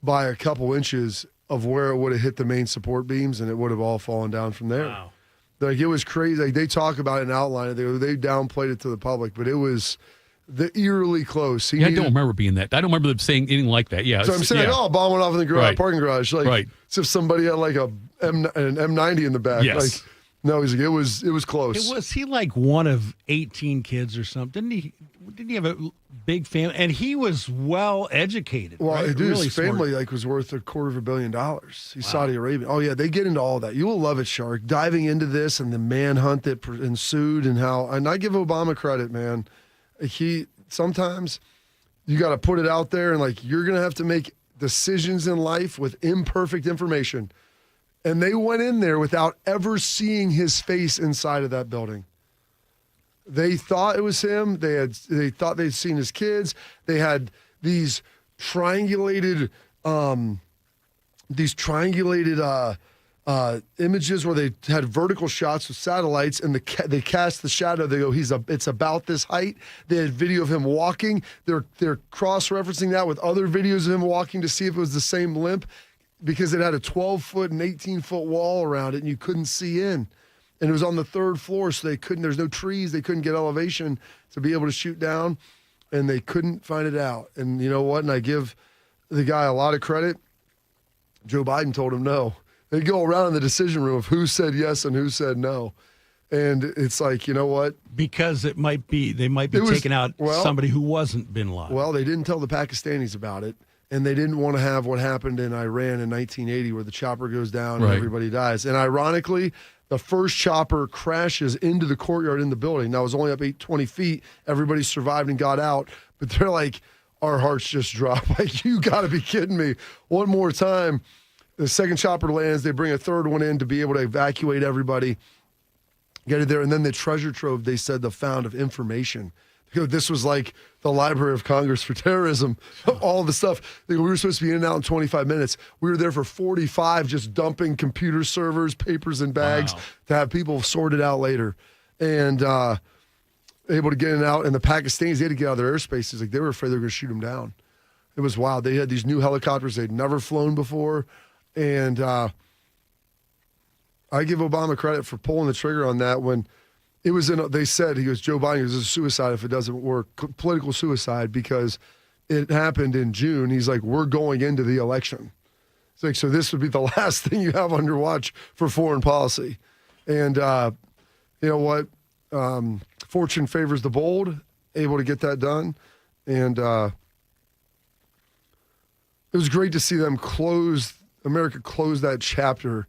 by a couple inches of where it would have hit the main support beams, and it would have all fallen down from there. Wow. Like, it was crazy. Like, they talk about it and outline it. They downplayed it to the public, but it was eerily close. I don't remember being that. I don't remember them saying anything like that. Yeah. So I'm saying, bomb went off in the garage, Right. parking garage. Like, Right. as if somebody had like an M90 in the back. Yes. Like, no, he's like, it was close. Was he like one of 18 kids or something? Didn't he have a big family? And he was well educated. Well, right? dude, Really his family smart. was worth $250 million. He's Saudi Arabian. Oh yeah, they get into all that. You will love it, Shark. Diving into this and the manhunt that ensued and how. And I give Obama credit, man. Sometimes you got to put it out there and like you're gonna have to make decisions in life with imperfect information. And they went in there without ever seeing his face inside of that building. They thought it was him. They thought they'd seen his kids. They had these triangulated images where they had vertical shots with satellites, and they cast the shadow. They go, it's about this height. They had video of him walking. They're cross-referencing that with other videos of him walking to see if it was the same limp, because it had a 12-foot and 18-foot wall around it, and you couldn't see in. And it was on the 3rd floor, so there's no trees. They couldn't get elevation to be able to shoot down, and they couldn't find it out. And you know what? And I give the guy a lot of credit. Joe Biden told him no. They go around in the decision room of who said yes and who said no. And it's like, you know what? Because they might be taking out somebody who wasn't bin Laden. Well, they didn't tell the Pakistanis about it. And they didn't want to have what happened in Iran in 1980 where the chopper goes down and everybody dies. And ironically, the first chopper crashes into the courtyard in the building. Now, it was only up 20 feet. Everybody survived and got out. But they're like, our hearts just dropped. Like, you got to be kidding me. One more time, the second chopper lands. They bring a third one in to be able to evacuate everybody, get it there. And then the treasure trove, they said, the found of information. This was like the Library of Congress for terrorism, all the stuff. We were supposed to be in and out in 25 minutes. We were there for 45, just dumping computer servers, papers, and bags to have people sorted out later. And able to get in and out. And the Pakistanis, they had to get out of their airspaces. Like, they were afraid they were going to shoot them down. It was wild. They had these new helicopters they'd never flown before. And I give Obama credit for pulling the trigger on that when it was they said, he goes, Joe Biden goes, it's a suicide if it doesn't work, political suicide, because it happened in June. He's like, we're going into the election. It's like, so this would be the last thing you have on your watch for foreign policy. And you know what? Fortune favors the bold, able to get that done. And it was great to see them America close that chapter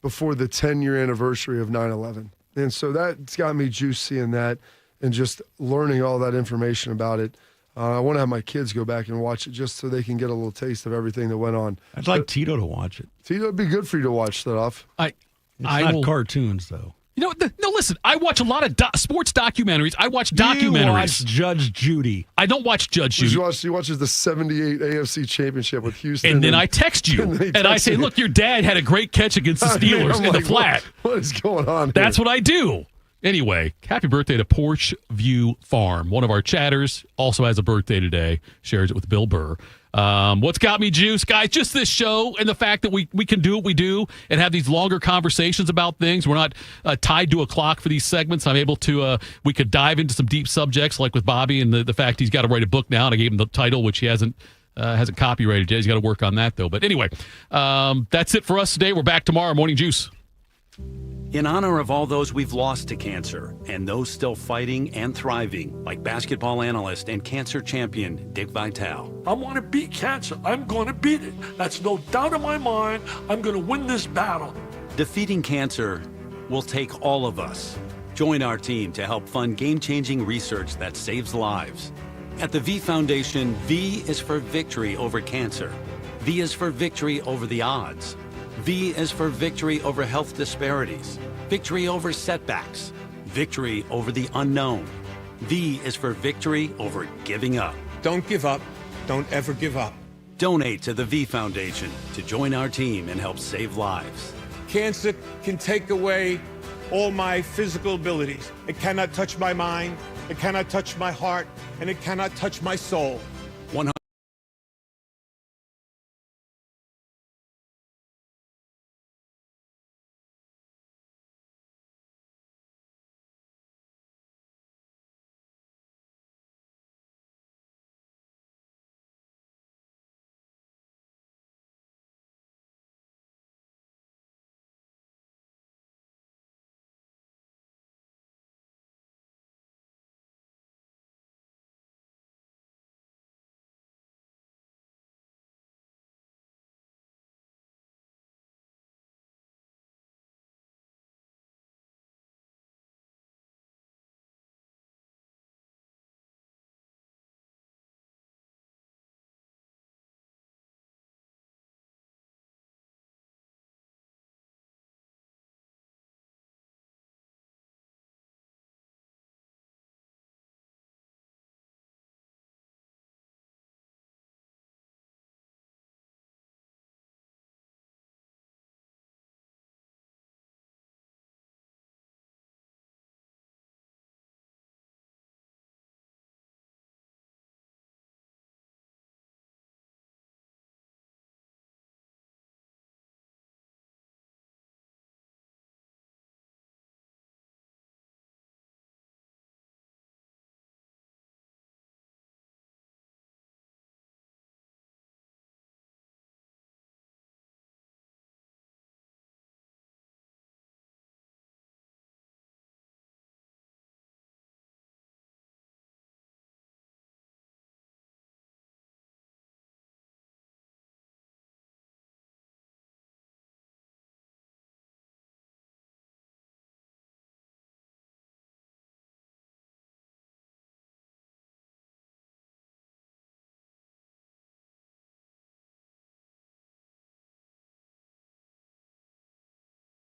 before the 10-year anniversary of 9/11. And so that's got me juiced seeing that and just learning all that information about it. I want to have my kids go back and watch it just so they can get a little taste of everything that went on. I'd like Tito to watch it. Tito, it'd be good for you to watch that off. It's not cartoons, though. You know, no, listen, I watch a lot of sports documentaries. I watch documentaries. You watch Judge Judy. I don't watch Judge Judy. He watches the 78 AFC Championship with Houston. And then I text you, and I say, look, your dad had a great catch against the Steelers in the flat. What is going on here? That's what I do. Anyway, happy birthday to Porch View Farm. One of our chatters also has a birthday today. Shares it with Bill Burr. What's got me juiced, guys? Just this show and the fact that we can do what we do and have these longer conversations about things. We're not tied to a clock for these segments. I'm able to, we could dive into some deep subjects like with Bobby and the fact he's got to write a book now. And I gave him the title, which he hasn't copyrighted yet. He's got to work on that, though. But anyway, that's it for us today. We're back tomorrow. Morning Juice. In honor of all those we've lost to cancer and those still fighting and thriving, like basketball analyst and cancer champion Dick Vitale. I want to beat cancer. I'm going to beat it. That's no doubt in my mind. I'm going to win this battle. Defeating cancer will take all of us. Join our team to help fund game-changing research that saves lives. At the V Foundation, V is for victory over cancer. V is for victory over the odds. V is for victory over health disparities, victory over setbacks, victory over the unknown. V is for victory over giving up. Don't give up. Don't ever give up. Donate to the V Foundation to join our team and help save lives. Cancer can take away all my physical abilities. It cannot touch my mind, it cannot touch my heart, and it cannot touch my soul.